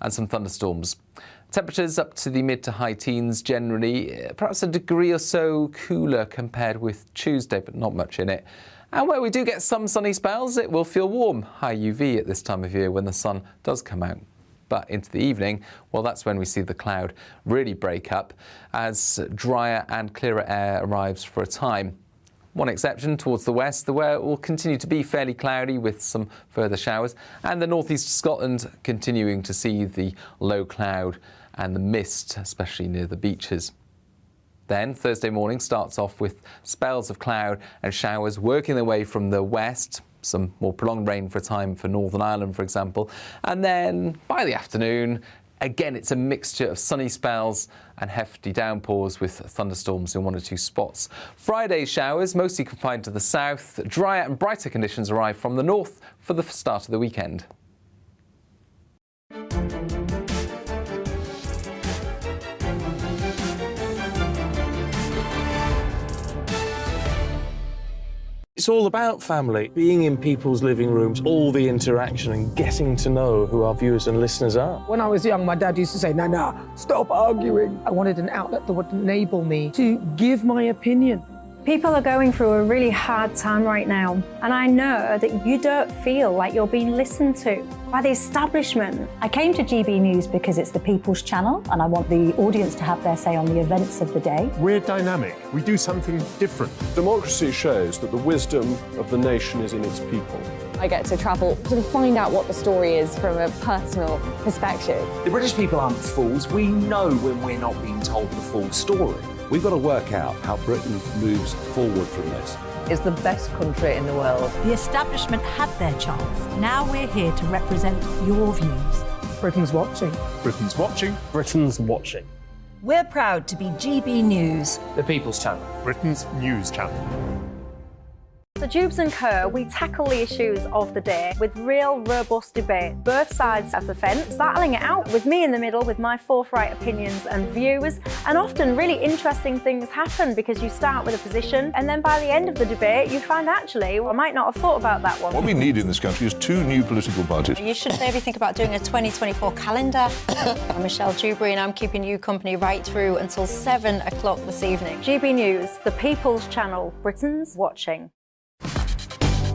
and some thunderstorms. Temperatures up to the mid to high teens generally, perhaps a degree or so cooler compared with Tuesday, but not much in it. And where we do get some sunny spells, it will feel warm, high UV at this time of year when the sun does come out. But into the evening, well, that's when we see the cloud really break up as drier and clearer air arrives for a time. One exception towards the west, where it will continue to be fairly cloudy with some further showers, and the northeast of Scotland continuing to see the low cloud and the mist, especially near the beaches. Then Thursday morning starts off with spells of cloud and showers working their way from the west. Some more prolonged rain for a time for Northern Ireland, for example. And then by the afternoon, again, it's a mixture of sunny spells and hefty downpours with thunderstorms in one or two spots. Friday's showers, mostly confined to the south. Drier and brighter conditions arrive from the north for the start of the weekend. It's all about family, being in people's living rooms, all the interaction and getting to know who our viewers and listeners are. When I was young, my dad used to say, no, stop arguing. I wanted an outlet that would enable me to give my opinion. People are going through a really hard time right now, and I know that you don't feel like you're being listened to by the establishment. I came to GB News because it's the People's Channel, and I want the audience to have their say on the events of the day. We're dynamic. We do something different. Democracy shows that the wisdom of the nation is in its people. I get to travel to find out what the story is from a personal perspective. The British people aren't fools. We know when we're not being told the full story. We've got to work out how Britain moves forward from this. It's the best country in the world. The establishment had their chance. Now we're here to represent your views. Britain's watching. Britain's watching. Britain's watching. We're proud to be GB News. The People's Channel. Britain's news channel. So Jubes and Co, we tackle the issues of the day with real robust debate, both sides of the fence, battling it out with me in the middle with my forthright opinions and views. And often really interesting things happen because you start with a position and then by the end of the debate you find actually, well, I might not have thought about that one. What we need in this country is 2 new political parties. You should maybe think about doing a 2024 calendar. I'm Michelle Dewberry and I'm keeping you company right through until 7 o'clock this evening. GB News, the People's Channel, Britain's watching.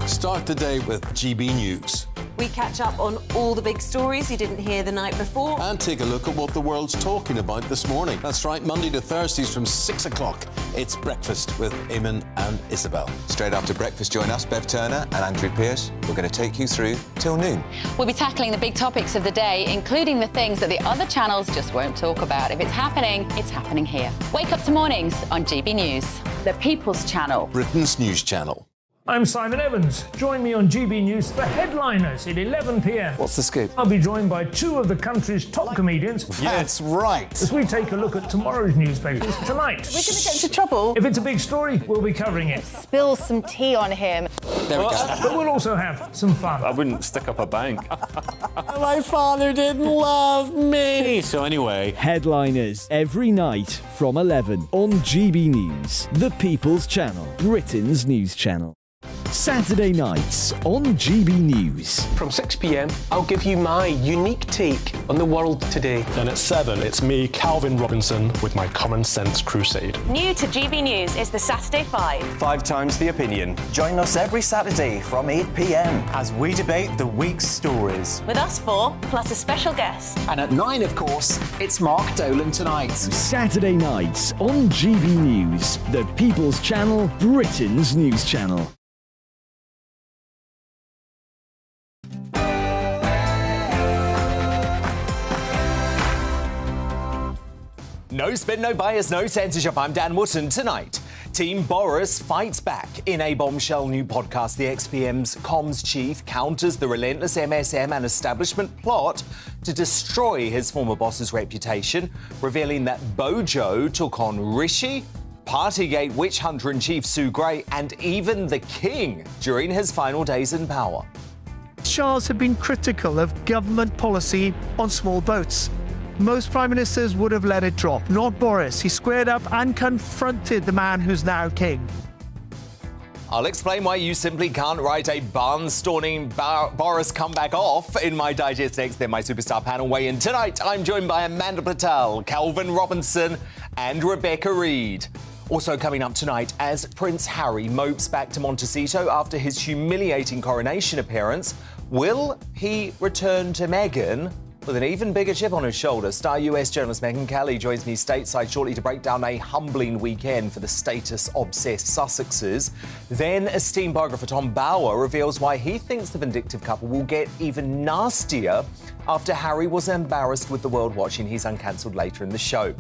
Start the day with GB News. We catch up on all the big stories you didn't hear the night before. And take a look at what the world's talking about this morning. That's right, Monday to Thursdays from 6 o'clock. It's Breakfast with Eamon and Isabel. Straight after breakfast, join us, Bev Turner and Andrew Pearce. We're going to take you through till noon. We'll be tackling the big topics of the day, including the things that the other channels just won't talk about. If it's happening here. Wake up to mornings on GB News. The People's Channel. Britain's news channel. I'm Simon Evans. Join me on GB News for Headliners at 11 p.m. What's the scoop? I'll be joined by 2 of the country's top comedians. That's right. As we take a look at tomorrow's newspapers tonight. We're going to get into trouble. If it's a big story, we'll be covering it. Spill some tea on him. There we go. But we'll also have some fun. I wouldn't stick up a bank. My father didn't love me. So anyway. Headliners every night from 11 on GB News, the People's Channel, Britain's news channel. Saturday nights on GB News. From 6 p.m, I'll give you my unique take on the world today. Then at 7, it's me, Calvin Robinson, with my Common Sense Crusade. New to GB News is the Saturday 5. 5 times the opinion. Join us every Saturday from 8 p.m. as we debate the week's stories. With us 4, plus a special guest. And at 9, of course, it's Mark Dolan Tonight. Saturday nights on GB News, the People's Channel, Britain's news channel. No spin, no bias, no censorship. I'm Dan Wootton. Tonight, Team Boris fights back. In a bombshell new podcast, the XPM's comms chief counters the relentless MSM and establishment plot to destroy his former boss's reputation, revealing that Bojo took on Rishi, Partygate witch hunter-in-chief Sue Gray, and even the King during his final days in power. Charles had been critical of government policy on small boats. Most prime ministers would have let it drop. Not Boris. He squared up and confronted the man who's now king. I'll explain why you simply can't write a barnstorming Boris comeback off in my digest next. Then my superstar panel weigh in tonight. I'm joined by Amanda Patel, Calvin Robinson and Rebecca Reed. Also coming up tonight, as Prince Harry mopes back to Montecito after his humiliating coronation appearance, will he return to Meghan with an even bigger chip on his shoulder? Star US journalist Megyn Kelly joins me stateside shortly to break down a humbling weekend for the status-obsessed Sussexes. Then esteemed biographer Tom Bauer reveals why he thinks the vindictive couple will get even nastier after Harry was embarrassed with the world watching his uncancelled later in the show.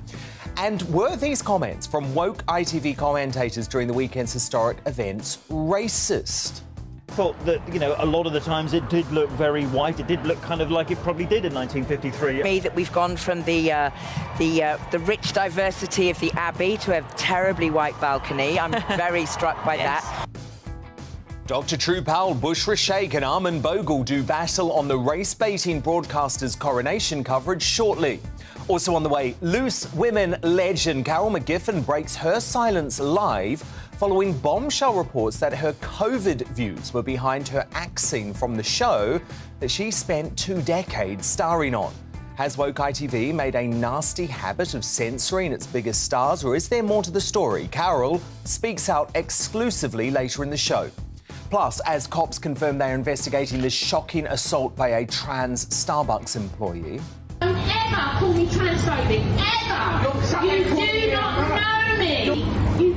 And were these comments from woke ITV commentators during the weekend's historic events racist? Thought that, you know, a lot of the times it did look very white. It did look kind of like it probably did in 1953. Me that we've gone from the rich diversity of the Abbey to a terribly white balcony. I'm very struck by that. Dr. True Powell, Bush Rashake and Armin Bogle do battle on the race-baiting broadcaster's coronation coverage shortly. Also on the way, loose women legend Carol McGiffin breaks her silence live following bombshell reports that her COVID views were behind her axing from the show that she spent 2 decades starring on. Has woke ITV made a nasty habit of censoring its biggest stars, or is there more to the story? Carol speaks out exclusively later in the show. Plus, as cops confirm they are investigating this shocking assault by a trans Starbucks employee. Don't ever call me transphobic, ever! You do not know me! You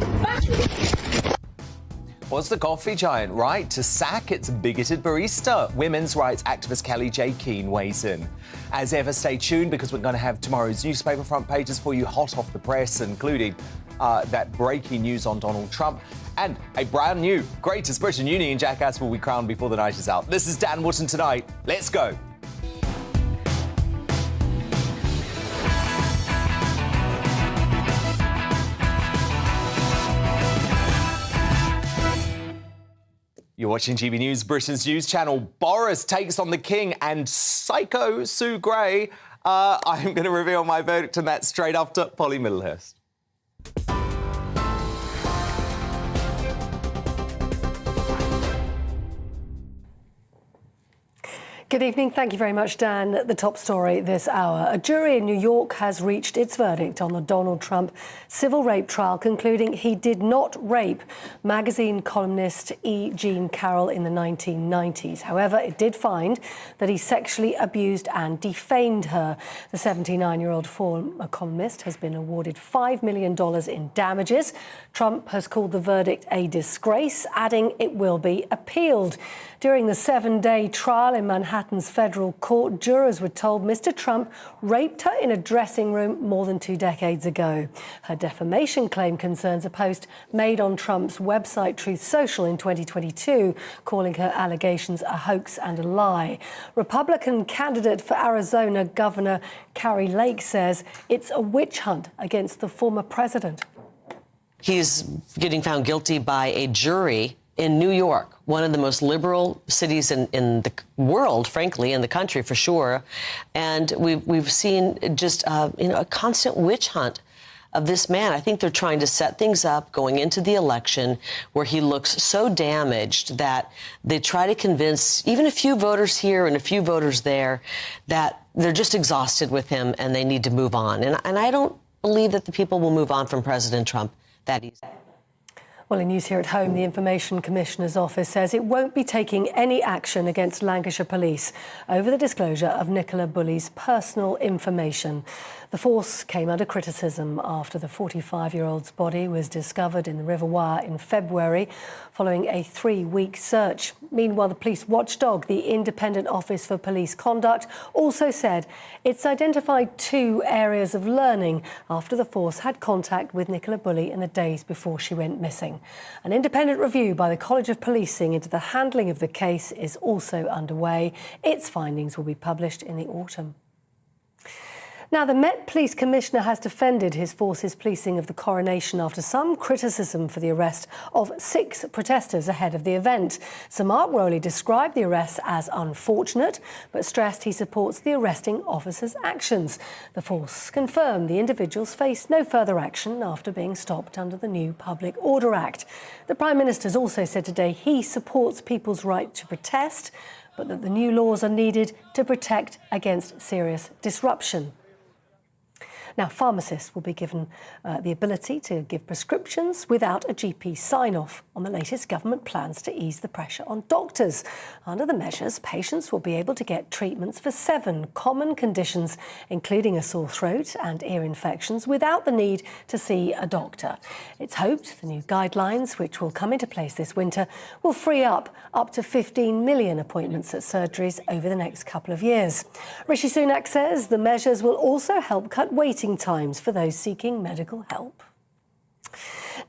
Was the coffee giant right to sack its bigoted barista? Women's rights activist Kelly J. Keane weighs in. As ever, stay tuned because we're going to have tomorrow's newspaper front pages for you, hot off the press, including that breaking news on Donald Trump and a brand new Greatest Britain Union jackass will be crowned before the night is out. This is Dan Wootton Tonight. Let's go. You're watching GB News, Britain's news channel. Boris takes on the King and psycho Sue Gray. I'm going to reveal my verdict on that straight after Polly Middlehurst. Good evening. Thank you very much, Dan. The top story this hour. A jury in New York has reached its verdict on the Donald Trump civil rape trial, concluding he did not rape magazine columnist E. Jean Carroll in the 1990s. However, it did find that he sexually abused and defamed her. The 79-year-old former columnist has been awarded $5 million in damages. Trump has called the verdict a disgrace, adding it will be appealed. During the 7-day trial in Manhattan's federal court, jurors were told Mr. Trump raped her in a dressing room more than 2 decades ago. Her defamation claim concerns a post made on Trump's website Truth Social in 2022, calling her allegations a hoax and a lie. Republican candidate for Arizona Governor Kari Lake says it's a witch hunt against the former president. He's getting found guilty by a jury in New York, one of the most liberal cities in the world, frankly, in the country for sure. And we've seen just a constant witch hunt of this man. I think they're trying to set things up going into the election where he looks so damaged that they try to convince even a few voters here and a few voters there that they're just exhausted with him and they need to move on. And I don't believe that the people will move on from President Trump that easily. Well, in news here at home, the Information Commissioner's office says it won't be taking any action against Lancashire Police over the disclosure of Nicola Bulley's personal information. The force came under criticism after the 45-year-old's body was discovered in the River Wye in February following a 3-week search. Meanwhile, the police watchdog, the Independent Office for Police Conduct, also said it's identified 2 areas of learning after the force had contact with Nicola Bulley in the days before she went missing. An independent review by the College of Policing into the handling of the case is also underway. Its findings will be published in the autumn. Now, the Met Police Commissioner has defended his force's policing of the coronation after some criticism for the arrest of 6 protesters ahead of the event. Sir Mark Rowley described the arrests as unfortunate, but stressed he supports the arresting officer's actions. The force confirmed the individuals face no further action after being stopped under the new Public Order Act. The Prime Minister has also said today he supports people's right to protest, but that the new laws are needed to protect against serious disruption. Now, pharmacists will be given the ability to give prescriptions without a GP sign-off on the latest government plans to ease the pressure on doctors. Under the measures, patients will be able to get treatments for 7 common conditions, including a sore throat and ear infections, without the need to see a doctor. It's hoped the new guidelines, which will come into place this winter, will free up to 15 million appointments at surgeries over the next couple of years. Rishi Sunak says the measures will also help cut waiting times for those seeking medical help.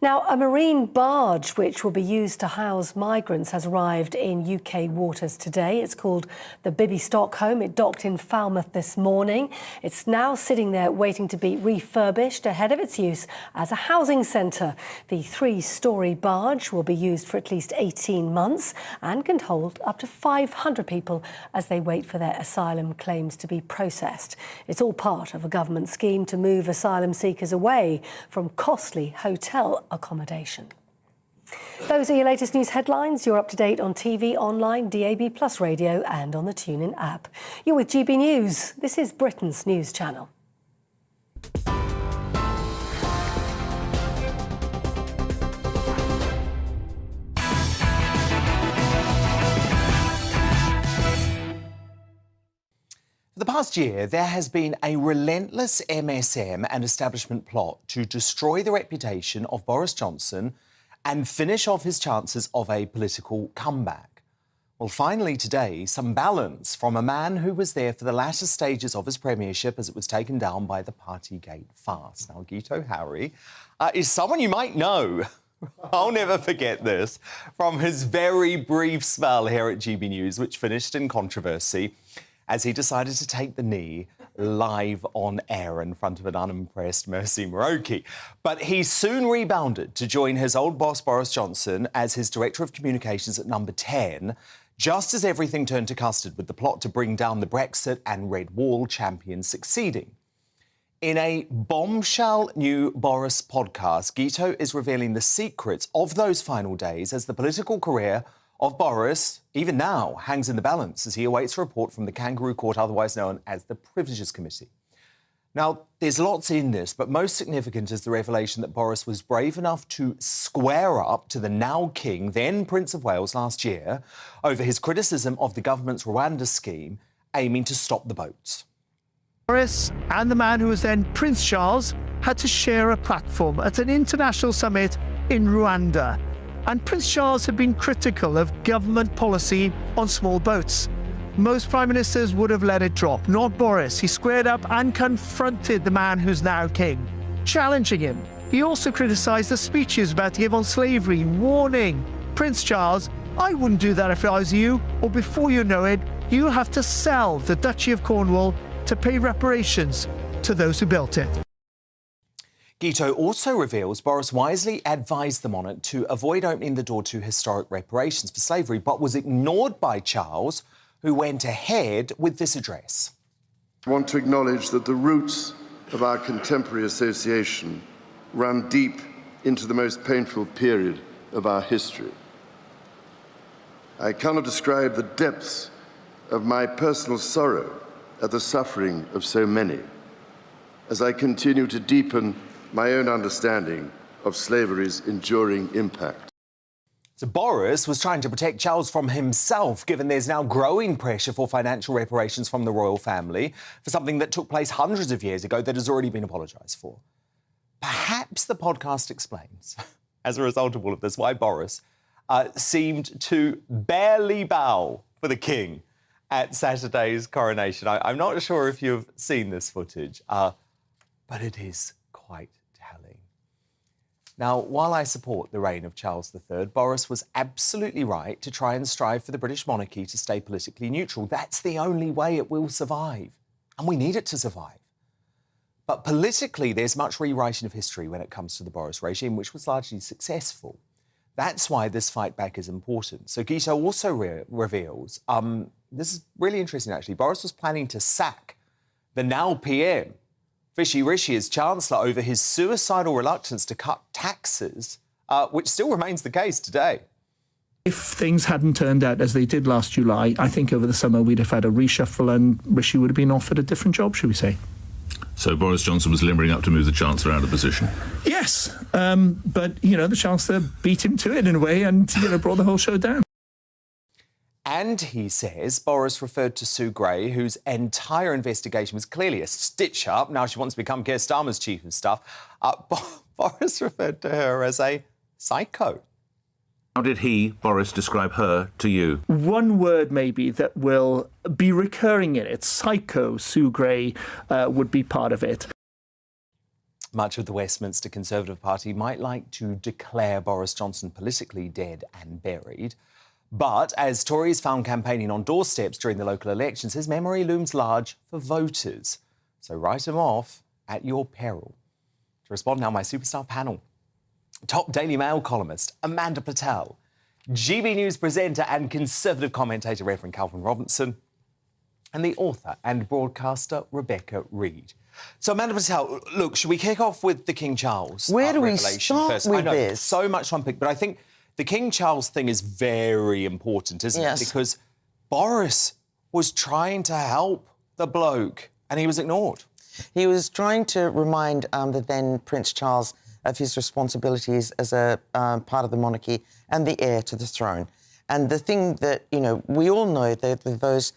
Now, a marine barge which will be used to house migrants has arrived in UK waters today. It's called the Bibby Stockholm. It docked in Falmouth this morning. It's now sitting there waiting to be refurbished ahead of its use as a housing centre. The 3-storey barge will be used for at least 18 months and can hold up to 500 people as they wait for their asylum claims to be processed. It's all part of a government scheme to move asylum seekers away from costly hotel accommodation. Those are your latest news headlines. You're up to date on TV, online, DAB+ radio and on the TuneIn app. You're with GB News. This is Britain's news channel. For the past year, there has been a relentless MSM and establishment plot to destroy the reputation of Boris Johnson and finish off his chances of a political comeback. Well, finally today, some balance from a man who was there for the latter stages of his premiership as it was taken down by the Partygate farce. Now, Guto Harry is someone you might know. I'll never forget this, from his very brief spell here at GB News, which finished in controversy, as he decided to take the knee live on air in front of an unimpressed Mercy Moroki. But he soon rebounded to join his old boss Boris Johnson as his Director of Communications at number 10, just as everything turned to custard with the plot to bring down the Brexit and Red Wall champions succeeding. In a bombshell new Boris podcast, Guto is revealing the secrets of those final days as the political career of Boris, even now, hangs in the balance as he awaits a report from the Kangaroo Court, otherwise known as the Privileges Committee. Now, there's lots in this, but most significant is the revelation that Boris was brave enough to square up to the now King, then Prince of Wales, last year over his criticism of the government's Rwanda scheme aiming to stop the boats. Boris and the man who was then Prince Charles had to share a platform at an international summit in Rwanda. And Prince Charles had been critical of government policy on small boats. Most prime ministers would have let it drop, not Boris. He squared up and confronted the man who's now king, challenging him. He also criticised the speech he was about to give on slavery, warning Prince Charles, I wouldn't do that if I was you, or before you know it, you'll have to sell the Duchy of Cornwall to pay reparations to those who built it. Guto also reveals Boris wisely advised the monarch to avoid opening the door to historic reparations for slavery, but was ignored by Charles, who went ahead with this address. I want to acknowledge that the roots of our contemporary association run deep into the most painful period of our history. I cannot describe the depths of my personal sorrow at the suffering of so many, as I continue to deepen my own understanding of slavery's enduring impact. So Boris was trying to protect Charles from himself, given there's now growing pressure for financial reparations from the royal family for something that took place hundreds of years ago that has already been apologised for. Perhaps the podcast explains, as a result of all of this, why Boris seemed to barely bow for the king at Saturday's coronation. I'm not sure if you've seen this footage, but it is quite telling. Now, while I support the reign of Charles III, Boris was absolutely right to try and strive for the British monarchy to stay politically neutral. That's the only way it will survive, and we need it to survive. But politically, there's much rewriting of history when it comes to the Boris regime, which was largely successful. That's why this fight back is important. So Guito also reveals, this is really interesting actually, Boris was planning to sack the now PM, Vishy Rishi, as Chancellor over his suicidal reluctance to cut taxes, which still remains the case today. If things hadn't turned out as they did last July, I think over the summer we'd have had a reshuffle and Rishi would have been offered a different job, should we say. So Boris Johnson was limbering up to move the Chancellor out of position? Yes, but, the Chancellor beat him to it in a way and, brought the whole show down. And he says Boris referred to Sue Gray, whose entire investigation was clearly a stitch-up. Now she wants to become Keir Starmer's chief of staff. Boris referred to her as a psycho. How did he, Boris, describe her to you? One word maybe that will be recurring in it, psycho, Sue Gray would be part of it. Much of the Westminster Conservative Party might like to declare Boris Johnson politically dead and buried. But as Tories found campaigning on doorsteps during the local elections, his memory looms large for voters. So write him off at your peril. To respond now, my superstar panel. Top Daily Mail columnist Amanda Patel, GB News presenter and Conservative commentator Reverend Calvin Robinson, and the author and broadcaster Rebecca Reid. So, Amanda Patel, look, should we kick off with the King Charles Where do we revelation start first? with I know, this? so much to unpick, but I think the King Charles thing is very important, isn't it? Because Boris was trying to help the bloke and he was ignored. He was trying to remind the then Prince Charles of his responsibilities as a part of the monarchy and the heir to the throne. And the thing that, we all know that those,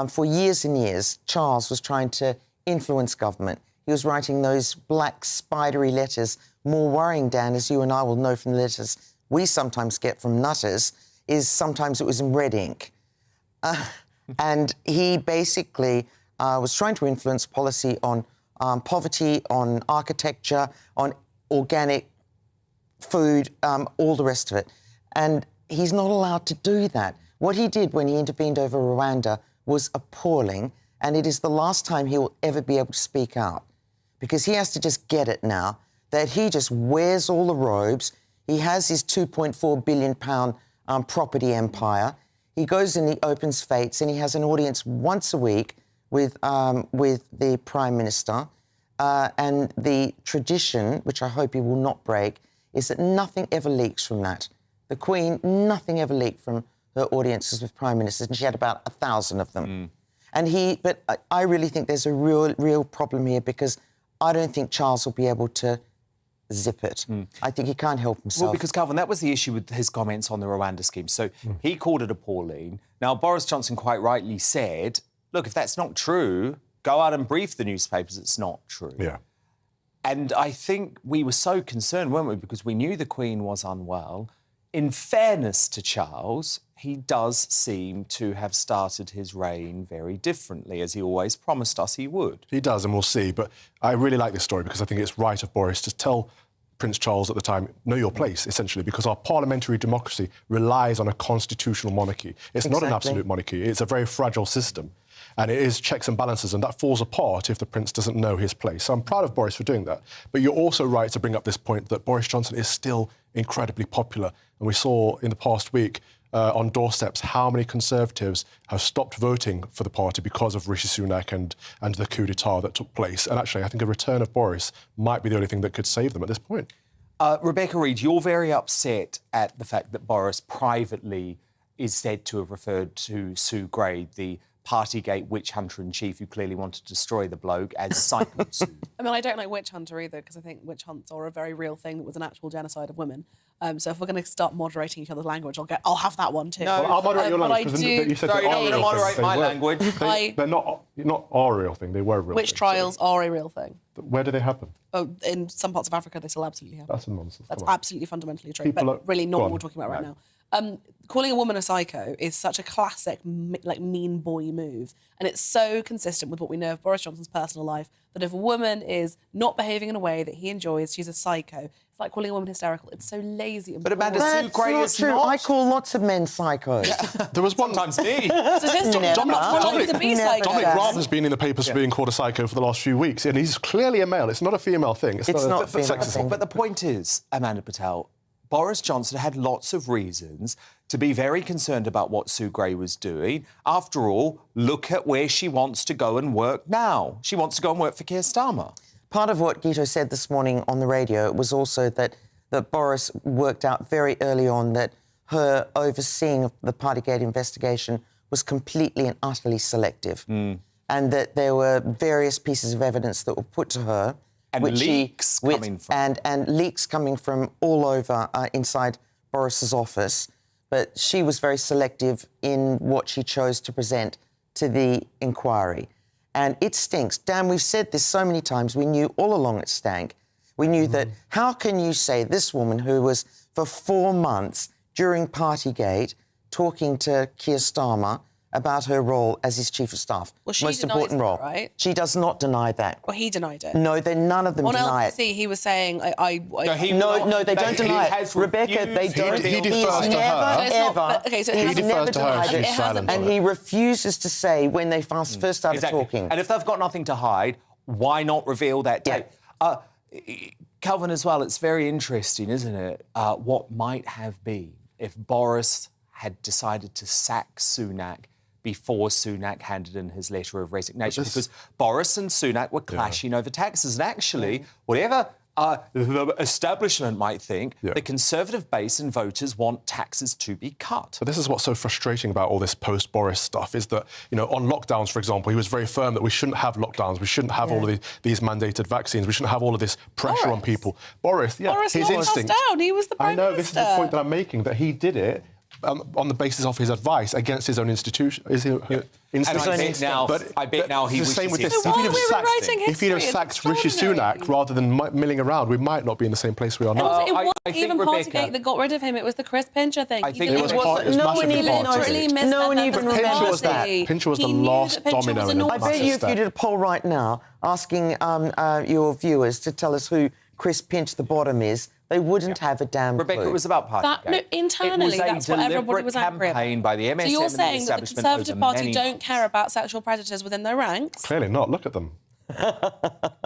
for years and years, Charles was trying to influence government. He was writing those black spidery letters. More worrying, Dan, as you and I will know from the letters we sometimes get from nutters, is sometimes it was in red ink. And he basically was trying to influence policy on poverty, on architecture, on organic food, all the rest of it. And he's not allowed to do that. What he did when he intervened over Rwanda was appalling, and it is the last time he will ever be able to speak out, because he has to just get it now that he just wears all the robes. He has his £2.4 billion property empire. He goes and he opens fates, and he has an audience once a week with the Prime Minister. And the tradition, which I hope he will not break, is that nothing ever leaks from that. The Queen, nothing ever leaked from her audiences with Prime Ministers, and she had about 1,000 of them. But I really think there's a real problem here, because I don't think Charles will be able to zip it. I think he can't help himself. Well, because, Calvin, that was the issue with his comments on the Rwanda scheme. So he called it appalling. Now, Boris Johnson quite rightly said, look, if that's not true, go out and brief the newspapers it's not true. Yeah. And I think we were so concerned, weren't we, because we knew the Queen was unwell. In fairness to Charles, he does seem to have started his reign very differently, as he always promised us he would. He does, and we'll see. But I really like this story because I think it's right of Boris to tell Prince Charles at the time, know your place, essentially, because our parliamentary democracy relies on a constitutional monarchy. It's not an absolute monarchy. It's a very fragile system. And it is checks and balances, and that falls apart if the prince doesn't know his place. So I'm proud of Boris for doing that. But you're also right to bring up this point that Boris Johnson is still incredibly popular. And we saw in the past week on doorsteps how many Conservatives have stopped voting for the party because of Rishi Sunak and the coup d'etat that took place. And actually, I think a return of Boris might be the only thing that could save them at this point. Rebecca Reid, you're very upset at the fact that Boris privately is said to have referred to Sue Gray, the Partygate witch hunter-in-chief who clearly wanted to destroy the bloke, as Psycho Sue. I mean, I don't like witch hunter either, because I think witch hunts are a very real thing that was an actual genocide of women. So if we're going to start moderating each other's language, I'll have that one too. No, I'll moderate your language, because you said sorry, they are you're real going to moderate things. my language. They're not our real thing, they were real Witch things. trials are a real thing. Where do they happen? Oh, in some parts of Africa, they still absolutely happen. That's a nonsense. That's Come on. absolutely fundamentally true, People but really not what we're talking about right now. Calling a woman a psycho is such a classic, mean boy move. And it's so consistent with what we know of Boris Johnson's personal life, that if a woman is not behaving in a way that he enjoys, she's a psycho. It's like calling a woman hysterical. It's so lazy and But Amanda, boring. Sue Gray is true. not. I call lots of men psychos. There was one... Sometimes me. Dominic Raab has been in the papers for being called a psycho for the last few weeks, and he's clearly a male. It's not a female thing. It's not a sexist thing. But the point is, Amanda Patel, Boris Johnson had lots of reasons to be very concerned about what Sue Gray was doing. After all, look at where she wants to go and work now. She wants to go and work for Keir Starmer. Part of what Guido said this morning on the radio was also that Boris worked out very early on that her overseeing of the Partygate investigation was completely and utterly selective, and that there were various pieces of evidence that were put to her, and leaks coming from all over inside Boris's office. But she was very selective in what she chose to present to the inquiry. And it stinks. Dan, we've said this so many times. We knew all along it stank. We knew that how can you say this woman who was for 4 months during Partygate talking to Keir Starmer about her role as his chief of staff. Well, she most denies important that, role. right? She does not deny that. Well, he denied it. No, none of them on deny LBC, it. he was saying, No, they don't deny it. Rebecca, they don't. He defers to her. He defers to her. She's silent. And he refuses to say when they first started talking. And if they've got nothing to hide, why not reveal that date? Calvin, as well, it's very interesting, isn't it, what might have been if Boris had decided to sack Sunak before Sunak handed in his letter of resignation, because Boris and Sunak were clashing over taxes. And actually, whatever the establishment might think, the Conservative base and voters want taxes to be cut. But this is what's so frustrating about all this post-Boris stuff, is that, on lockdowns, for example, he was very firm that we shouldn't have lockdowns, we shouldn't have all of these mandated vaccines, we shouldn't have all of this pressure on people. Boris, his instinct. Down. He was the Prime Minister. This is the point that I'm making, that he did it on the basis of his advice against his own institution. And I bet now he wishes the same with this. If he'd have sacked Rishi Sunak rather than milling around, we might not be in the same place we are now. It wasn't even Partygate that got rid of him. It was the Chris Pincher thing. I think it was massively Partygate. No one even remembers that. Pincher was the last domino in a I bet you if you did a poll right now asking your viewers to tell us who Chris Pinch the bottom is, they wouldn't have a damn clue. Rebecca, it was about Partygate. Internally, that's what everybody was angry about. Campaign by the MSM. So you're saying that the Conservative Party don't months. care about sexual predators within their ranks? Clearly not. Look at them.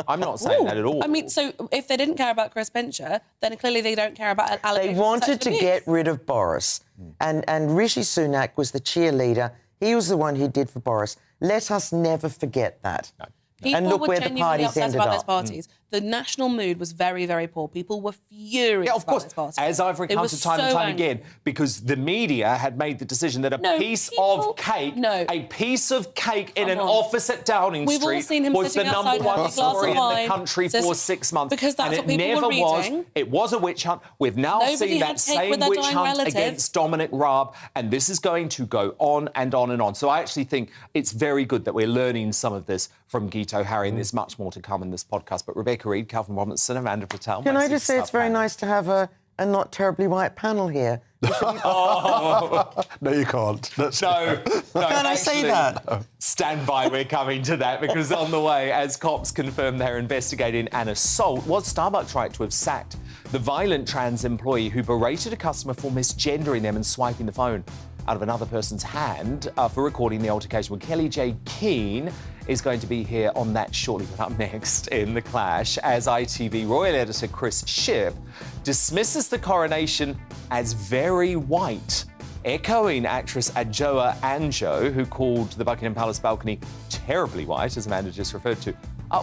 I'm not saying that at all. I mean, so if they didn't care about Chris Pincher, then clearly they don't care about allegations. They wanted to get rid of Boris. And Rishi Sunak was the cheerleader. He was the one who did for Boris. Let us never forget that. People and look were where the genuinely parties upset ended about up. those parties. The national mood was very, very poor. People were furious of course, about those parties. as I've recounted time and time again, because the media had made the decision that a piece of cake in an office at Downing We've all Street seen him was the sitting number outside one having a glass story of in wine. the country for 6 months. Because that's and what it people never were was. reading. It was a witch hunt. We've now Nobody seen had that cake same with their witch dying hunt relatives. against Dominic Raab, and this is going to go on and on and on. So I actually think it's very good that we're learning some of this from Guito Harry, and there's much more to come in this podcast. But Rebecca Reid, Calvin Robinson, Amanda Patel. Can I just say it's very nice to have a not terribly white panel here. No, you can't. Can I say that? Stand by, we're coming to that, because on the way, as cops confirm they're investigating an assault, was Starbucks right to have sacked the violent trans employee who berated a customer for misgendering them and swiping the phone out of another person's hand for recording the altercation? Well, Kelly J. Keane is going to be here on that shortly. But up next in The Clash, as ITV royal editor Chris Shipp dismisses the coronation as very white, echoing actress Adjoa Anjo, who called the Buckingham Palace balcony terribly white, as Amanda just referred to.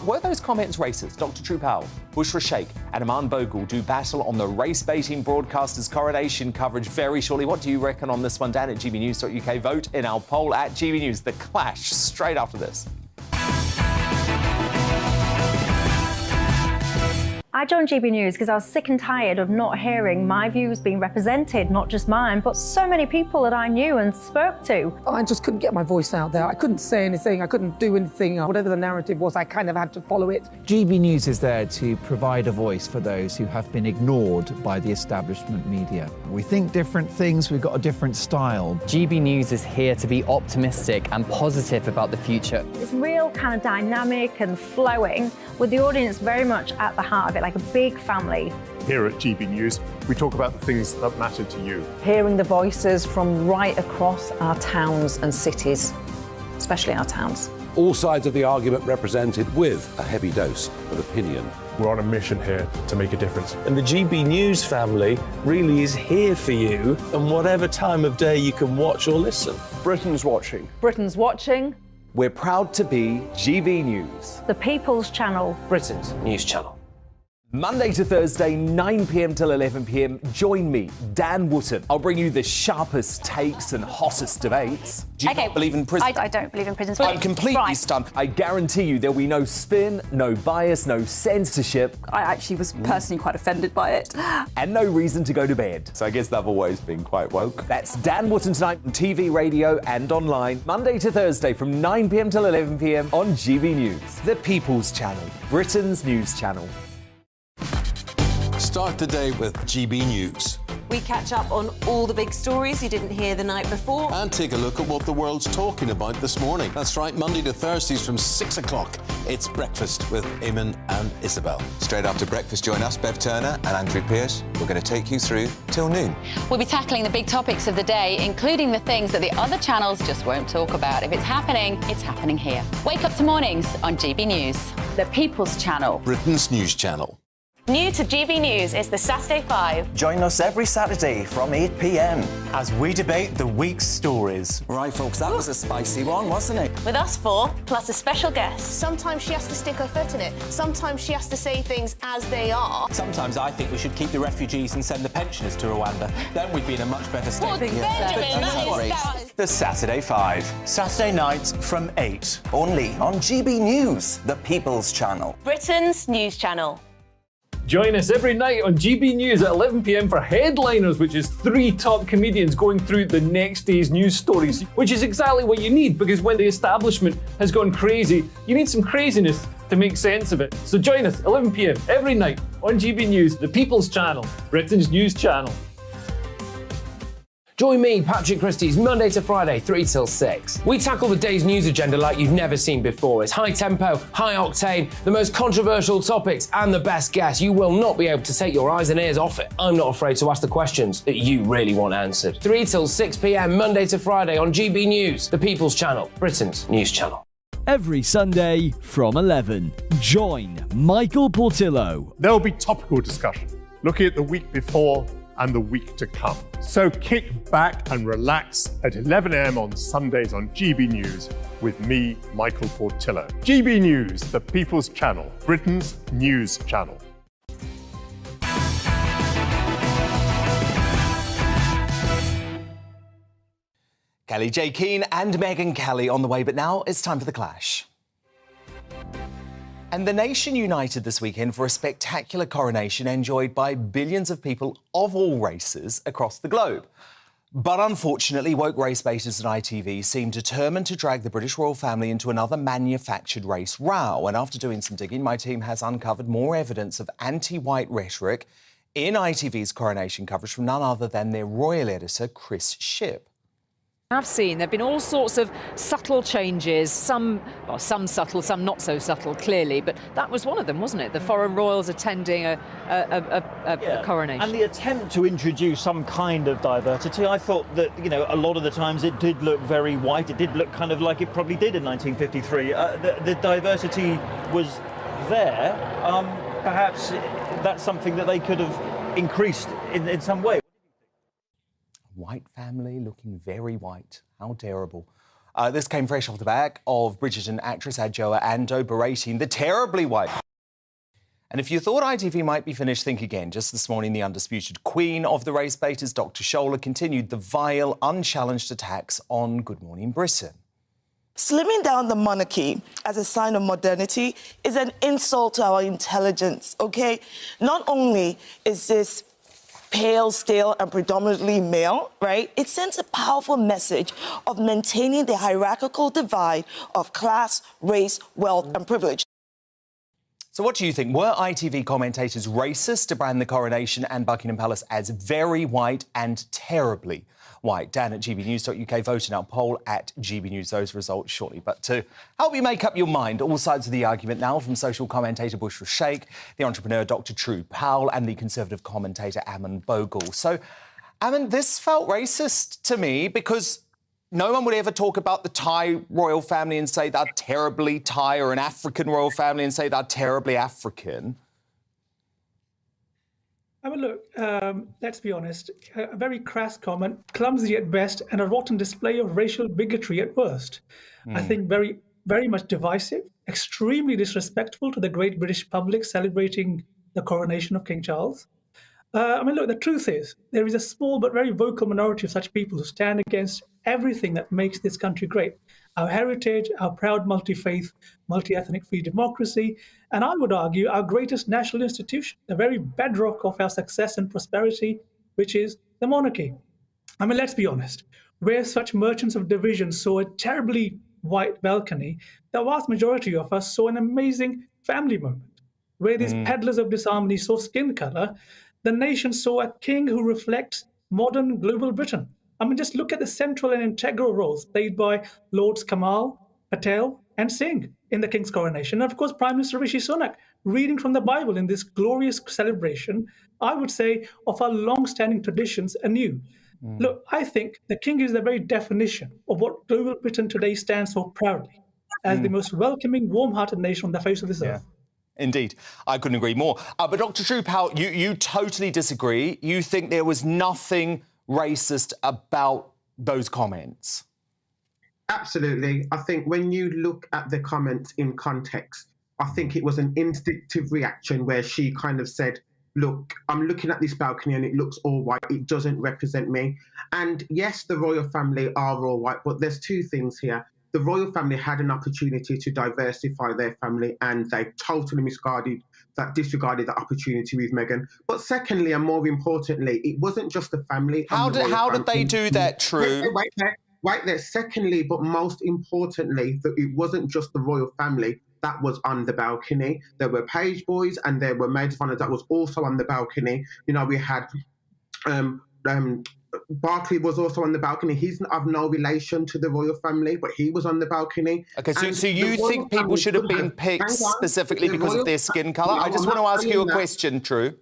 Were those comments racist? Dr. True Powell, Bushra Sheikh and Aman Bogle do battle on the race-baiting broadcaster's coronation coverage very shortly. What do you reckon on this one? Dan at gbnews.uk. Vote in our poll at GB News. The Clash, straight after this. I joined GB News because I was sick and tired of not hearing my views being represented, not just mine, but so many people that I knew and spoke to. I just couldn't get my voice out there. I couldn't say anything. I couldn't do anything. Whatever the narrative was, I kind of had to follow it. GB News is there to provide a voice for those who have been ignored by the establishment media. We think different things, we've got a different style. GB News is here to be optimistic and positive about the future. It's real kind of dynamic and flowing, with the audience very much at the heart of it, like a big family. Here at GB News, we talk about the things that matter to you. Hearing the voices from right across our towns and cities, especially our towns. All sides of the argument represented with a heavy dose of opinion. We're on a mission here to make a difference. And the GB News family really is here for you, and whatever time of day you can watch or listen. Britain's watching. Britain's watching. We're proud to be GB News, The People's Channel. Britain's news channel. Monday to Thursday, 9 p.m. till 11 p.m. Join me, Dan Wootton. I'll bring you the sharpest takes and hottest debates. Do you not believe in prison? I don't believe in prisons. I'm completely stunned. I guarantee you there'll be no spin, no bias, no censorship. I actually was personally quite offended by it. And no reason to go to bed. So I guess they've always been quite woke. That's Dan Wootton tonight on TV, radio and online. Monday to Thursday from 9 p.m. till 11 p.m. on GB News. The People's Channel, Britain's news channel. Start the day with GB News. We catch up on all the big stories you didn't hear the night before. And take a look at what the world's talking about this morning. That's right, Monday to Thursdays from 6 o'clock. It's Breakfast with Eamon and Isabel. Straight after breakfast, join us, Bev Turner and Andrew Pearce. We're going to take you through till noon. We'll be tackling the big topics of the day, including the things that the other channels just won't talk about. If it's happening here. Wake up to mornings on GB News, the People's Channel. Britain's news channel. New to GB News is the Saturday 5. Join us every Saturday from 8 p.m. as we debate the week's stories. Right, folks, that was a spicy one, wasn't it? With us four, plus a special guest. Sometimes she has to stick her foot in it. Sometimes she has to say things as they are. Sometimes I think we should keep the refugees and send the pensioners to Rwanda. Then we'd be in a much better state. Well, Benjamin, that is... The Saturday 5. Saturday nights from 8. Only on GB News, the People's Channel. Britain's news channel. Join us every night on GB News at 11 p.m. for Headliners, which is 3 top comedians going through the next day's news stories, which is exactly what you need, because when the establishment has gone crazy, you need some craziness to make sense of it. So join us 11 p.m. every night on GB News, the People's Channel, Britain's news channel. Join me, Patrick Christie's, Monday to Friday, 3 till 6. We tackle the day's news agenda like you've never seen before. It's high tempo, high octane, the most controversial topics, and the best guests. You will not be able to take your eyes and ears off it. I'm not afraid to ask the questions that you really want answered. 3 till 6 p.m, Monday to Friday on GB News, the People's Channel, Britain's news channel. Every Sunday from 11, join Michael Portillo. There'll be topical discussion, looking at the week before and the week to come. So kick back and relax at 11 a.m. on Sundays on GB News with me, Michael Portillo. GB News, the People's Channel, Britain's news channel. Kelly J. Keane and Megyn Kelly on the way, but now it's time for the clash. And the nation united this weekend for a spectacular coronation enjoyed by billions of people of all races across the globe. But unfortunately, woke race baiters at ITV seem determined to drag the British royal family into another manufactured race row. And after doing some digging, my team has uncovered more evidence of anti-white rhetoric in ITV's coronation coverage from none other than their royal editor, Chris Shipp. I've seen there have been all sorts of subtle changes, some subtle, some not so subtle, clearly, but that was one of them, wasn't it? The foreign royals attending a coronation. And the attempt to introduce some kind of diversity, I thought that, you know, a lot of the times it did look very white. It did look kind of like it probably did in 1953. The diversity was there. Perhaps that's something that they could have increased in some way. White family looking very white. How terrible. This came fresh off the back of Bridgerton actress Adjoa Andoh berating the terribly white. And if you thought ITV might be finished, think again. Just this morning, the undisputed queen of the race baiters, Dr. Scholler, continued the vile, unchallenged attacks on Good Morning Britain. Slimming down the monarchy as a sign of modernity is an insult to our intelligence, okay? Not only is this pale, stale, and predominantly male, right? It sends a powerful message of maintaining the hierarchical divide of class, race, wealth, and privilege. So what do you think? Were ITV commentators racist to brand the Coronation and Buckingham Palace as very white and terribly white? Dan at gbnews.uk, vote in our poll at GB News. Those results shortly. But to help you make up your mind, all sides of the argument now, from social commentator Bushra Sheikh, the entrepreneur Dr. True Powell, and the Conservative commentator Ammon Bogle. So, Ammon, this felt racist to me because no one would ever talk about the Thai royal family and say they're terribly Thai, or an African royal family and say they're terribly African. I mean, look, let's be honest, a very crass comment, clumsy at best, and a rotten display of racial bigotry at worst. I think very, very much divisive, extremely disrespectful to the great British public celebrating the coronation of King Charles. I mean, look, the truth is, there is a small but very vocal minority of such people who stand against everything that makes this country great. Our heritage, our proud multi-faith, multi-ethnic free democracy, and I would argue our greatest national institution, the very bedrock of our success and prosperity, which is the monarchy. I mean, let's be honest, where such merchants of division saw a terribly white balcony, the vast majority of us saw an amazing family moment. Where these peddlers of disharmony saw skin color, the nation saw a king who reflects modern global Britain. I mean, just look at the central and integral roles played by Lords Kamal, Patel, and Singh in the King's coronation. And of course, Prime Minister Rishi Sunak reading from the Bible in this glorious celebration, I would say, of our long-standing traditions anew. Look, I think the King is the very definition of what global Britain today stands for proudly, as the most welcoming, warm-hearted nation on the face of this earth. Indeed, I couldn't agree more. But Dr. True Powell, you totally disagree. You think there was nothing racist about those comments? Absolutely. I think when you look at the comments in context, I think it was an instinctive reaction where she kind of said, look, I'm looking at this balcony and it looks all white. It doesn't represent me. And yes, the royal family are all white, but there's two things here. The royal family had an opportunity to diversify their family and they totally disregarded that opportunity with Meghan. But secondly, and more importantly, it wasn't just the family. How did they do that, True? Wait there. Secondly, but most importantly, that it wasn't just the royal family that was on the balcony. There were page boys and there were maids of honour that was also on the balcony. You know, we had Berkeley was also on the balcony. He's of no relation to the royal family, but he was on the balcony. OK, so you think people should have been picked specifically because of their skin colour? I just want to ask you a question, True.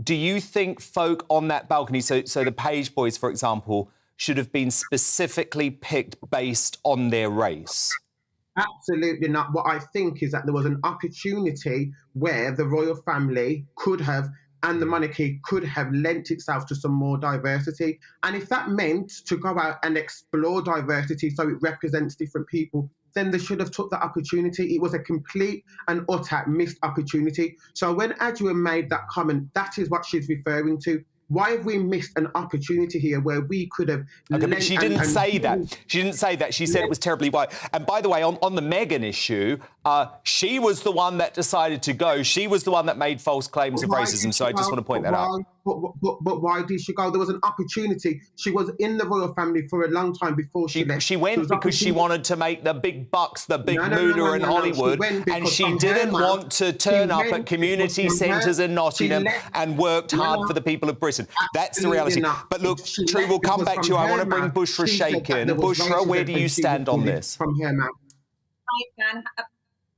Do you think folk on that balcony, so the page boys, for example, should have been specifically picked based on their race? Absolutely not. What I think is that there was an opportunity where the royal family could have and the monarchy could have lent itself to some more diversity. And if that meant to go out and explore diversity so it represents different people, then they should have took the opportunity. It was a complete and utter missed opportunity. So when Adjoa made that comment, that is what she's referring to. Why have we missed an opportunity here where we could have... OK, but she didn't say that. She didn't say that. She said it was terribly white. And by the way, on the Meghan issue, she was the one that decided to go. She was the one that made false claims of racism. So I just want to point that out. But why did she go? There was an opportunity. She was in the royal family for a long time before she left. She went because she wanted to make the big bucks, the big moolah in Hollywood, and she didn't want to turn up at community centres in Nottingham and worked hard for the people of Britain. That's the reality. But look, True, we'll come back to you. I want to bring Bushra Sheikh in. Bushra, where do you stand on this? From her mouth. I can.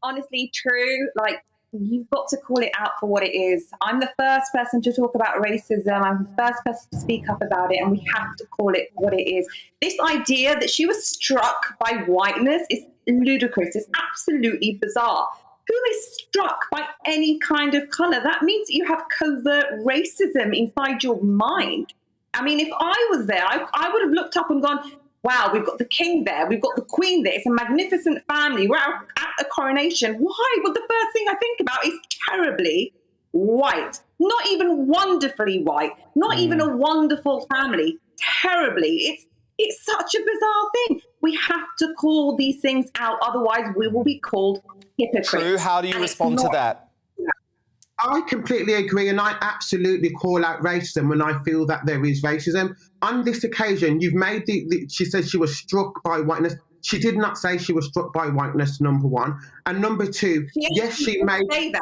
Honestly, True, you've got to call it out for what it is. I'm the first person to talk about racism. I'm the first person to speak up about it, and we have to call it what it is. This idea that she was struck by whiteness is ludicrous. It's absolutely bizarre. Who is struck by any kind of colour? That means that you have covert racism inside your mind. I mean, if I was there, I would have looked up and gone, wow, we've got the king there, we've got the queen there, it's a magnificent family, we're at a coronation. Why? Well, the first thing I think about is terribly white. Not even wonderfully white, not even a wonderful family, terribly. It's such a bizarre thing. We have to call these things out, otherwise we will be called hypocrites. True, how do you respond to that? I completely agree, and I absolutely call out racism when I feel that there is racism. On this occasion, you've made she said she was struck by whiteness. She did not say she was struck by whiteness, number one. And number two, yes, she made... Say that.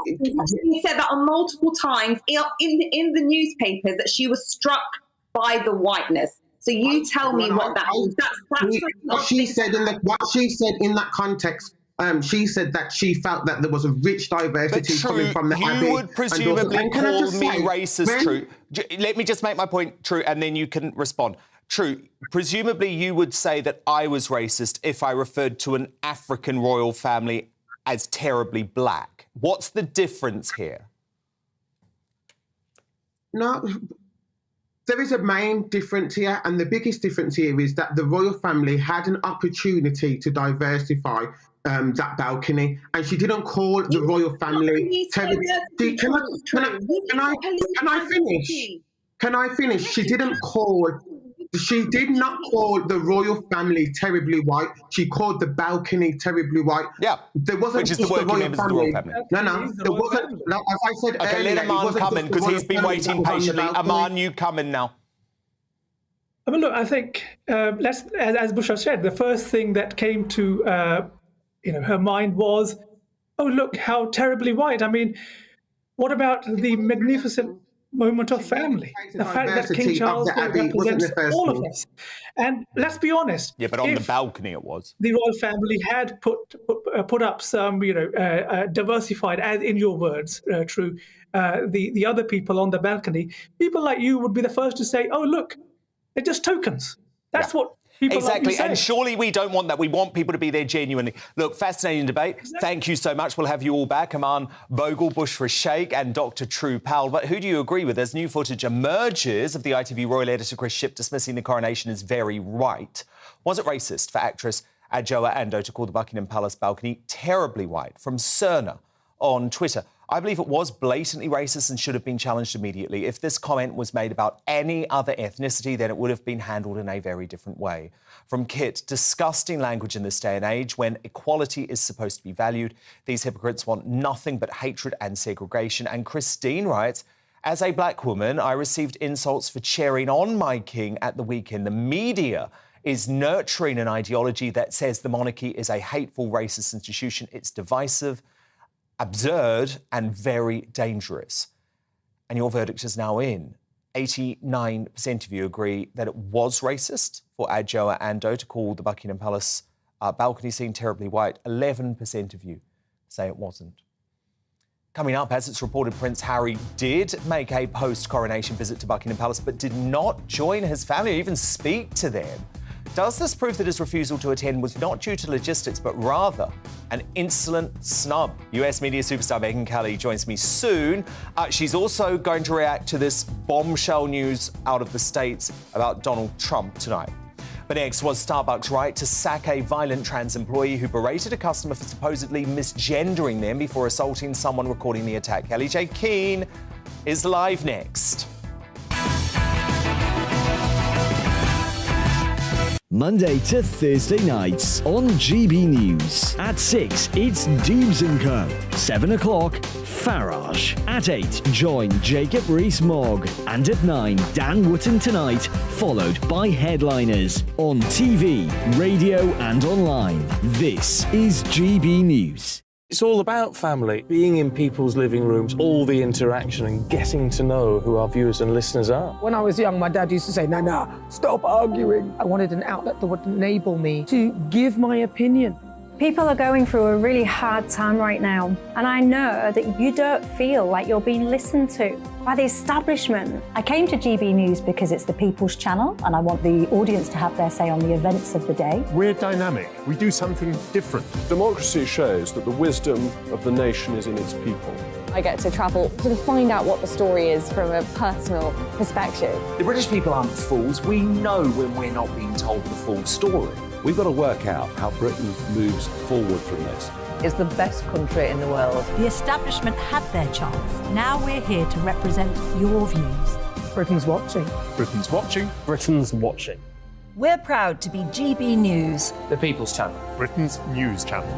She said that on multiple times in the newspapers, that she was struck by the whiteness. So you tell me what that means. What she said in that context, she said that she felt that there was a rich diversity coming from the Abbey. You would presumably call me racist, True. Let me just make my point, True, and then you can respond. True, presumably you would say that I was racist if I referred to an African royal family as terribly black. What's the difference here? No, there is a main difference here, and the biggest difference here is that the royal family had an opportunity to diversify that balcony, and she didn't call the royal family terribly. Can I finish? Can I finish? She did not call the royal family terribly white. She called the balcony terribly white. Yeah, there wasn't which is the working members of the royal family. No, there wasn't. Like, as I said okay, earlier, let Aman come in because he's been waiting patiently. Aman, you come in now. I mean, look, I think as Busha said, the first thing that came to her mind was, oh, look how terribly white. I mean, what about the magnificent moment of family? The fact that King Charles represents all of us. And let's be honest. Yeah, but on the balcony it was. The royal family had put up some, diversified, as in your words, True, the other people on the balcony. People like you would be the first to say, oh, look, they're just tokens. That's what people exactly, like you and say. surely we don't want that. We want people to be there genuinely. Look, fascinating debate. Exactly. Thank you so much. We'll have you all back. Aman Bogle, Bushra Sheikh and Dr. True Powell. But who do you agree with? As new footage emerges of the ITV royal editor Chris Shipp dismissing the coronation as very right. Was it racist for actress Adjoa Andoh to call the Buckingham Palace balcony terribly white? From Cerner on Twitter. I believe it was blatantly racist and should have been challenged immediately. If this comment was made about any other ethnicity, then it would have been handled in a very different way. From Kit, disgusting language in this day and age when equality is supposed to be valued. These hypocrites want nothing but hatred and segregation. And Christine writes, as a black woman, I received insults for cheering on my king at the weekend. The media is nurturing an ideology that says the monarchy is a hateful, racist institution. It's divisive, absurd and very dangerous. And your verdict is now in. 89% of you agree that it was racist for Adjoa Andoh to call the Buckingham Palace balcony scene terribly white. 11% of you say it wasn't. Coming up, as it's reported, Prince Harry did make a post-coronation visit to Buckingham Palace, but did not join his family or even speak to them. Does this prove that his refusal to attend was not due to logistics, but rather an insolent snub? US media superstar Megyn Kelly joins me soon. She's also going to react to this bombshell news out of the States about Donald Trump tonight. But next, was Starbucks right to sack a violent trans employee who berated a customer for supposedly misgendering them before assaulting someone recording the attack? Kelly J. Keane is live next. Monday to Thursday nights on GB News. At 6, it's Dubes & Co. 7 o'clock, Farage. At 8, join Jacob Rees-Mogg. And at 9, Dan Wootton Tonight, followed by Headliners. On TV, radio and online. This is GB News. It's all about family, being in people's living rooms, all the interaction and getting to know who our viewers and listeners are. When I was young, my dad used to say, Nana, stop arguing. I wanted an outlet that would enable me to give my opinion. People are going through a really hard time right now, and I know that you don't feel like you're being listened to by the establishment. I came to GB News because it's the People's Channel, and I want the audience to have their say on the events of the day. We're dynamic. We do something different. Democracy shows that the wisdom of the nation is in its people. I get to travel to find out what the story is from a personal perspective. The British people aren't fools. We know when we're not being told the full story. We've got to work out how Britain moves forward from this. It's the best country in the world. The establishment had their chance. Now we're here to represent your views. Britain's watching. Britain's watching. Britain's watching. We're proud to be GB News, the People's Channel, Britain's news channel.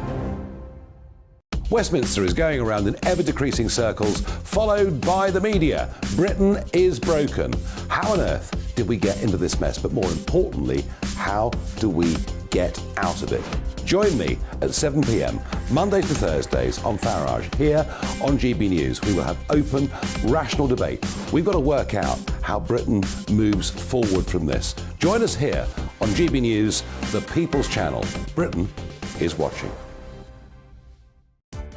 Westminster is going around in ever-decreasing circles, followed by the media. Britain is broken. How on earth did we get into this mess? But more importantly, how do we get out of it? Join me at 7 p.m, Mondays to Thursdays on Farage, here on GB News. We will have open, rational debate. We've got to work out how Britain moves forward from this. Join us here on GB News, the People's Channel. Britain is watching.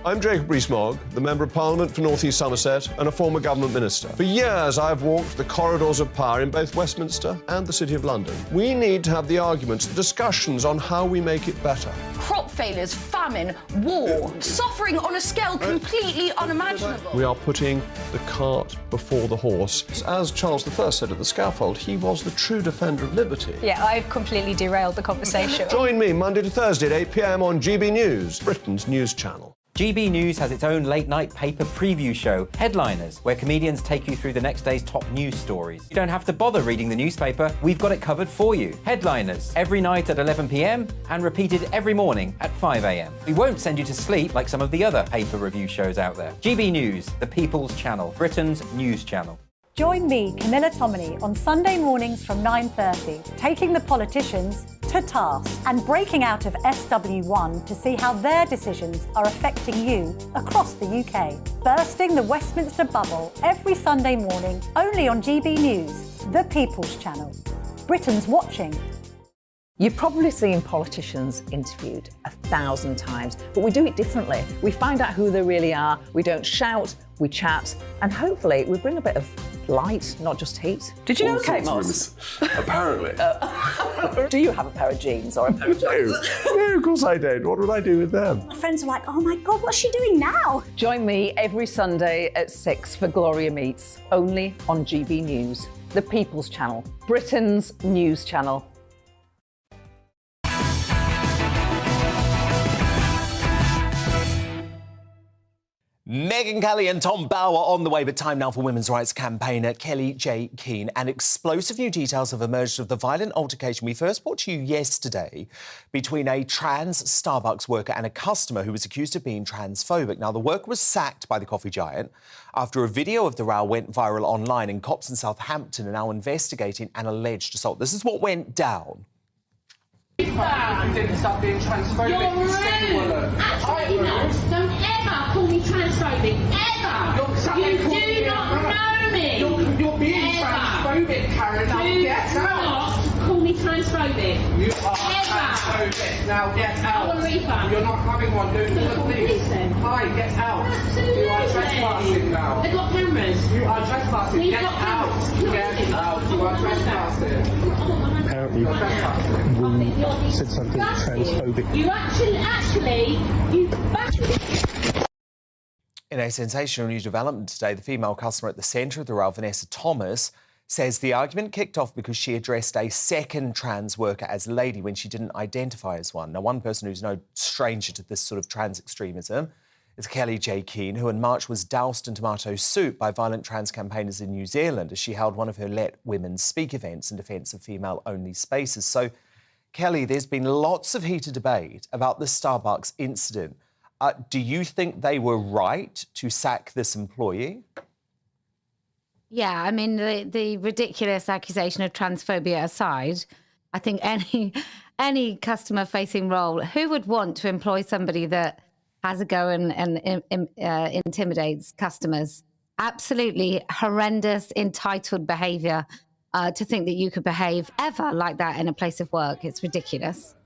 I'm Jacob Rees-Mogg, the Member of Parliament for North East Somerset and a former government minister. For years, I've walked the corridors of power in both Westminster and the City of London. We need to have the arguments, the discussions on how we make it better. Crop failures, famine, war, suffering on a scale completely unimaginable. We are putting the cart before the horse. As Charles I said at the scaffold, he was the true defender of liberty. Yeah, I've completely derailed the conversation. Join me Monday to Thursday at 8 p.m. on GB News, Britain's news channel. GB News has its own late-night paper preview show, Headliners, where comedians take you through the next day's top news stories. You don't have to bother reading the newspaper, we've got it covered for you. Headliners, every night at 11 p.m. and repeated every morning at 5 a.m. We won't send you to sleep like some of the other paper review shows out there. GB News, the People's Channel, Britain's news channel. Join me, Camilla Tominey, on Sunday mornings from 9:30, taking the politicians to task and breaking out of SW1 to see how their decisions are affecting you across the UK. Bursting the Westminster bubble every Sunday morning, only on GB News, the People's Channel. Britain's watching. You've probably seen politicians interviewed 1,000 times, but we do it differently. We find out who they really are, we don't shout, we chat, and hopefully we bring a bit of light, not just heat. Did you know Kate Moss? Apparently. Do you have a pair of jeans or a pair of jeans? No, of course I don't. What would I do with them? My friends are like, oh my God, what's she doing now? Join me every Sunday at 6 for Gloria Meets, only on GB News, the People's Channel, Britain's news channel. Megyn Kelly and Tom Bower on the way, but time now for women's rights campaigner Kelly J. Keane. And explosive new details have emerged of the violent altercation we first brought to you yesterday between a trans Starbucks worker and a customer who was accused of being transphobic. Now, the worker was sacked by the coffee giant after a video of the row went viral online, and cops in Southampton are now investigating an alleged assault. This is what went down. You didn't stop being transphobic. You're rude. Absolutely not. Don't ever call me transphobic. Ever. You do not know me. You're being transphobic, Karen. Now get out. Do not call me transphobic. You are transphobic. Now get out. I want a refund. You're not having one, do you? Please then. Hi, get out. Absolutely. You are trespassing now. They've got cameras. You are trespassing. Get out. Get out. You are trespassing. Apparently, Wu said something transphobic. In a sensational new development today, the female customer at the centre of the row, Vanessa Thomas, says the argument kicked off because she addressed a second trans worker as lady when she didn't identify as one. Now, one person who's no stranger to this sort of trans extremism is Kelly J. Keane, who in March was doused in tomato soup by violent trans campaigners in New Zealand as she held one of her Let Women Speak events in defence of female-only spaces. So, Kelly, there's been lots of heated debate about the Starbucks incident. Do you think they were right to sack this employee? Yeah, I mean, the ridiculous accusation of transphobia aside, I think any customer-facing role, who would want to employ somebody that has a go and intimidates customers? Absolutely horrendous, entitled behaviour. To think that you could behave ever like that in a place of work, it's ridiculous.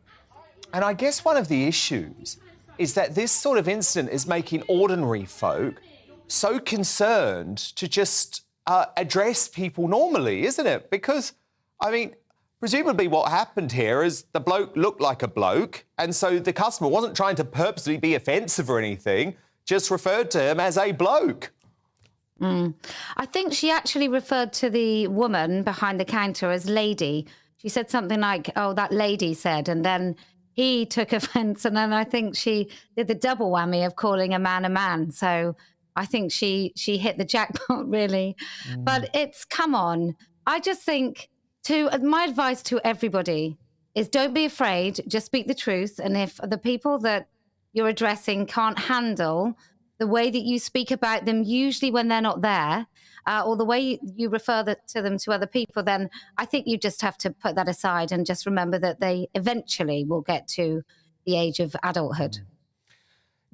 And I guess one of the issues is that this sort of incident is making ordinary folk so concerned to just address people normally, isn't it? Because, I mean, presumably what happened here is the bloke looked like a bloke, and so the customer wasn't trying to purposely be offensive or anything, just referred to him as a bloke. I think she actually referred to the woman behind the counter as lady. She said something like, oh, that lady said, and then he took offence, and then I think she did the double whammy of calling a man. So I think she hit the jackpot, really. But come on. I just think my advice to everybody is don't be afraid, just speak the truth. And if the people that you're addressing can't handle the way that you speak about them, usually when they're not there, or the way you refer to them to other people, then I think you just have to put that aside and just remember that they eventually will get to the age of adulthood.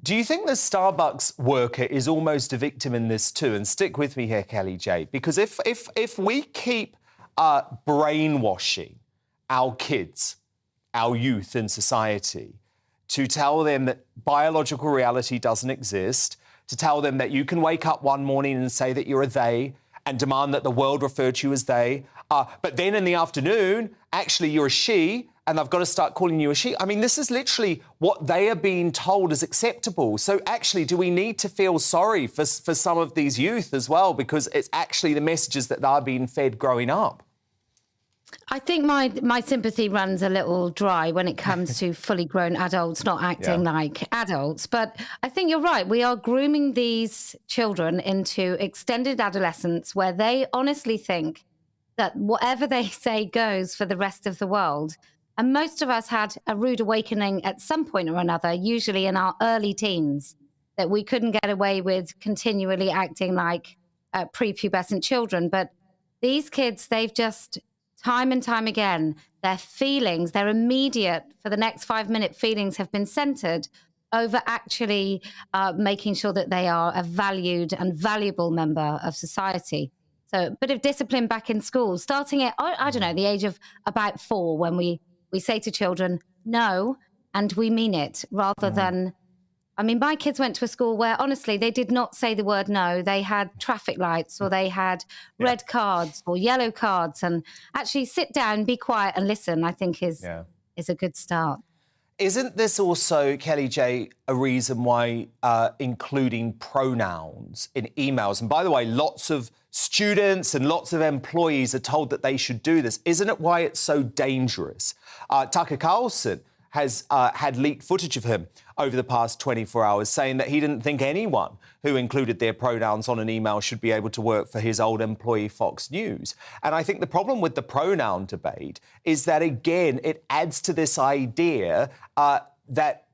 Do you think the Starbucks worker is almost a victim in this too? And stick with me here, Kelly J, because if we keep brainwashing our kids, our youth in society, to tell them that biological reality doesn't exist, to tell them that you can wake up one morning and say that you're a they and demand that the world refer to you as they, but then in the afternoon, actually you're a she, and I've got to start calling you a she. I mean, this is literally what they are being told is acceptable. So actually, do we need to feel sorry for some of these youth as well? Because it's actually the messages that they're being fed growing up. I think my sympathy runs a little dry when it comes to fully grown adults not acting like adults. But I think you're right. We are grooming these children into extended adolescence where they honestly think that whatever they say goes for the rest of the world. And most of us had a rude awakening at some point or another, usually in our early teens, that we couldn't get away with continually acting like prepubescent children. But these kids, they've just... time and time again, their feelings, their immediate, for the next 5-minute feelings have been centered over actually making sure that they are a valued and valuable member of society. So a bit of discipline back in school, starting at, I don't know, the age of about 4, when we say to children, no, and we mean it, rather than... I mean, my kids went to a school where, honestly, they did not say the word no. They had traffic lights, or they had red cards or yellow cards. And actually sit down, be quiet and listen, I think is a good start. Isn't this also, Kelly J, a reason why including pronouns in emails, and by the way, lots of students and lots of employees are told that they should do this. Isn't it why it's so dangerous? Tucker Carlson has had leaked footage of him over the past 24 hours saying that he didn't think anyone who included their pronouns on an email should be able to work for his old employee Fox News. And I think the problem with the pronoun debate is that, again, it adds to this idea that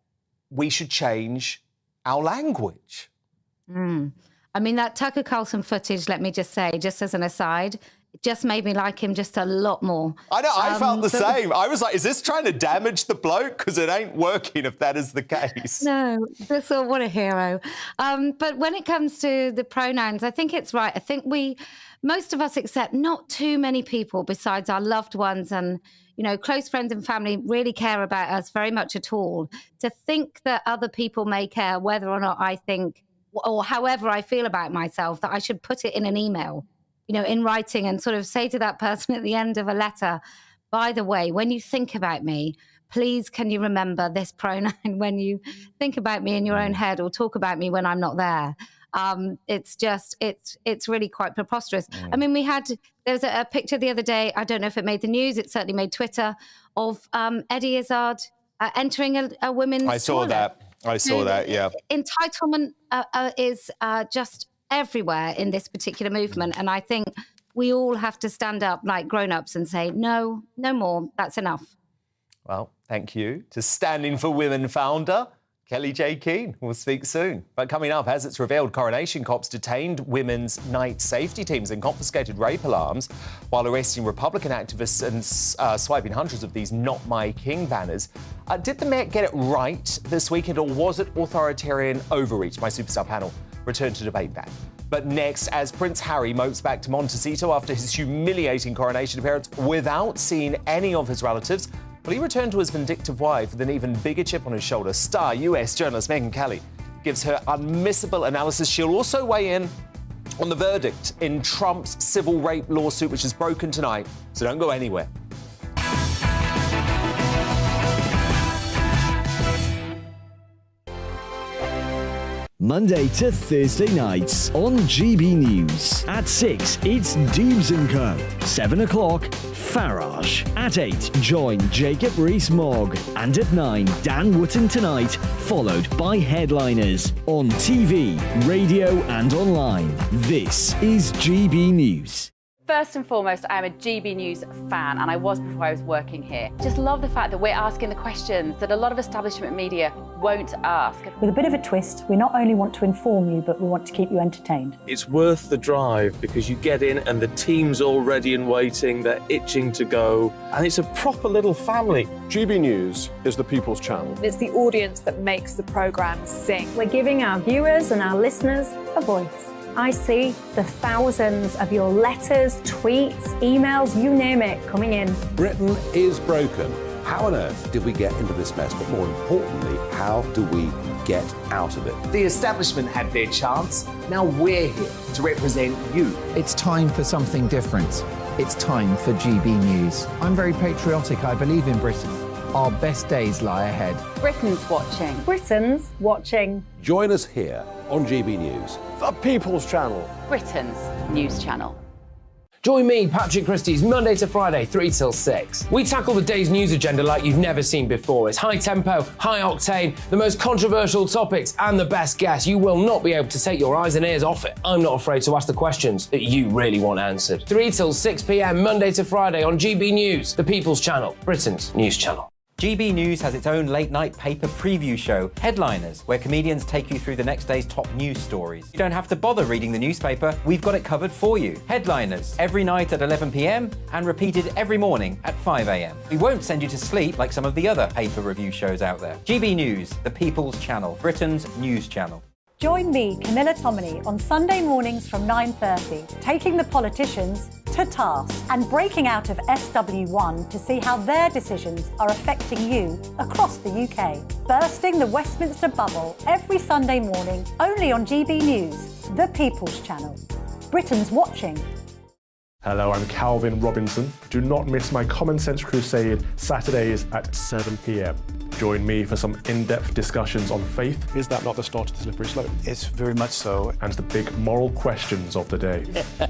we should change our language. I mean, that Tucker Carlson footage, let me just say, just as an aside, it just made me like him just a lot more. I know, I felt the same. I was like, is this trying to damage the bloke? Because it ain't working if that is the case. No, just thought, what a hero. But when it comes to the pronouns, I think it's right. I think most of us accept not too many people besides our loved ones and, you know, close friends and family really care about us very much at all. To think that other people may care whether or not I think, or however I feel about myself, that I should put it in an email, you know, in writing, and sort of say to that person at the end of a letter, by the way, when you think about me, please can you remember this pronoun when you think about me in your own head, or talk about me when I'm not there. It's just, it's really quite preposterous. I mean, there was a picture the other day, I don't know if it made the news, it certainly made Twitter, of Eddie Izzard entering a women's I saw toilet. I saw that, yeah. Entitlement is just everywhere in this particular movement. And I think we all have to stand up like grown-ups and say, no, no more, that's enough. Well, thank you to Standing for Women founder, Kelly J. Keane. We'll speak soon. But coming up, as it's revealed, Coronation cops detained women's night safety teams and confiscated rape alarms while arresting Republican activists and swiping hundreds of these Not My King banners. Did the Met get it right this weekend, or was it authoritarian overreach? My Superstar panel returned to debate that. But next, as Prince Harry mopes back to Montecito after his humiliating coronation appearance without seeing any of his relatives, will he return to his vindictive wife with an even bigger chip on his shoulder? Star US journalist Megyn Kelly gives her unmissable analysis. She'll also weigh in on the verdict in Trump's civil rape lawsuit, which is broken tonight. So don't go anywhere. Monday to Thursday nights on GB News. At 6, it's Dubes & Co. 7 o'clock, Farage. At 8, join Jacob Rees-Mogg. And at 9, Dan Wootton Tonight, followed by Headliners. On TV, radio and online. This is GB News. First and foremost, I am a GB News fan, and I was before I was working here. Just love the fact that we're asking the questions that a lot of establishment media won't ask. With a bit of a twist, we not only want to inform you, but we want to keep you entertained. It's worth the drive because you get in and the team's all ready and waiting, they're itching to go, and it's a proper little family. GB News is the People's Channel. It's the audience that makes the programme sing. We're giving our viewers and our listeners a voice. I see the thousands of your letters, tweets, emails, you name it, coming in. Britain is broken. How on earth did we get into this mess? But more importantly, how do we get out of it? The establishment had their chance. Now we're here to represent you. It's time for something different. It's time for GB News. I'm very patriotic. I believe in Britain. Our best days lie ahead. Britain's watching. Britain's watching. Join us here on GB News. The People's Channel. Britain's news channel. Join me, Patrick Christie's Monday to Friday, 3 till 6. We tackle the day's news agenda like you've never seen before. It's high tempo, high octane, the most controversial topics, and the best guests. You will not be able to take your eyes and ears off it. I'm not afraid to ask the questions that you really want answered. 3 till 6 p.m, Monday to Friday on GB News, the People's Channel, Britain's news channel. GB News has its own late-night paper preview show, Headliners, where comedians take you through the next day's top news stories. You don't have to bother reading the newspaper, we've got it covered for you. Headliners, every night at 11 p.m, and repeated every morning at 5 a.m. We won't send you to sleep like some of the other paper review shows out there. GB News, the People's Channel, Britain's news channel. Join me, Camilla Tominey, on Sunday mornings from 9:30, taking the politicians to task and breaking out of SW1 to see how their decisions are affecting you across the UK. Bursting the Westminster bubble every Sunday morning, only on GB News, the People's Channel. Britain's watching. Hello, I'm Calvin Robinson. Do not miss my Common Sense Crusade Saturdays at 7 p.m. Join me for some in-depth discussions on faith. Is that not the start of the slippery slope? It's very much so. And the big moral questions of the day.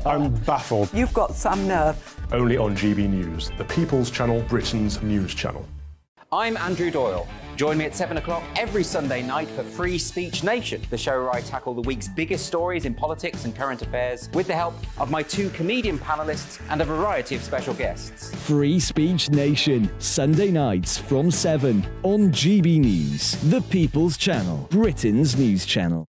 I'm baffled. You've got some nerve. Only on GB News, the People's Channel, Britain's news channel. I'm Andrew Doyle. Join me at 7 o'clock every Sunday night for Free Speech Nation, the show where I tackle the week's biggest stories in politics and current affairs with the help of my 2 comedian panellists and a variety of special guests. Free Speech Nation, Sunday nights from 7 on GB News, the People's Channel, Britain's news channel.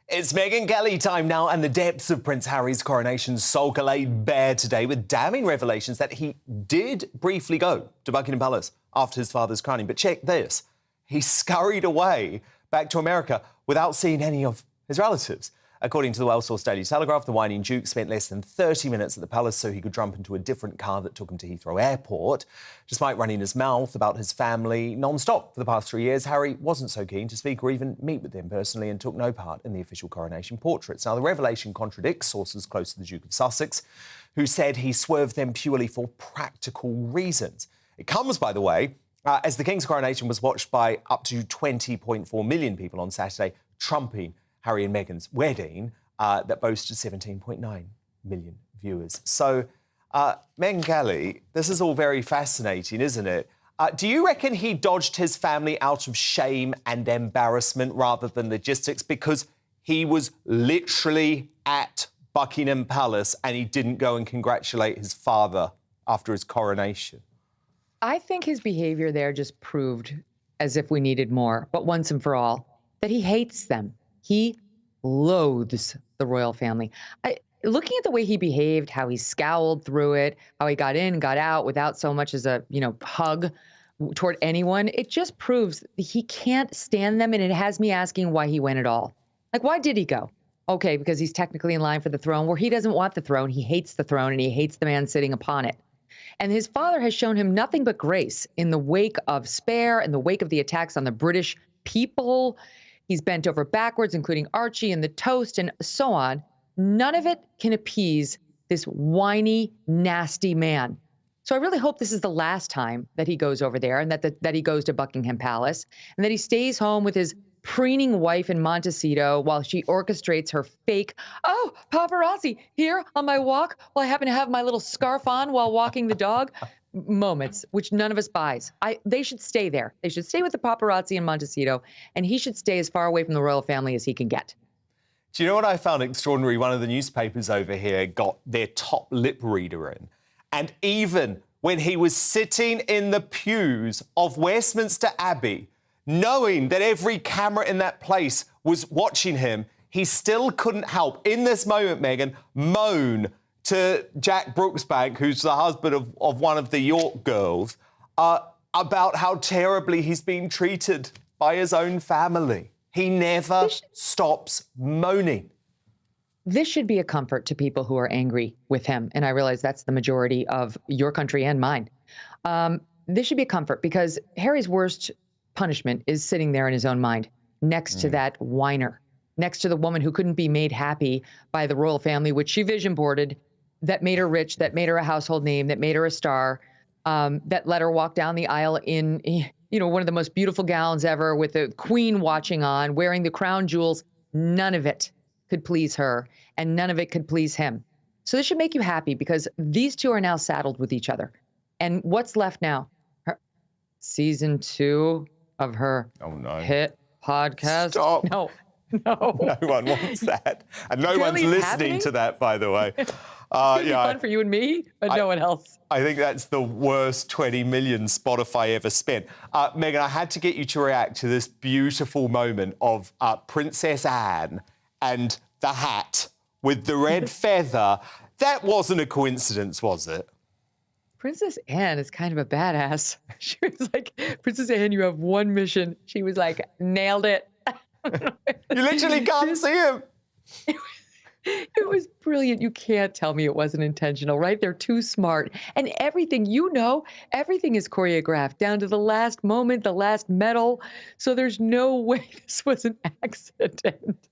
It's Megyn Kelly time now, and the depths of Prince Harry's coronation sulk are laid bare today with damning revelations that he did briefly go to Buckingham Palace after his father's crowning. But check this, he scurried away back to America without seeing any of his relatives. According to the well-sourced Daily Telegraph, the whining Duke spent less than 30 minutes at the palace so he could jump into a different car that took him to Heathrow Airport. Despite running his mouth about his family non-stop for the past 3 years, Harry wasn't so keen to speak or even meet with them personally and took no part in the official coronation portraits. Now, the revelation contradicts sources close to the Duke of Sussex, who said he swerved them purely for practical reasons. It comes, by the way, as the King's coronation was watched by up to 20.4 million people on Saturday, trumping Harry and Meghan's wedding that boasted 17.9 million viewers. So, Megyn Kelly, this is all very fascinating, isn't it? Do you reckon he dodged his family out of shame and embarrassment rather than logistics because he was literally at Buckingham Palace and he didn't go and congratulate his father after his coronation? I think his behavior there just proved, as if we needed more, but once and for all, that he hates them. He loathes the royal family. Looking at the way he behaved, how he scowled through it, how he got in and got out without so much as a, hug toward anyone, it just proves that he can't stand them, and it has me asking why he went at all. Like, why did he go? Okay, because he's technically in line for the throne, where he doesn't want the throne. He hates the throne, and he hates the man sitting upon it. And his father has shown him nothing but grace in the wake of Spare, in the wake of the attacks on the British people. He's bent over backwards, including Archie and the toast and so on. None of it can appease this whiny, nasty man. So I really hope this is the last time that he goes over there and that he goes to Buckingham Palace and that he stays home with his preening wife in Montecito while she orchestrates her fake, paparazzi, here on my walk while I happen to have my little scarf on while walking the dog. moments, which none of us buys. They should stay there. They should stay with the paparazzi in Montecito, and he should stay as far away from the royal family as he can get. Do you know what I found extraordinary? One of the newspapers over here got their top lip reader in. And even when he was sitting in the pews of Westminster Abbey, knowing that every camera in that place was watching him, he still couldn't help, in this moment, Meghan, moan to Jack Brooksbank, who's the husband of one of the York girls, about how terribly he's being treated by his own family. He never stops moaning. This should be a comfort to people who are angry with him. And I realize that's the majority of your country and mine. This should be a comfort because Harry's worst punishment is sitting there in his own mind next to that whiner, next to the woman who couldn't be made happy by the royal family, which she vision boarded, that made her rich, that made her a household name, that made her a star, that let her walk down the aisle in, one of the most beautiful gowns ever with the queen watching on, wearing the crown jewels. None of it could please her, and none of it could please him. So this should make you happy because these two are now saddled with each other. And what's left now? Season 2 of her hit podcast. Stop. No. No one wants that. And no one's listening to that, by the way. It's fun for you and me, but no one else. I think that's the worst 20 million Spotify ever spent. Meghan, I had to get you to react to this beautiful moment of Princess Anne and the hat with the red feather. That wasn't a coincidence, was it? Princess Anne is kind of a badass. She was like, Princess Anne, you have one mission. She was like, nailed it. You literally can't see him. It was brilliant. You can't tell me it wasn't intentional, right? They're too smart. And everything, everything is choreographed down to the last moment, the last medal. So there's no way this was an accident.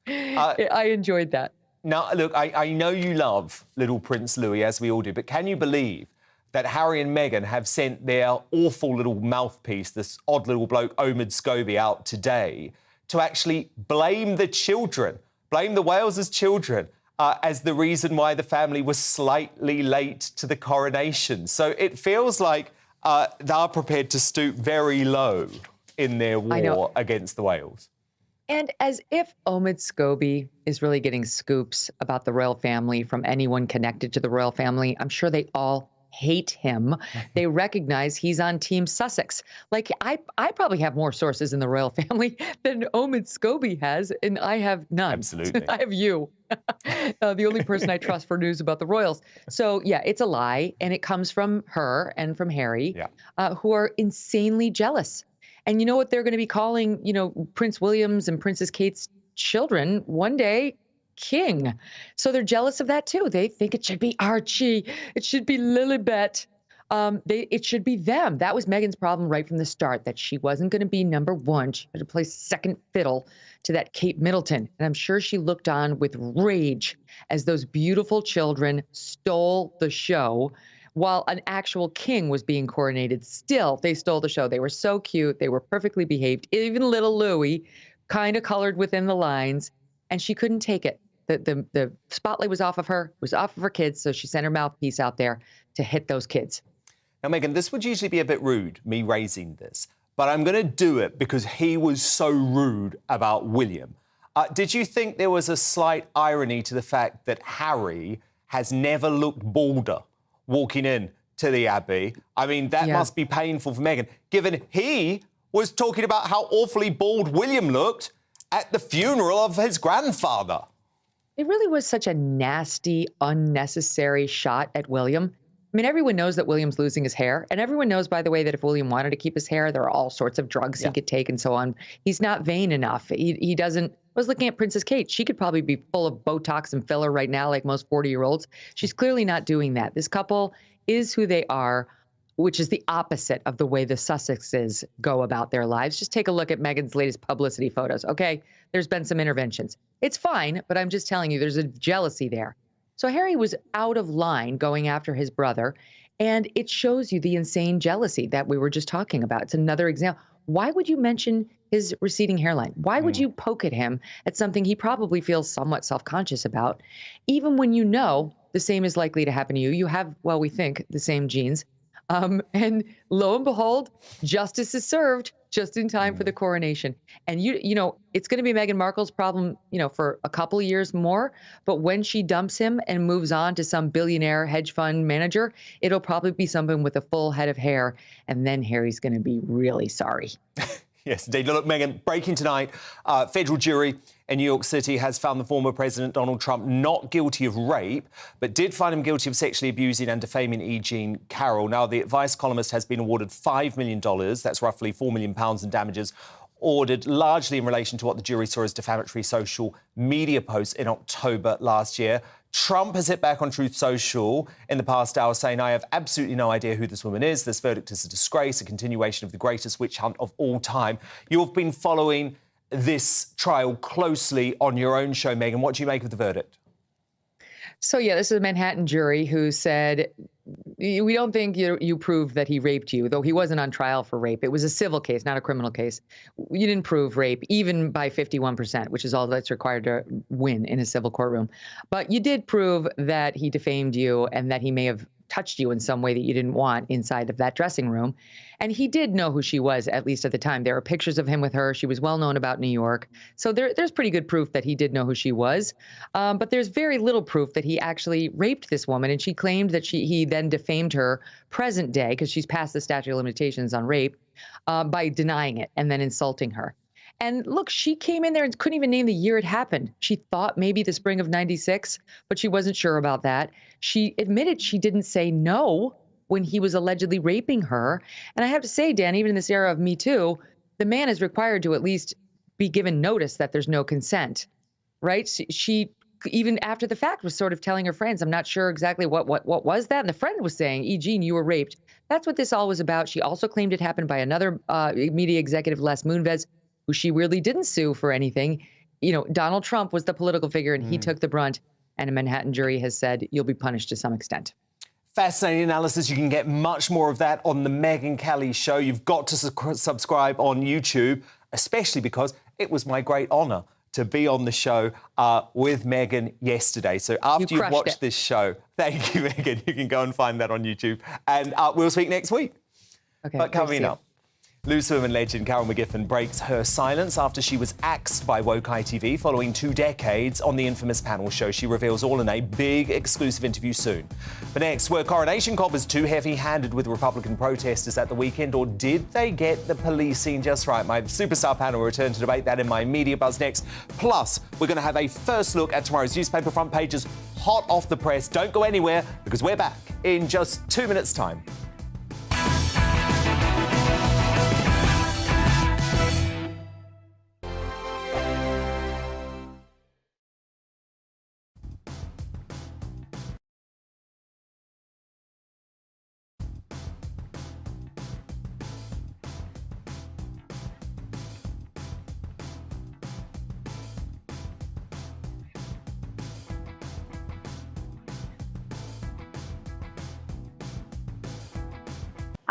I enjoyed that. Now, look, I know you love little Prince Louis, as we all do, but can you believe that Harry and Meghan have sent their awful little mouthpiece, this odd little bloke, Omid Scobie, out today to actually blame the children, blame the Wales' children as the reason why the family was slightly late to the coronation. So it feels like they're prepared to stoop very low in their war against the Wales. And as if Omid Scobie is really getting scoops about the royal family from anyone connected to the royal family, I'm sure they all hate him. They recognize he's on Team Sussex. Like, I probably have more sources in the royal family than Omid Scobie has, and I have none. Absolutely. I have you. The only person I trust for news about the royals. So, yeah, it's a lie, and it comes from her and from Harry, who are insanely jealous. And you know what they're going to be calling, Prince William's and Princess Kate's children one day? King. So they're jealous of that too. They think it should be Archie. It should be Lilibet. It should be them. That was Meghan's problem right from the start, that she wasn't going to be number one. She had to play second fiddle to that Kate Middleton. And I'm sure she looked on with rage as those beautiful children stole the show while an actual king was being coronated. Still, they stole the show. They were so cute. They were perfectly behaved. Even little Louis, kind of colored within the lines, and she couldn't take it. The spotlight was off of her, kids, so she sent her mouthpiece out there to hit those kids. Now, Meghan, this would usually be a bit rude, me raising this, but I'm going to do it because he was so rude about William. Did you think there was a slight irony to the fact that Harry has never looked balder walking in to the Abbey? I mean, that must be painful for Meghan, given he was talking about how awfully bald William looked at the funeral of his grandfather. It really was such a nasty, unnecessary shot at William. I mean, everyone knows that William's losing his hair. And everyone knows, by the way, that if William wanted to keep his hair, there are all sorts of drugs he could take and so on. He's not vain enough. He doesn't. I was looking at Princess Kate. She could probably be full of Botox and filler right now, like most 40-year-olds. She's clearly not doing that. This couple is who they are, which is the opposite of the way the Sussexes go about their lives. Just take a look at Meghan's latest publicity photos, okay? There's been some interventions. It's fine, but I'm just telling you, there's a jealousy there. So Harry was out of line going after his brother, and it shows you the insane jealousy that we were just talking about. It's another example. Why would you mention his receding hairline? Why would you poke at him at something he probably feels somewhat self-conscious about, even when you know the same is likely to happen to you? You have, well, we think, the same genes. And lo and behold, justice is served just in time for the coronation. And you know, it's going to be Meghan Markle's problem, you know, for a couple of years more. But when she dumps him and moves on to some billionaire hedge fund manager, it'll probably be someone with a full head of hair. And then Harry's going to be really sorry. Yes, indeed. Look, Meghan, breaking tonight, federal jury in New York City has found the former President Donald Trump not guilty of rape, but did find him guilty of sexually abusing and defaming E. Jean Carroll. Now, the advice columnist has been awarded $5 million, that's roughly £4 million in damages, ordered largely in relation to what the jury saw as defamatory social media posts in October last year. Trump has hit back on Truth Social in the past hour, saying, I have absolutely no idea who this woman is. This verdict is a disgrace, a continuation of the greatest witch hunt of all time. You've been following this trial closely on your own show, Meghan. What do you make of the verdict? So, yeah, this is a Manhattan jury who said, we don't think you proved that he raped you, though he wasn't on trial for rape. It was a civil case, not a criminal case. You didn't prove rape, even by 51%, which is all that's required to win in a civil courtroom. But you did prove that he defamed you and that he may have touched you in some way that you didn't want inside of that dressing room. And he did know who she was, at least at the time. There are pictures of him with her. She was well known about New York. So there's pretty good proof that he did know who she was. But there's very little proof that he actually raped this woman. And she claimed that he then defamed her present day, because she's past the statute of limitations on rape, by denying it and then insulting her. And look, she came in there and couldn't even name the year it happened. She thought maybe the spring of '96, but she wasn't sure about that. She admitted she didn't say no when he was allegedly raping her. And I have to say, Dan, even in this era of Me Too, the man is required to at least be given notice that there's no consent, right? She even after the fact was sort of telling her friends, I'm not sure exactly what was that. And the friend was saying, E. Jean, you were raped. That's what this all was about. She also claimed it happened by another media executive, Les Moonves, who she really didn't sue for anything. You know, Donald Trump was the political figure and he took the brunt. And a Manhattan jury has said you'll be punished to some extent. Fascinating analysis. You can get much more of that on the Megyn Kelly Show. You've got to subscribe on YouTube, especially because it was my great honour to be on the show with Megyn yesterday. So after you've watched this show, thank you, Megyn. You can go and find that on YouTube. And we'll speak next week. Okay. But coming up, Loose Women legend Carol McGiffin breaks her silence after she was axed by Woke ITV following 2 decades on the infamous panel show. She reveals all in a big exclusive interview soon. But next, were Coronation coppers too heavy-handed with Republican protesters at the weekend, or did they get the policing just right? My superstar panel will return to debate that in my Media Buzz next. Plus, we're going to have a first look at tomorrow's newspaper front pages, hot off the press. Don't go anywhere, because we're back in just 2 minutes' time.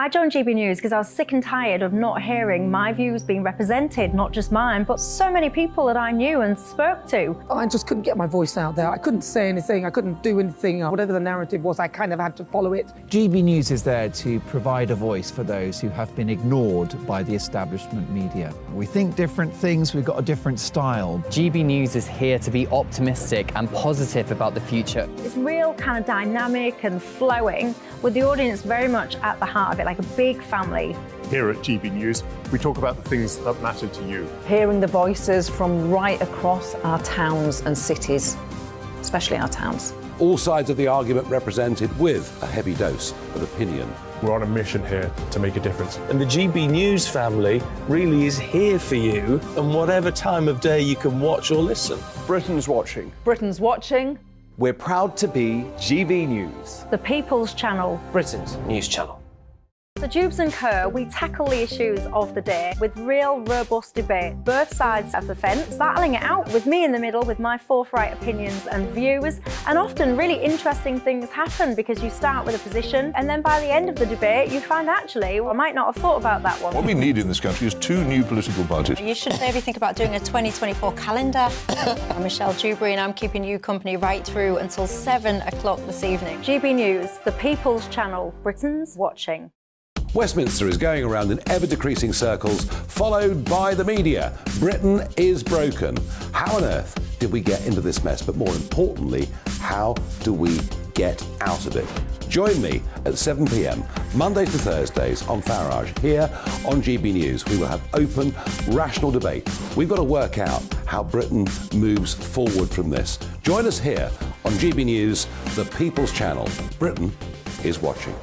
I joined GB News because I was sick and tired of not hearing my views being represented, not just mine, but so many people that I knew and spoke to. I just couldn't get my voice out there. I couldn't say anything, I couldn't do anything. Whatever the narrative was, I kind of had to follow it. GB News is there to provide a voice for those who have been ignored by the establishment media. We think different things, we've got a different style. GB News is here to be optimistic and positive about the future. It's real kind of dynamic and flowing, with the audience very much at the heart of it, like a big family. Here at GB News, we talk about the things that matter to you. Hearing the voices from right across our towns and cities, especially our towns. All sides of the argument represented with a heavy dose of opinion. We're on a mission here to make a difference. And the GB News family really is here for you, and whatever time of day you can watch or listen. Britain's watching. Britain's watching. We're proud to be GB News. The People's Channel. Britain's news channel. So Jubes and Kerr, we tackle the issues of the day with real, robust debate, both sides of the fence, battling it out with me in the middle with my forthright opinions and views. And often really interesting things happen because you start with a position and then by the end of the debate you find actually, well, I might not have thought about that one. What we need in this country is 2 new political parties. You should maybe think about doing a 2024 calendar. I'm Michelle Dewberry and I'm keeping you company right through until 7 o'clock this evening. GB News, the People's Channel, Britain's watching. Westminster is going around in ever-decreasing circles, followed by the media. Britain is broken. How on earth did we get into this mess? But more importantly, how do we get out of it? Join me at 7 p.m, Mondays to Thursdays on Farage, here on GB News. We will have open, rational debate. We've got to work out how Britain moves forward from this. Join us here on GB News, the People's Channel. Britain is watching.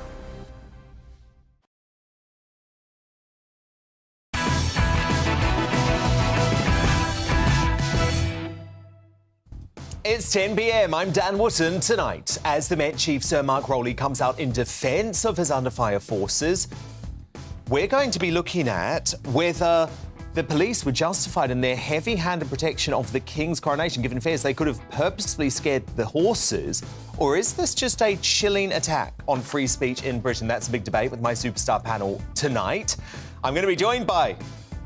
It's 10 p.m. I'm Dan Wootton. Tonight, as the Met Chief Sir Mark Rowley comes out in defence of his under-fire forces, we're going to be looking at whether the police were justified in their heavy-handed protection of the King's coronation, given fears they could have purposefully scared the horses, or is this just a chilling attack on free speech in Britain? That's a big debate with my superstar panel tonight. I'm going to be joined by,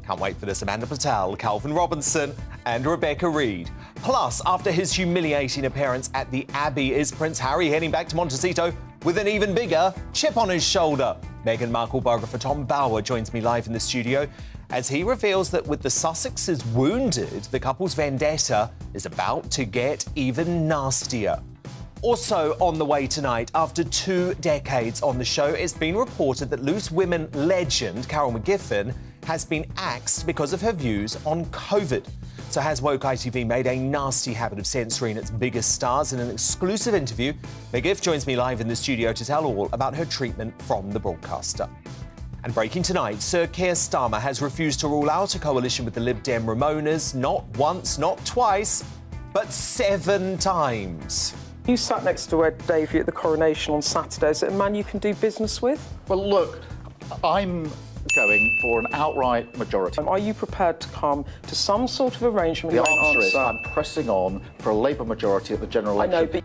can't wait for this, Amanda Patel, Calvin Robinson and Rebecca Reid. Plus, after his humiliating appearance at the Abbey, is Prince Harry heading back to Montecito with an even bigger chip on his shoulder? Meghan Markle biographer Tom Bauer joins me live in the studio as he reveals that with the Sussexes wounded, the couple's vendetta is about to get even nastier. Also on the way tonight, after 2 decades on the show, it's been reported that Loose Women legend Carol McGiffin has been axed because of her views on COVID. So has woke ITV made a nasty habit of censoring its biggest stars? In an exclusive interview, McGiff joins me live in the studio to tell all about her treatment from the broadcaster. And breaking tonight, Sir Keir Starmer has refused to rule out a coalition with the Lib Dem Ramonas, not once, not twice, but 7 times. You sat next to Ed Davey at the Coronation on Saturday. Is it a man you can do business with? Well, look, I'm going for an outright majority. Are you prepared to come to some sort of arrangement? The answer is I'm pressing on for a Labour majority at the general election. I know, but...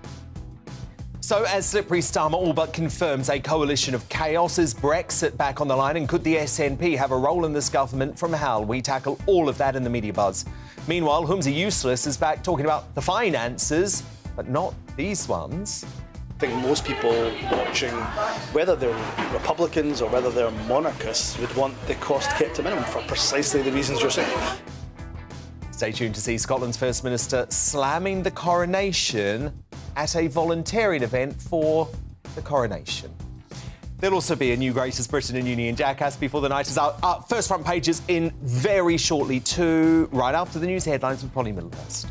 So as slippery Starmer all but confirms a coalition of chaos, is Brexit back on the line, and could the SNP have a role in this government from hell? We tackle all of that in the media buzz. Meanwhile, Humza Useless is back talking about the finances, but not these ones. I think most people watching, whether they're Republicans or whether they're monarchists, would want the cost kept to a minimum for precisely the reasons you're saying. Stay tuned to see Scotland's First Minister slamming the coronation at a volunteering event for the coronation. There'll also be a new Greatest Britain and Union jackass before the night is out. First front pages in very shortly too, right after the news headlines with Polly Middlehurst.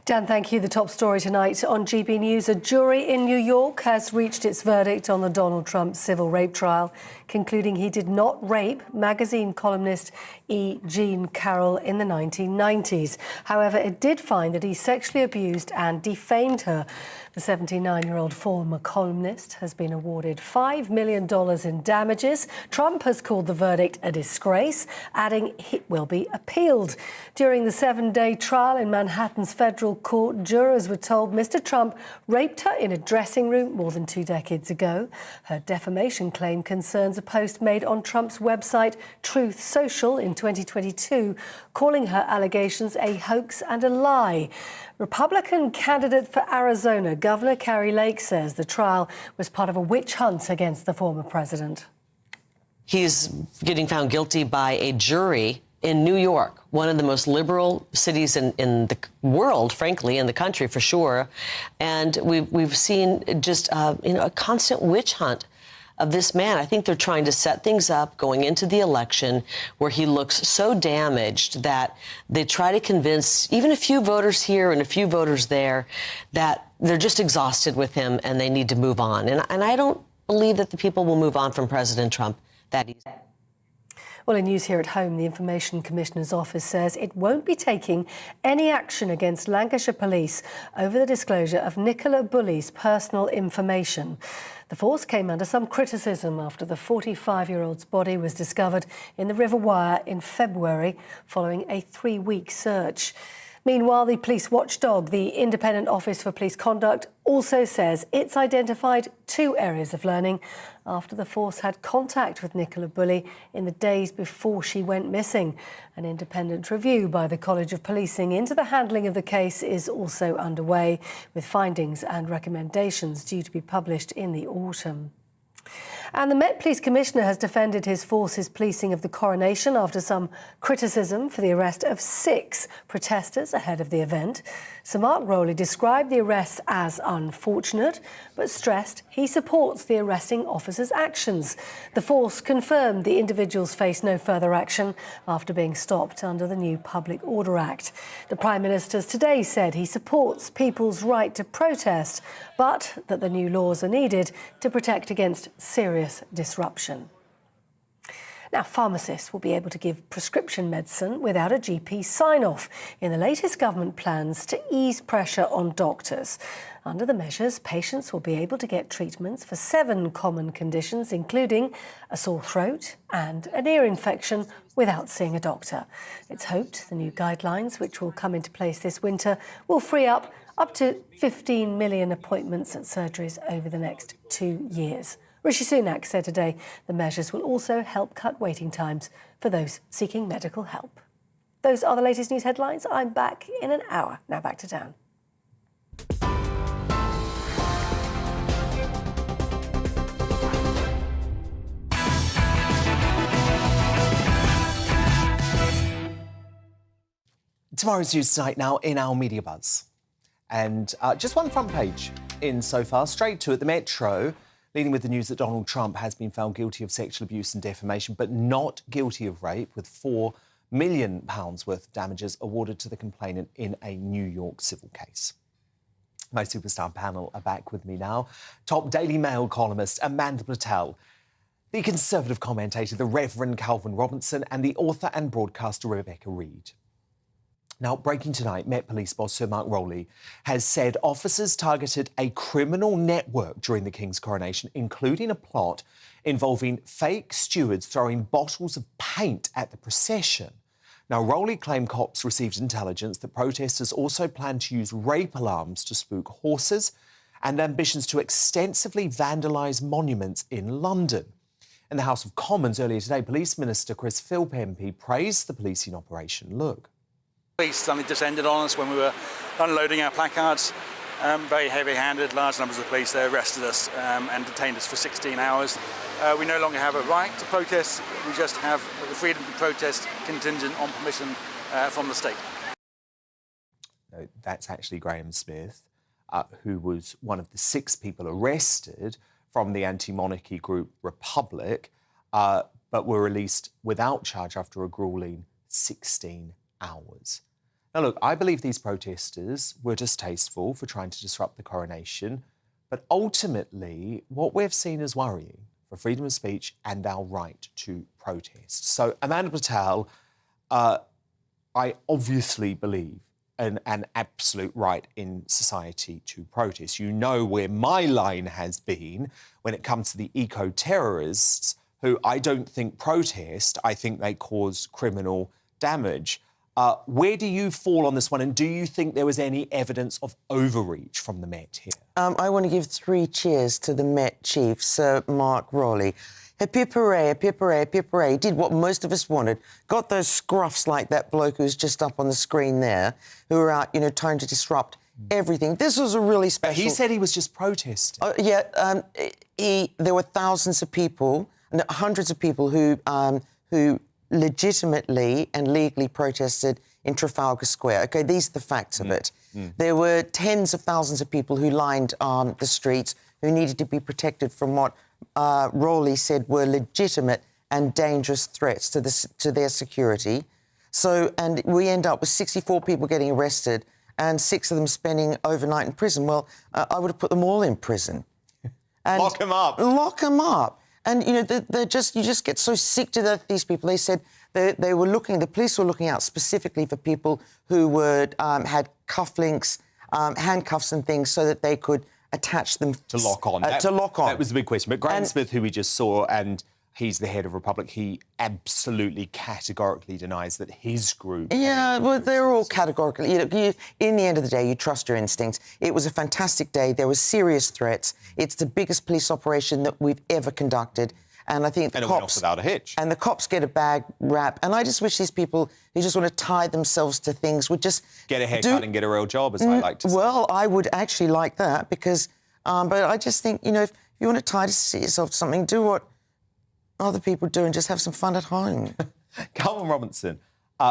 Dan, thank you. The top story tonight on GB News. A jury in New York has reached its verdict on the Donald Trump civil rape trial, concluding he did not rape magazine columnist E. Jean Carroll in the 1990s. However, it did find that he sexually abused and defamed her. The 79-year-old former columnist has been awarded $5 million in damages. Trump has called the verdict a disgrace, adding it will be appealed. During the 7-day trial in Manhattan's federal court, jurors were told Mr. Trump raped her in a dressing room more than 2 decades ago. Her defamation claim concerns a post made on Trump's website Truth Social in 2022, calling her allegations a hoax and a lie. Republican candidate for Arizona, Governor Kari Lake, says the trial was part of a witch hunt against the former president. He's getting found guilty by a jury in New York, one of the most liberal cities in the world, frankly, in the country for sure. And we've seen just a constant witch hunt of this man. I think they're trying to set things up going into the election where he looks so damaged that they try to convince even a few voters here and a few voters there that they're just exhausted with him and they need to move on. And I don't believe that the people will move on from President Trump that easily. Well, in news here at home, the Information Commissioner's Office says it won't be taking any action against Lancashire Police over the disclosure of Nicola Bulley's personal information. The force came under some criticism after the 45-year-old's body was discovered in the River Wyre in February following a 3-week search. Meanwhile, the police watchdog, the Independent Office for Police Conduct, also says it's identified 2 areas of learning after the force had contact with Nicola Bulley in the days before she went missing. An independent review by the College of Policing into the handling of the case is also underway, with findings and recommendations due to be published in the autumn. And the Met Police Commissioner has defended his force's policing of the coronation after some criticism for the arrest of 6 protesters ahead of the event. Sir Mark Rowley described the arrests as unfortunate, but stressed he supports the arresting officer's actions. The force confirmed the individuals face no further action after being stopped under the new Public Order Act. The Prime Minister's today said he supports people's right to protest, but that the new laws are needed to protect against serious disruption. Now, pharmacists will be able to give prescription medicine without a GP sign-off in the latest government plans to ease pressure on doctors. Under the measures, patients will be able to get treatments for 7 common conditions, including a sore throat and an ear infection, without seeing a doctor. It's hoped the new guidelines, which will come into place this winter, will free up to 15 million appointments at surgeries over the next 2 years. Rishi Sunak said today the measures will also help cut waiting times for those seeking medical help. Those are the latest news headlines. I'm back in an hour. Now back to Dan. Tomorrow's news tonight now in our Media Buzz. And just one front page in so far, straight to it, the Metro, leading with the news that Donald Trump has been found guilty of sexual abuse and defamation, but not guilty of rape, with £4 million worth of damages awarded to the complainant in a New York civil case. My superstar panel are back with me now. Top Daily Mail columnist Amanda Patel, the Conservative commentator, the Reverend Calvin Robinson, and the author and broadcaster Rebecca Reid. Now, breaking tonight, Met Police boss Sir Mark Rowley has said officers targeted a criminal network during the King's coronation, including a plot involving fake stewards throwing bottles of paint at the procession. Now, Rowley claimed cops received intelligence that protesters also planned to use rape alarms to spook horses and ambitions to extensively vandalise monuments in London. In the House of Commons earlier today, Police Minister Chris Philp MP praised the policing operation. Look. Police suddenly descended on us when we were unloading our placards. Very heavy-handed, large numbers of police. They arrested us and detained us for 16 hours. We no longer have a right to protest. We just have the freedom to protest contingent on permission from the state. No, that's actually Graham Smith, who was one of the 6 people arrested from the anti-monarchy group Republic, but were released without charge after a gruelling 16 hours. Now, look, I believe these protesters were distasteful for trying to disrupt the coronation, but ultimately, what we've seen is worrying for freedom of speech and our right to protest. So, Amanda Patel, I obviously believe in an absolute right in society to protest. You know where my line has been when it comes to the eco-terrorists, who I don't think protest, I think they cause criminal damage. Where do you fall on this one, and do you think there was any evidence of overreach from the Met here? I want to give 3 cheers to the Met chief, Sir Mark Rowley. Hip hooray, hip hooray, hip hooray. He did what most of us wanted. Got those scruffs like that bloke who's just up on the screen there, who were out, trying to disrupt everything. This was a really special... But he said he was just protesting. There were thousands of people, hundreds of people who legitimately and legally protested in Trafalgar Square. OK, these are the facts of it. There were tens of thousands of people who lined the streets who needed to be protected from what Rowley said were legitimate and dangerous threats to their security. And we end up with 64 people getting arrested and 6 of them spending overnight in prison. Well, I would have put them all in prison. Lock them up. Lock them up. And, you know, you just get so sick to death of these people. They said the police were looking out specifically for people who had cufflinks, handcuffs and things so that they could attach them to lock on. That was the big question. But Graham Smith, who we just saw, and he's the head of Republic, he absolutely categorically denies that his group... Yeah, well, they're all categorically... in the end of the day, you trust your instincts. It was a fantastic day. There were serious threats. It's the biggest police operation that we've ever conducted. And I think the cops... it went off without a hitch. And the cops get a bad rap. And I just wish these people who just want to tie themselves to things would just... Get a haircut and get a real job, as I like to say. Well, I would actually like that because... but I just think, you know, if you want to tie yourself to something, do what other people do and just have some fun at home. Calvin Robinson,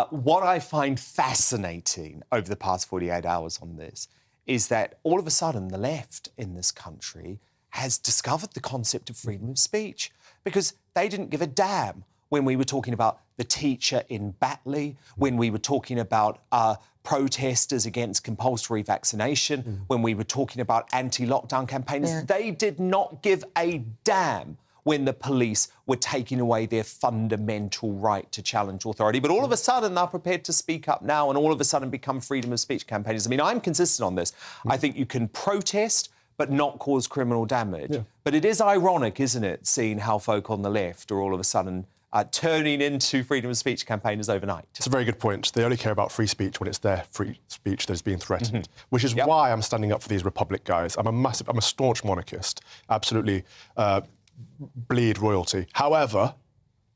what I find fascinating over the past 48 hours on this is that all of a sudden the left in this country has discovered the concept of freedom of speech because they didn't give a damn when we were talking about the teacher in Batley, when we were talking about protesters against compulsory vaccination, when we were talking about anti-lockdown campaigners. Yeah. They did not give a damn when the police were taking away their fundamental right to challenge authority. But all of a sudden, they're prepared to speak up now and all of a sudden become freedom of speech campaigners. I mean, I'm consistent on this. I think you can protest but not cause criminal damage. Yeah. But it is ironic, isn't it, seeing how folk on the left are all of a sudden turning into freedom of speech campaigners overnight. It's a very good point. They only care about free speech when it's their free speech that is being threatened, which is why I'm standing up for these Republic guys. I'm a staunch monarchist, absolutely bleed royalty. However,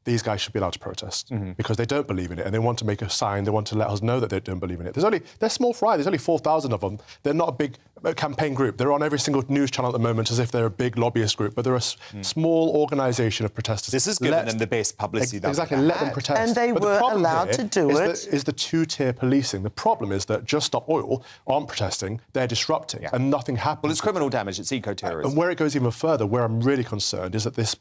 these guys should be allowed to protest because they don't believe in it and they want to make a sign, they want to let us know that they don't believe in it. They're small fry, there's only 4,000 of them. They're not a big campaign group. They're on every single news channel at the moment as if they're a big lobbyist group, but they're a small organisation of protesters. This has given them the best publicity. Exactly, let them protest. And they were allowed to do it. Is the two-tier policing. The problem is that Just Stop Oil aren't protesting, they're disrupting and nothing happens. Well, it's criminal damage, it's eco-terrorism. And where it goes even further, where I'm really concerned is that this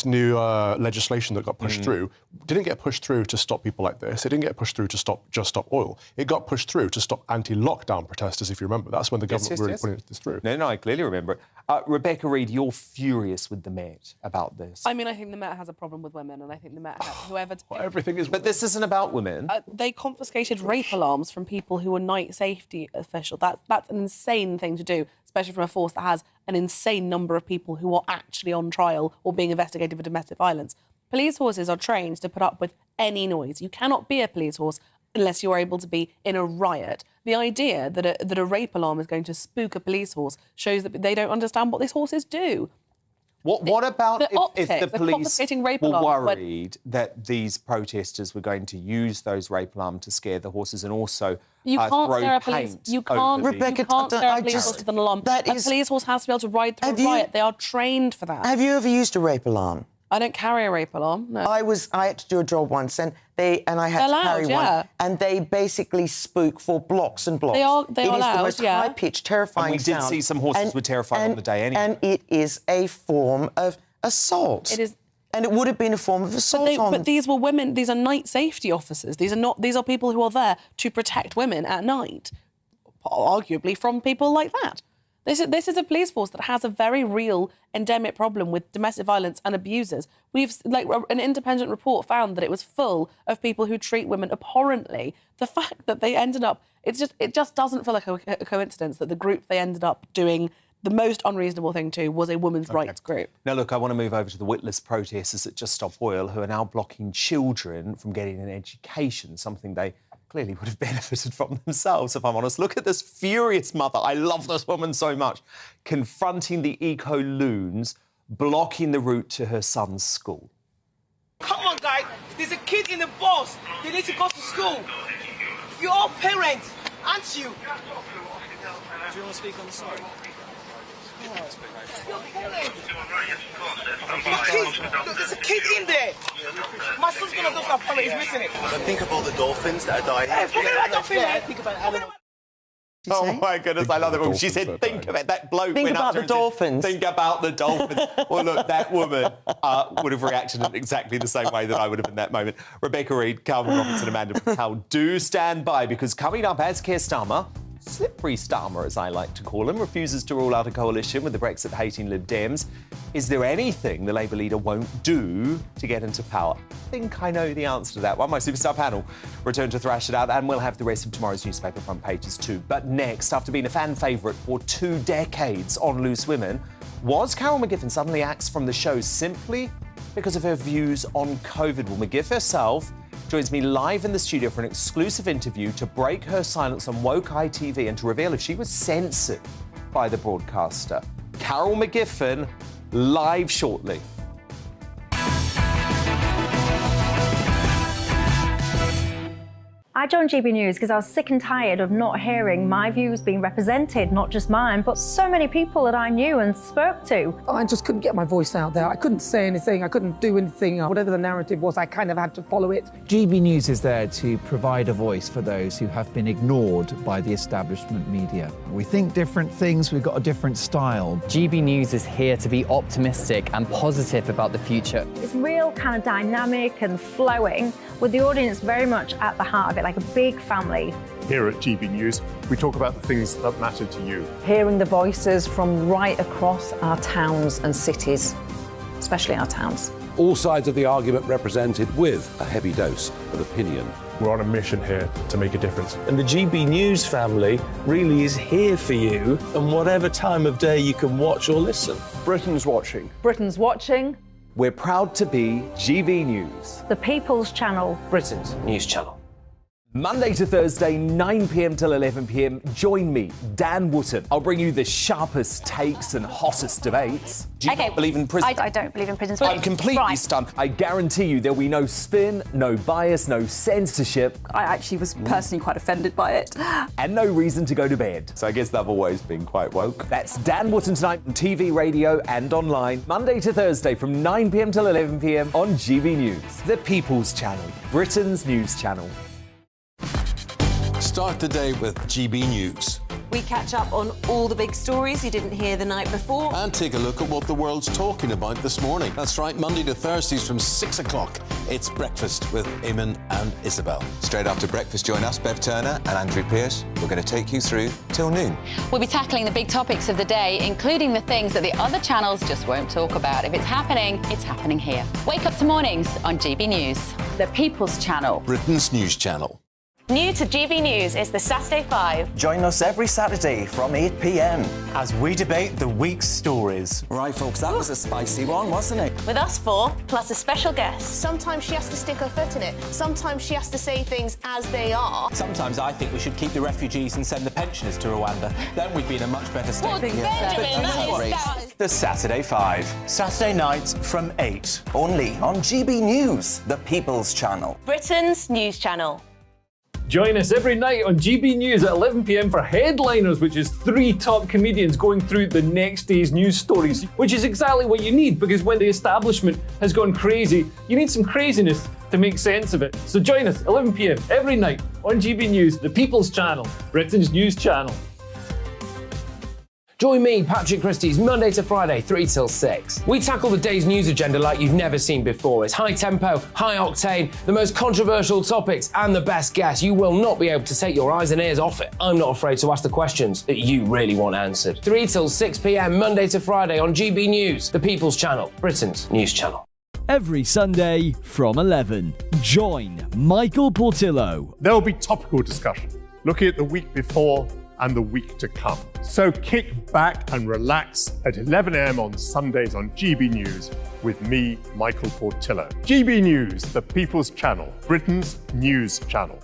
new legislation that got pushed through didn't get pushed through to stop people like this. It didn't get pushed through to stop Just Stop Oil. It got pushed through to stop anti-lockdown protesters, if you remember. That's when the government really put this through. No, I clearly remember it. Rebecca Reid, you're furious with the Met about this. I mean, I think the Met has a problem with women, and I think the Met, whoever... everything is... But this isn't about women. They confiscated rape alarms from people who were night safety officials. That's an insane thing to do, especially from a force that has an insane number of people who are actually on trial or being investigated for domestic violence. Police horses are trained to put up with any noise. You cannot be a police horse unless you're able to be in a riot. The idea that a rape alarm is going to spook a police horse shows that they don't understand what these horses do. What about if the police were worried that these protesters were going to use those rape alarms to scare the horses and also you can't throw scare a paint police. You can't, Rebecca, you can't scare a police horse with an alarm. A police horse has to be able to ride through a riot. They are trained for that. Have you ever used a rape alarm? I don't carry a rape alarm, no. I had to do a job once and I had to carry one. And they basically spook for blocks and blocks. They are It is the most high-pitched, terrifying sound. And we did see some horses were terrified on the day anyway. And it is a form of assault. It is. And it would have been a form of assault on them. But these were women, these are night safety officers. These are people who are there to protect women at night, arguably from people like that. This is a police force that has a very real endemic problem with domestic violence and abusers. An independent report found that it was full of people who treat women abhorrently. The fact that they ended up, it just doesn't feel like a coincidence that the group they ended up doing the most unreasonable thing to was a women's rights group. Now, look, I want to move over to the witless protesters at Just Stop Oil who are now blocking children from getting an education, something they clearly would have benefited from themselves, if I'm honest. Look at this furious mother. I love this woman so much. Confronting the eco-loons, blocking the route to her son's school. Come on, guys. There's a kid in the bus. They need to go to school. You're all parents, aren't you? Do you want to speak on the side? Look, there's a kid in there. My son's gonna look up, he's missing it. But think of all the dolphins that are dying. Hey, forget about dolphins. Think about animals. Oh my goodness, I love it. She said, think about that bloke. Think about the dolphins. Think about the dolphins. Well, look, that woman would have reacted in exactly the same way that I would have in that moment. Rebecca Reid, Calvin Robinson, Amanda Patel, do stand by because coming up, as Keir Starmer slippery Starmer, as I like to call him, refuses to rule out a coalition with the Brexit-hating Lib Dems. Is there anything the Labour leader won't do to get into power? I think I know the answer to that one. My superstar panel return to thrash it out, and we'll have the rest of tomorrow's newspaper front pages too. But next, after being a fan favourite for 2 decades on Loose Women, was Carol McGiffin suddenly axed from the show simply because of her views on COVID? Well, McGiff herself joins me live in the studio for an exclusive interview to break her silence on woke ITV and to reveal if she was censored by the broadcaster. Carol McGiffin, live shortly. I joined GB News because I was sick and tired of not hearing my views being represented, not just mine, but so many people that I knew and spoke to. I just couldn't get my voice out there. I couldn't say anything. I couldn't do anything. Whatever the narrative was, I kind of had to follow it. GB News is there to provide a voice for those who have been ignored by the establishment media. We think different things, we've got a different style. GB News is here to be optimistic and positive about the future. It's real kind of dynamic and flowing, with the audience very much at the heart of it, like a big family. Here at GB News, we talk about the things that matter to you. Hearing the voices from right across our towns and cities, especially our towns. All sides of the argument represented with a heavy dose of opinion. We're on a mission here to make a difference. And the GB News family really is here for you, and whatever time of day you can watch or listen. Britain's watching. Britain's watching. We're proud to be GB News, The People's Channel. Britain's news channel. Monday to Thursday, 9 p.m. till 11 p.m. Join me, Dan Wootton. I'll bring you the sharpest takes and hottest debates. Do you not believe in prison? I don't believe in prison. I'm completely stunned. I guarantee you there'll be no spin, no bias, no censorship. I actually was personally quite offended by it. And no reason to go to bed. So I guess they've always been quite woke. That's Dan Wootton tonight on TV, radio and online. Monday to Thursday from 9 p.m. till 11 p.m. on GB News. The People's Channel, Britain's news channel. Start the day with GB News. We catch up on all the big stories you didn't hear the night before. And take a look at what the world's talking about this morning. That's right, Monday to Thursdays from 6 o'clock. It's Breakfast with Eamon and Isabel. Straight after breakfast, join us, Bev Turner and Andrew Pearce. We're going to take you through till noon. We'll be tackling the big topics of the day, including the things that the other channels just won't talk about. If it's happening here. Wake up to mornings on GB News, the People's Channel. Britain's news channel. New to GB News is the Saturday 5. Join us every Saturday from 8 p.m. as we debate the week's stories. Right, folks, that was a spicy one, wasn't it? With us 4, plus a special guest. Sometimes she has to stick her foot in it. Sometimes she has to say things as they are. Sometimes I think we should keep the refugees and send the pensioners to Rwanda. Then we'd be in a much better state. Well, Benjamin, that is... The Saturday 5. Saturday nights from 8. Only on GB News, the People's Channel. Britain's news channel. Join us every night on GB News at 11 p.m. for Headliners, which is 3 top comedians going through the next day's news stories, which is exactly what you need, because when the establishment has gone crazy, you need some craziness to make sense of it. So join us 11 p.m. every night on GB News, the People's Channel, Britain's news channel. Join me, Patrick Christie's, Monday to Friday, 3 till 6. We tackle the day's news agenda like you've never seen before. It's high tempo, high octane, the most controversial topics, and the best guests. You will not be able to take your eyes and ears off it. I'm not afraid to ask the questions that you really want answered. 3 till 6 p.m, Monday to Friday on GB News, the People's Channel, Britain's news channel. Every Sunday from 11, join Michael Portillo. There will be topical discussion, looking at the week before and the week to come. So kick back and relax at 11 a.m. on Sundays on GB News with me, Michael Portillo. GB News, the People's Channel, Britain's news channel.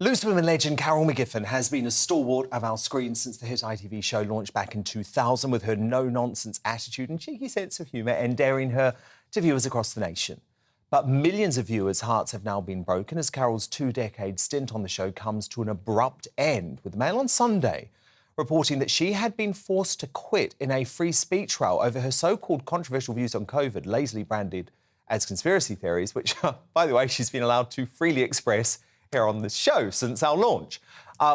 Loose Women legend Carol McGiffin has been a stalwart of our screens since the hit ITV show launched back in 2000 with her no-nonsense attitude and cheeky sense of humour, endearing her to viewers across the nation. But millions of viewers' hearts have now been broken as Carol's 2-decade stint on the show comes to an abrupt end, with the Mail on Sunday reporting that she had been forced to quit in a free speech row over her so-called controversial views on COVID, lazily branded as conspiracy theories, which, by the way, she's been allowed to freely express here on this show since our launch.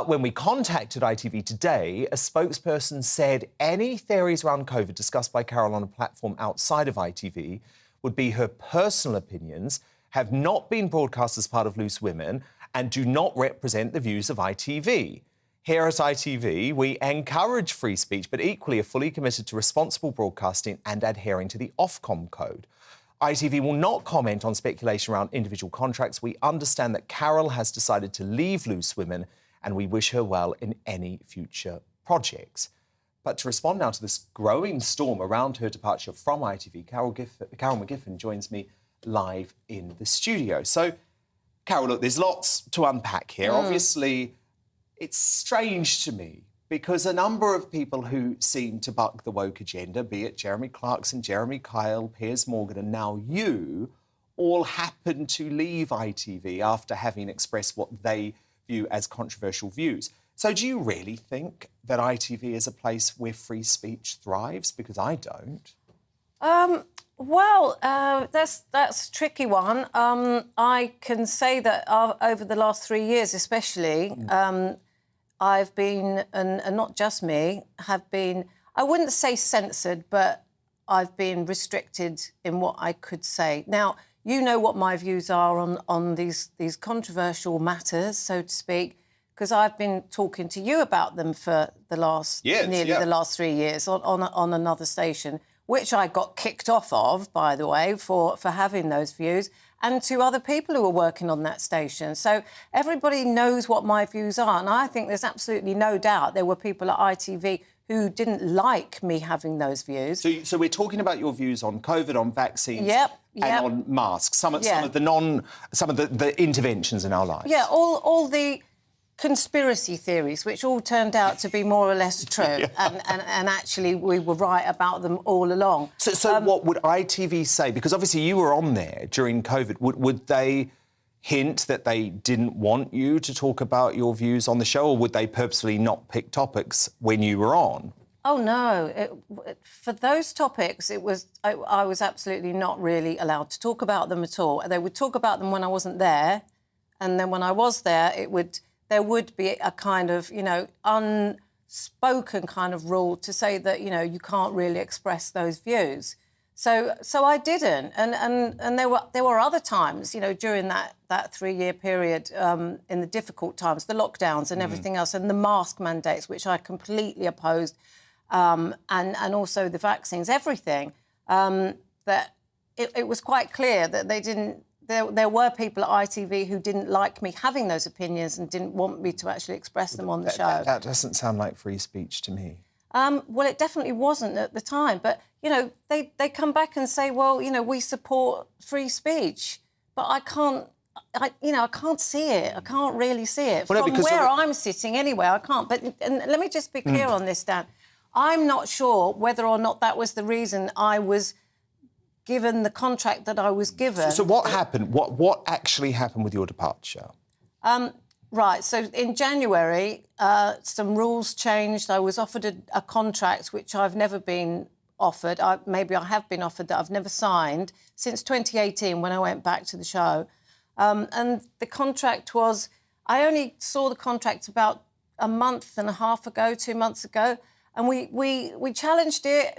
When we contacted ITV today, a spokesperson said any theories around COVID discussed by Carol on a platform outside of ITV would be her personal opinions, have not been broadcast as part of Loose Women, and do not represent the views of ITV. Here at ITV, we encourage free speech, but equally are fully committed to responsible broadcasting and adhering to the Ofcom code. ITV will not comment on speculation around individual contracts. We understand that Carol has decided to leave Loose Women, and we wish her well in any future projects. But to respond now to this growing storm around her departure from ITV, Carol McGiffin joins me live in the studio. So, Carol, look, there's lots to unpack here. Obviously, it's strange to me because a number of people who seem to buck the woke agenda, be it Jeremy Clarkson, Jeremy Kyle, Piers Morgan, and now you, all happen to leave ITV after having expressed what they view as controversial views. So do you really think that ITV is a place where free speech thrives? Because I don't. Well, that's a tricky one. I can say that over the last 3 years especially, I've been, and not just me, have been, I wouldn't say censored, but I've been restricted in what I could say. Now, you know what my views are on these controversial matters, so to speak, because I've been talking to you about them for the last, the last 3 years on another station, which I got kicked off of, by the way, for having those views, and to other people who were working on that station. So everybody knows what my views are, and I think there's absolutely no doubt there were people at ITV who didn't like me having those views. So we're talking about your views on COVID, on vaccines, and on masks, some of the interventions in our lives. Yeah, all the conspiracy theories, which all turned out to be more or less true, and actually we were right about them all along. So what would ITV say? Because obviously you were on there during COVID. Would they hint that they didn't want you to talk about your views on the show, or would they purposely not pick topics when you were on? Oh, no. For those topics, I was absolutely not really allowed to talk about them at all. They would talk about them when I wasn't there, and then when I was there, there would be a kind of, unspoken kind of rule to say that, you can't really express those views. So I didn't. And there were other times, during that 3-year period, in the difficult times, the lockdowns and everything else, and the mask mandates, which I completely opposed, and also the vaccines, everything, that it was quite clear that they didn't. There were people at ITV who didn't like me having those opinions and didn't want me to actually express them on the show. That doesn't sound like free speech to me. Well, it definitely wasn't at the time. But, they come back and say, well, we support free speech. But I can't see it. I can't really see it. Well, From where I'm sitting, anyway, I can't. But and let me just be clear on this, Dan. I'm not sure whether or not that was the reason I was given the contract that I was given. So what happened? What actually happened with your departure? Right, so in January, some rules changed. I was offered a contract which I've never been offered. Maybe I have been offered that I've never signed since 2018 when I went back to the show. And the contract was... I only saw the contract about a month and a half ago, 2 months ago, and we challenged it,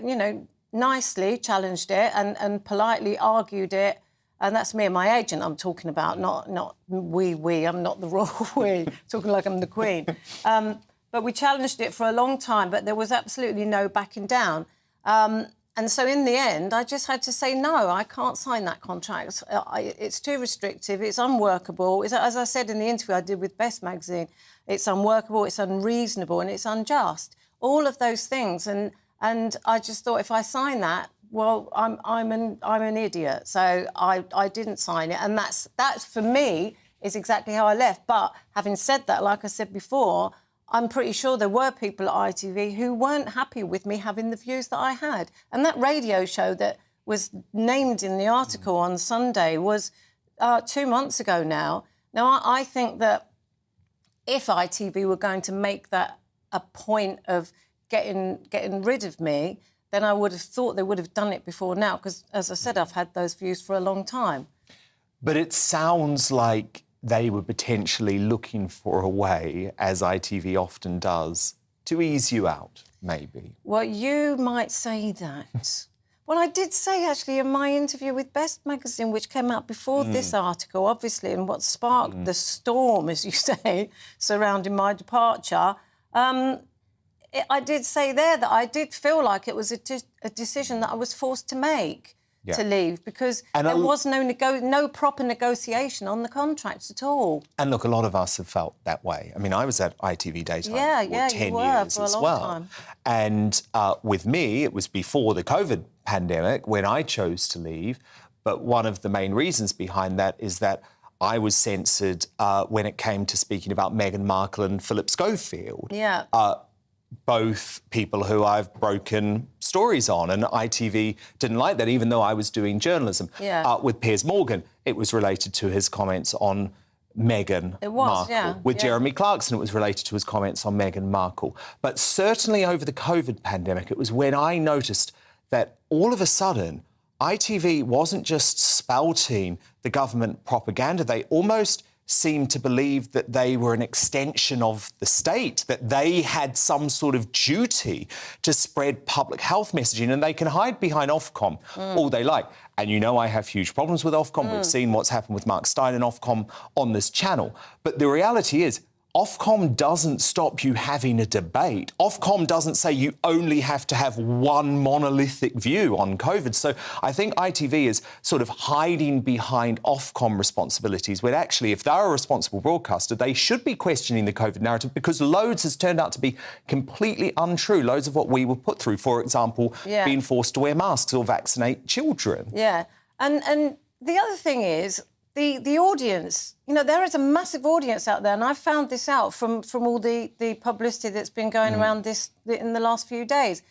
nicely challenged it and politely argued it. And that's me and my agent I'm talking about, not we. I'm not the royal we, talking like I'm the Queen. But we challenged it for a long time, but there was absolutely no backing down. And so in the end, I just had to say, no, I can't sign that contract. It's too restrictive, it's unworkable. As I said in the interview I did with Best Magazine, it's unworkable, it's unreasonable and it's unjust. All of those things. And I just thought, if I sign that, well, I'm an idiot. So I didn't sign it, and that for me is exactly how I left. But having said that, like I said before, I'm pretty sure there were people at ITV who weren't happy with me having the views that I had. And that radio show that was named in the article on Sunday was 2 months ago now. Now I think that if ITV were going to make that a point of getting rid of me, then I would have thought they would have done it before now, because, as I said, I've had those views for a long time. But it sounds like they were potentially looking for a way, as ITV often does, to ease you out, maybe. Well, you might say that, Well, I did say, actually, in my interview with Best Magazine, which came out before this article, obviously, and what sparked the storm, as you say, surrounding my departure, I did say there that I did feel like it was a decision that I was forced to make to leave, because there was no proper negotiation on the contracts at all. And look, a lot of us have felt that way. I mean, I was at ITV Daytime for 10 years for a as long well. time. And with me, it was before the COVID pandemic when I chose to leave. But one of the main reasons behind that is that I was censored when it came to speaking about Meghan Markle and Philip Schofield. Yeah. Both people who I've broken stories on, and ITV didn't like that, even though I was doing journalism. Yeah. With Piers Morgan, it was related to his comments on Meghan Markle. Yeah. With Jeremy Clarkson, it was related to his comments on Meghan Markle. But certainly over the COVID pandemic, it was when I noticed that all of a sudden, ITV wasn't just spouting the government propaganda, they almost seemed to believe that they were an extension of the state, that they had some sort of duty to spread public health messaging, and they can hide behind Ofcom all they like. And you know I have huge problems with Ofcom. We've seen what's happened with Mark Stein and Ofcom on this channel. But the reality is, Ofcom doesn't stop you having a debate. Ofcom doesn't say you only have to have one monolithic view on COVID. So I think ITV is sort of hiding behind Ofcom responsibilities, when actually, if they're a responsible broadcaster, they should be questioning the COVID narrative, because loads has turned out to be completely untrue. Loads of what we were put through, for example, being forced to wear masks or vaccinate children. Yeah. And the other thing is, the audience, you know, there is a massive audience out there, and I found this out from all the publicity that's been going around this in the last few days.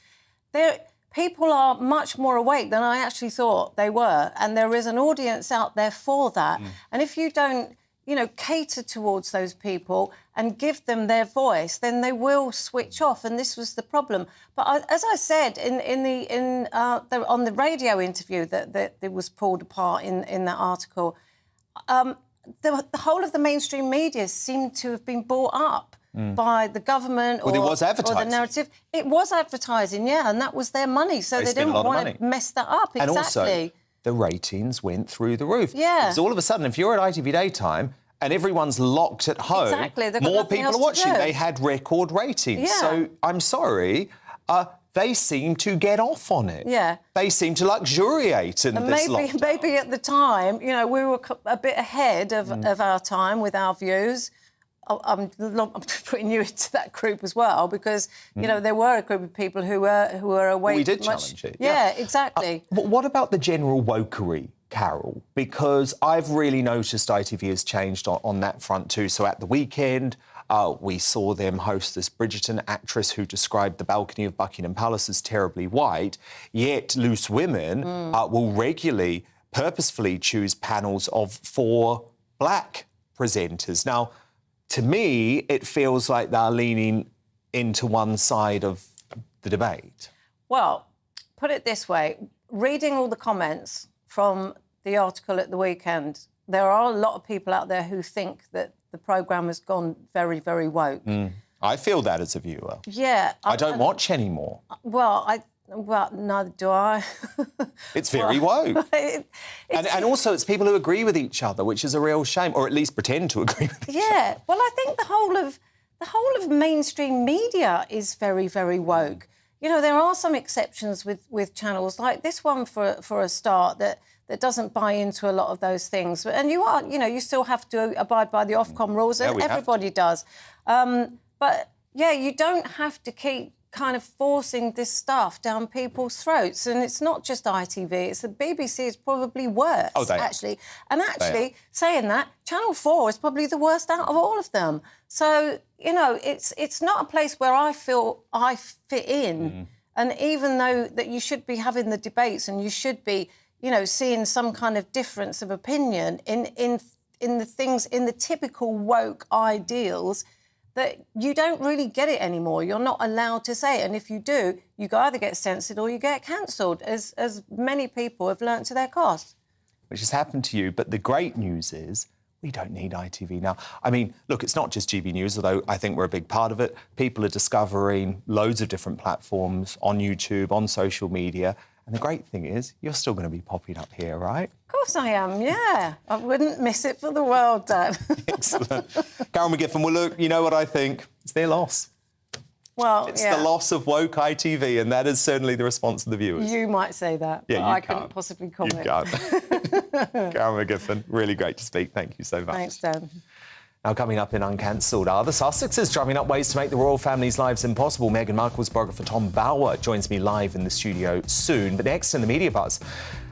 People are much more awake than I actually thought they were, and there is an audience out there for that. And if you don't, you know, cater towards those people and give them their voice, then they will switch off, and this was the problem. But as I said on the radio interview that was pulled apart in that article, the whole of the mainstream media seemed to have been bought up by the government or the narrative. It was advertising, and that was their money, so they didn't want to mess that up. And exactly. also, the ratings went through the roof. Yeah. Because all of a sudden, if you're at ITV Daytime and everyone's locked at home, more people are watching. They had record ratings. Yeah. So I'm sorry, they seem to get off on it. Yeah. They seem to luxuriate in this lockdown. Maybe at the time, you know, we were a bit ahead of our time with our views. I'm putting you into that group as well, because, you know, there were a group of people who were awake. We did challenge it. Yeah, exactly. But what about the general wokery, Carol? Because I've really noticed ITV has changed on that front too. So at the weekend, we saw them host this Bridgerton actress who described the balcony of Buckingham Palace as terribly white, yet Loose Women will regularly, purposefully choose panels of 4 black presenters. Now, to me, it feels like they're leaning into one side of the debate. Well, put it this way, reading all the comments from the article at the weekend, there are a lot of people out there who think that the programme has gone very, very woke. I feel that as a viewer. Yeah. I don't watch anymore. Well, neither do I. It's very woke. And also it's people who agree with each other, which is a real shame, or at least pretend to agree with each other. Well, I think the whole of mainstream media is very, very woke. You know, there are some exceptions with channels like this one for a start that doesn't buy into a lot of those things. And you still have to abide by the Ofcom rules, and everybody does. But, you don't have to keep kind of forcing this stuff down people's throats. And it's not just ITV, it's the BBC is probably worse, actually. And actually, saying that, Channel 4 is probably the worst out of all of them. So, you know, it's not a place where I feel I fit in. And even though that you should be having the debates and you should be, you know, seeing some kind of difference of opinion in the things, in the typical woke ideals, that you don't really get it anymore. You're not allowed to say it. And if you do, you either get censored or you get cancelled, as many people have learnt to their cost. Which has happened to you. But the great news is we don't need ITV now. I mean, look, it's not just GBNews, although I think we're a big part of it. People are discovering loads of different platforms on YouTube, on social media, And the great thing is, you're still going to be popping up here, right? Of course I am, yeah. I wouldn't miss it for the world, Dad. Excellent. Carol McGiffin, well, look, you know what I think? It's their loss. Well, It's the loss of woke ITV, and that is certainly the response of the viewers. You might say that, Yeah, but you I can't. couldn't possibly comment. You can't. Carol McGiffin, really great to speak. Thank you so much. Thanks, Dan. Now, coming up in Uncancelled are the Sussexes drumming up ways to make the royal family's lives impossible. Meghan Markle's biographer Tom Bauer joins me live in the studio soon. But next in the media buzz,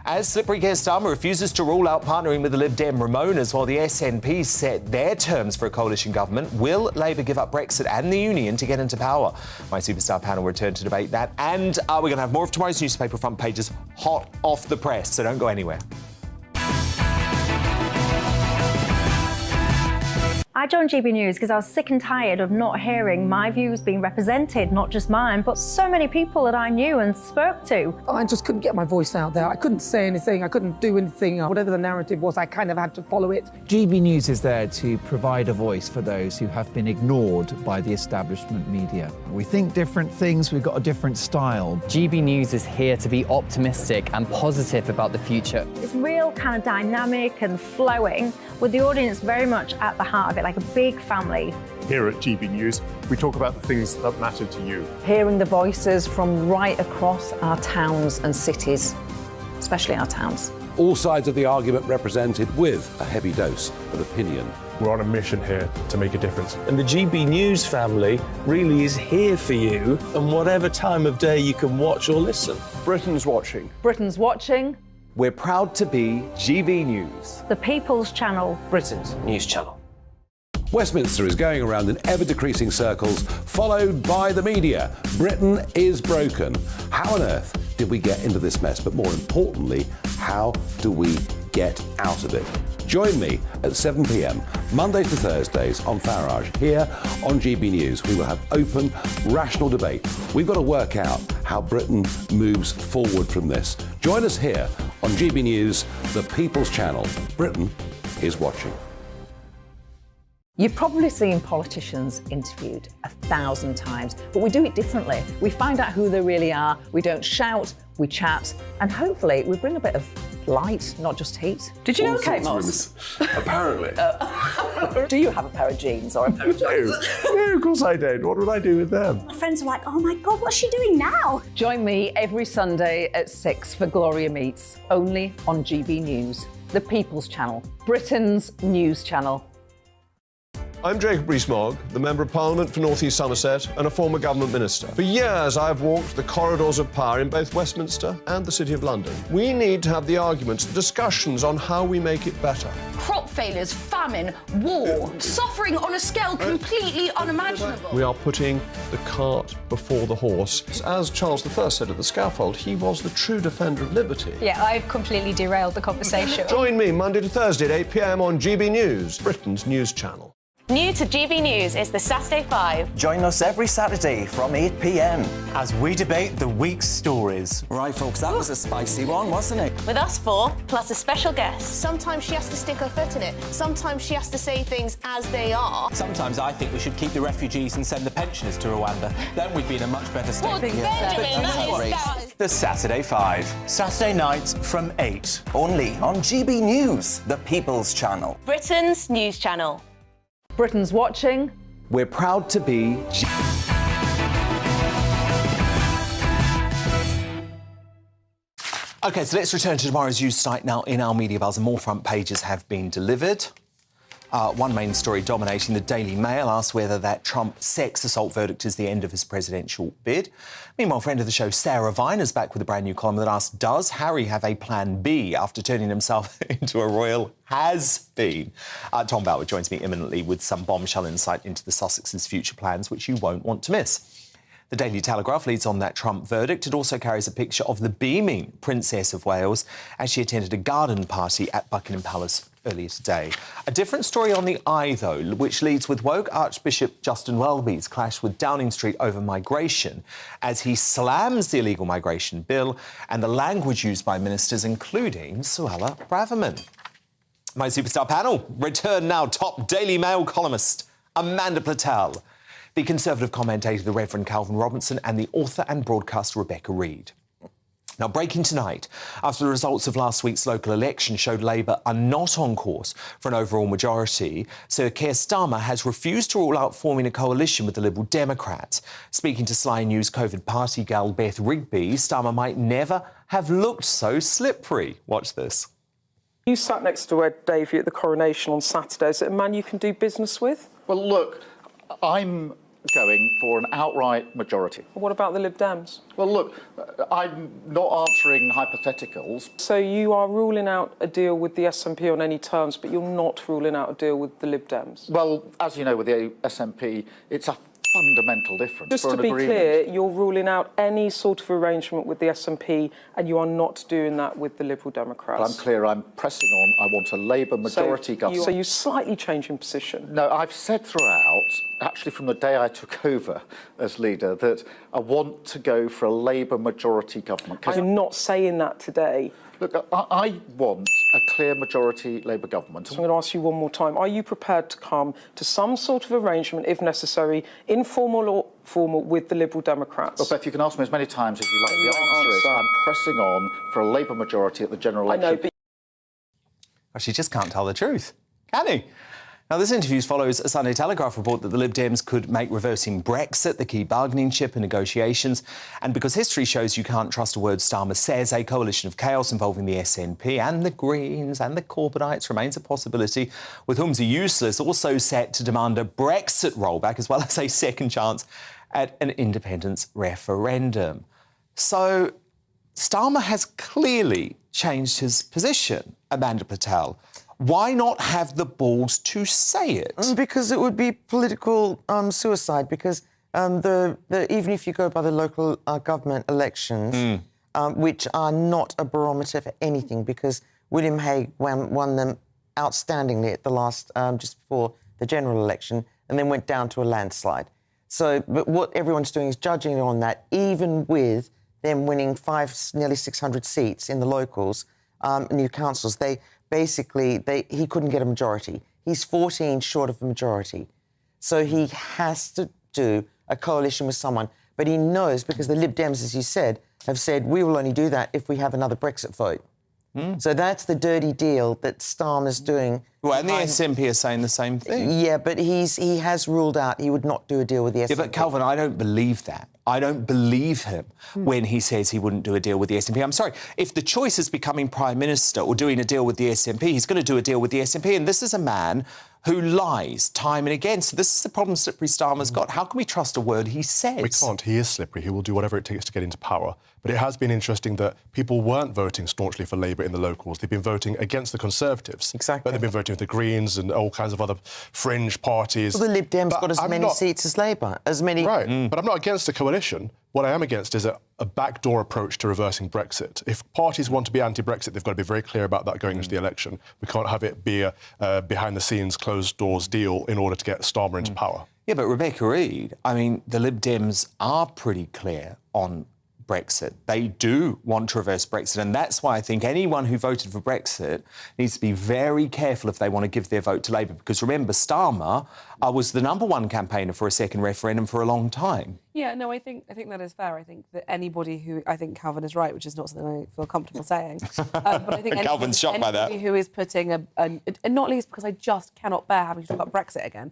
as slippery Keir Starmer refuses to rule out partnering with the Lib Dem Ramonas while the SNP set their terms for a coalition government, will Labour give up Brexit and the Union to get into power? My superstar panel return to debate that, and we're going to have more of tomorrow's newspaper front pages hot off the press, so don't go anywhere. I joined GB News because I was sick and tired of not hearing my views being represented, not just mine, but so many people that I knew and spoke to. I just couldn't get my voice out there. I couldn't say anything. I couldn't do anything. Whatever the narrative was, I kind of had to follow it. GB News is there to provide a voice for those who have been ignored by the establishment media. We think different things, we've got a different style. GB News is here to be optimistic and positive about the future. It's real kind of dynamic and flowing, with the audience very much at the heart of it, like a big family. Here at GB News, we talk about the things that matter to you. Hearing the voices from right across our towns and cities, especially our towns. All sides of the argument represented with a heavy dose of opinion. We're on a mission here to make a difference. And the GB News family really is here for you, and whatever time of day you can watch or listen. Britain's watching. Britain's watching. We're proud to be GB News, The People's Channel. Britain's news channel. Westminster is going around in ever-decreasing circles, followed by the media. Britain is broken. How on earth did we get into this mess? But more importantly, how do we get out of it? Join me at 7 p.m, Mondays to Thursdays on Farage, here on GB News. We will have open, rational debate. We've got to work out how Britain moves forward from this. Join us here on GB News, the People's Channel. Britain is watching. You've probably seen politicians interviewed 1,000 times, but we do it differently. We find out who they really are, we don't shout, we chat, and hopefully we bring a bit of light, not just heat. Did you know Kate Moss? Apparently. Do you have a pair of jeans or a pair of jeans? No, of course I don't. What would I do with them? My friends are like, oh my God, what's she doing now? Join me every Sunday at 6 for Gloria Meets, only on GB News, the People's Channel, Britain's news channel. I'm Jacob Rees-Mogg, the Member of Parliament for North East Somerset and a former government minister. For years, I've walked the corridors of power in both Westminster and the City of London. We need to have the arguments, the discussions on how we make it better. Crop failures, famine, war, suffering on a scale completely unimaginable. We are putting the cart before the horse. As Charles I said at the scaffold, he was the true defender of liberty. Yeah, I've completely derailed the conversation. Join me Monday to Thursday at 8 p.m. on GB News, Britain's news channel. New to GB News is the Saturday 5. Join us every Saturday from 8 p.m. as we debate the week's stories. Right, folks, that was a spicy one, wasn't it? With us four, plus a special guest. Sometimes she has to stick her foot in it. Sometimes she has to say things as they are. Sometimes I think we should keep the refugees and send the pensioners to Rwanda. Then we'd be in a much better state. Well, Benjamin, that is The Saturday 5. Saturday nights from 8. Only on GB News, the People's Channel. Britain's news channel. Britain's watching. We're proud to be OK, so let's return to tomorrow's news site now in our media buzz, and more front pages have been delivered. One main story dominating the Daily Mail asks whether that Trump sex assault verdict is the end of his presidential bid. Meanwhile, friend of the show, Sarah Vine, is back with a brand new column that asks, does Harry have a plan B after turning himself into a royal has-been? Tom Bauer joins me imminently with some bombshell insight into the Sussexes' future plans, which you won't want to miss. The Daily Telegraph leads on that Trump verdict. It also carries a picture of the beaming Princess of Wales as she attended a garden party at Buckingham Palace earlier today. A different story on the eye, though, which leads with woke Archbishop Justin Welby's clash with Downing Street over migration as he slams the illegal migration bill and the language used by ministers, including Suella Braverman. My superstar panel return now. Top Daily Mail columnist Amanda Platel, the Conservative commentator, the Reverend Calvin Robinson, and the author and broadcaster Rebecca Reid. Now, breaking tonight, after the results of last week's local election showed Labour are not on course for an overall majority, Sir Keir Starmer has refused to rule out forming a coalition with the Liberal Democrats. Speaking to Sky News COVID party gal Beth Rigby, Starmer might never have looked so slippery. Watch this. You sat next to Ed Davey at the Coronation on Saturday. Is it a man you can do business with? Well, look, I'm going for an outright majority. What about the Lib Dems? Well, look, I'm not answering hypotheticals. So you are ruling out a deal with the SNP on any terms, but you're not ruling out a deal with the Lib Dems? Well, as you know, with the SNP, it's a fundamental difference. Just for to an be agreement. clear, you're ruling out any sort of arrangement with the SNP, and you are not doing that with the Liberal Democrats. Well, I'm clear, I'm pressing on. I want a Labour majority government. So you slightly changing position? No, I've said throughout, actually from the day I took over as leader, that I want to go for a Labour majority government. I'm not saying that today. Look, I want a clear majority Labour government. So I'm going to ask you one more time. Are you prepared to come to some sort of arrangement, if necessary, informal or formal, with the Liberal Democrats? Well, Beth, you can ask me as many times as you like. The answer is I'm pressing on for a Labour majority at the general election. I know, but... Well, she just can't tell the truth, can he? Now, this interview follows a Sunday Telegraph report that the Lib Dems could make reversing Brexit the key bargaining chip in negotiations. And because history shows you can't trust a word Starmer says, a coalition of chaos involving the SNP and the Greens and the Corbynites remains a possibility, with Humza Useless also set to demand a Brexit rollback as well as a second chance at an independence referendum. So Starmer has clearly changed his position, Amanda Patel. Why not have the balls to say it? Because it would be political suicide, because even if you go by the local government elections, which are not a barometer for anything, because William Hague won them outstandingly at the last, just before the general election, and then went down to a landslide. So, but what everyone's doing is judging on that, even with them winning nearly 600 seats in the locals, new councils. He couldn't get a majority. He's 14 short of a majority. So he has to do a coalition with someone. But he knows, because the Lib Dems, as you said, have said, we will only do that if we have another Brexit vote. So that's the dirty deal that Starmer's doing. Well, and the SNP are saying the same thing. Yeah, but he has ruled out he would not do a deal with the SNP. Yeah, but Calvin, I don't believe that. I don't believe him when he says he wouldn't do a deal with the SNP. I'm sorry, if the choice is becoming Prime Minister or doing a deal with the SNP, he's going to do a deal with the SNP. And this is a man who lies time and again. So this is the problem Slippery Starmer's got. How can we trust a word he says? We can't. He is slippery. He will do whatever it takes to get into power. But it has been interesting that people weren't voting staunchly for Labour in the locals. They've been voting against the Conservatives. Exactly. But they've been voting with the Greens and all kinds of other fringe parties. Well, the Lib Dems got as many seats as Labour, as many... Right, but I'm not against a coalition. What I am against is a backdoor approach to reversing Brexit. If parties want to be anti-Brexit, they've got to be very clear about that going into the election. We can't have it be a behind-the-scenes, closed-doors deal in order to get Starmer into power. Yeah, but Rebecca Reid, I mean, the Lib Dems are pretty clear on Brexit. They do want to reverse Brexit, and that's why I think anyone who voted for Brexit needs to be very careful if they want to give their vote to Labour, because remember, Starmer was the #1 campaigner for a second referendum for a long time. Yeah, no, I think that is fair. I think that anybody who... I think Calvin is right, which is not something I feel comfortable saying. But I think Calvin's shocked by that. Anybody who is putting and not least because I just cannot bear having to talk about Brexit again,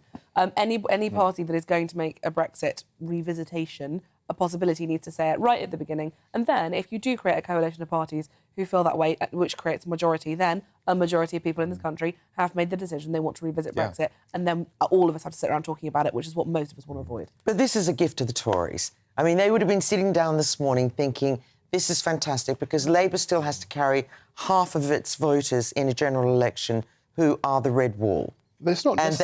any party that is going to make a Brexit revisitation a possibility needs to say it right at the beginning. And then, if you do create a coalition of parties who feel that way, which creates a majority, then a majority of people in this country have made the decision they want to revisit Brexit. And then all of us have to sit around talking about it, which is what most of us want to avoid. But this is a gift to the Tories. I mean, they would have been sitting down this morning thinking, this is fantastic, because Labour still has to carry half of its voters in a general election who are the red wall. It's not and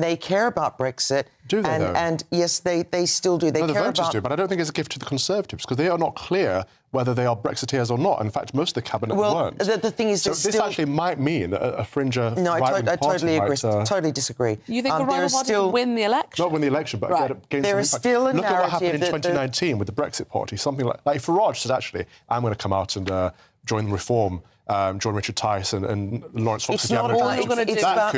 they care about Brexit. Do they, though? And yes, they still do. They no, the care voters about... do, but I don't think it's a gift to the Conservatives, because they are not clear whether they are Brexiteers or not. In fact, most of the cabinet weren't. The thing is, so this actually might mean a fringe No, I totally agree. Totally disagree. You think the Rhino Party will win the election? Not win the election, but gain there some is still a Look narrative at what happened in 2019 with the Brexit Party. Something like Farage said, actually, I'm going to come out and join the Reform John Richard Tyson and Lawrence Fox. It's not all you're going to do. It's about the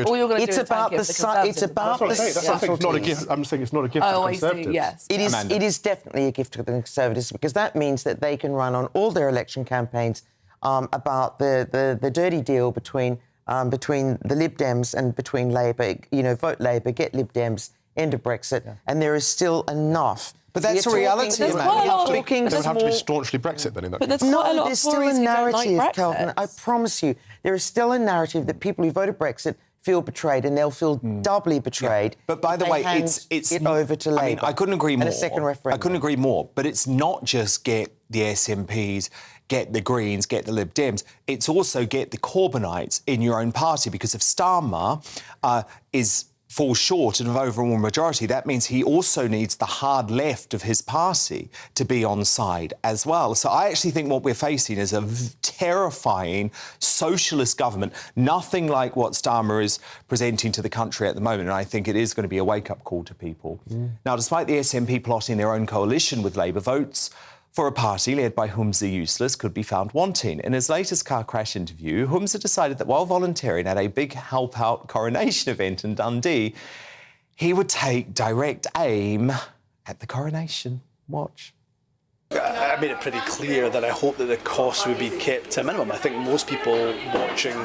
not a gift. I'm saying it's not a gift to the Conservatives. Yes. It is definitely a gift to the Conservatives, because that means that they can run on all their election campaigns about the dirty deal between the Lib Dems and between Labour. You know, vote Labour, get Lib Dems, end of Brexit, and there is still enough. But that's a reality, man. There would have to be staunchly Brexit then in that case. There's still a narrative, Calvin. I promise you, there is still a narrative that people who voted Brexit feel betrayed, and they'll feel doubly betrayed. But by the way, it's it over to Labour. I mean, I couldn't agree more. And a second referendum. I couldn't agree more. But it's not just get the SNPs, get the Greens, get the Lib Dems. It's also get the Corbynites in your own party, because if Starmer falls short of an overall majority, that means he also needs the hard left of his party to be on side as well. So I actually think what we're facing is a terrifying socialist government, nothing like what Starmer is presenting to the country at the moment. And I think it is going to be a wake-up call to people. Now, despite the SNP plotting their own coalition with Labour, votes for a party led by Humza Useless could be found wanting. In his latest car crash interview, Humza decided that while volunteering at a big help-out Coronation event in Dundee, he would take direct aim at the Coronation. Watch. I made it pretty clear that I hope that the costs would be kept to a minimum. I think most people watching,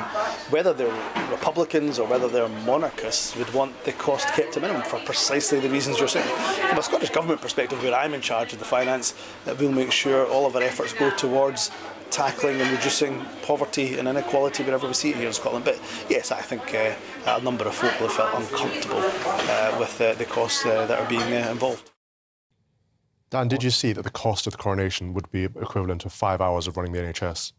whether they're Republicans or whether they're monarchists, would want the cost kept to a minimum for precisely the reasons you're saying. From a Scottish Government perspective, where I'm in charge of the finance, that we'll make sure all of our efforts go towards tackling and reducing poverty and inequality wherever we see it here in Scotland. But yes, I think a number of folk will have felt uncomfortable with the costs that are being involved. Dan, did you see that the cost of the coronation would be equivalent to 5 hours of running the NHS?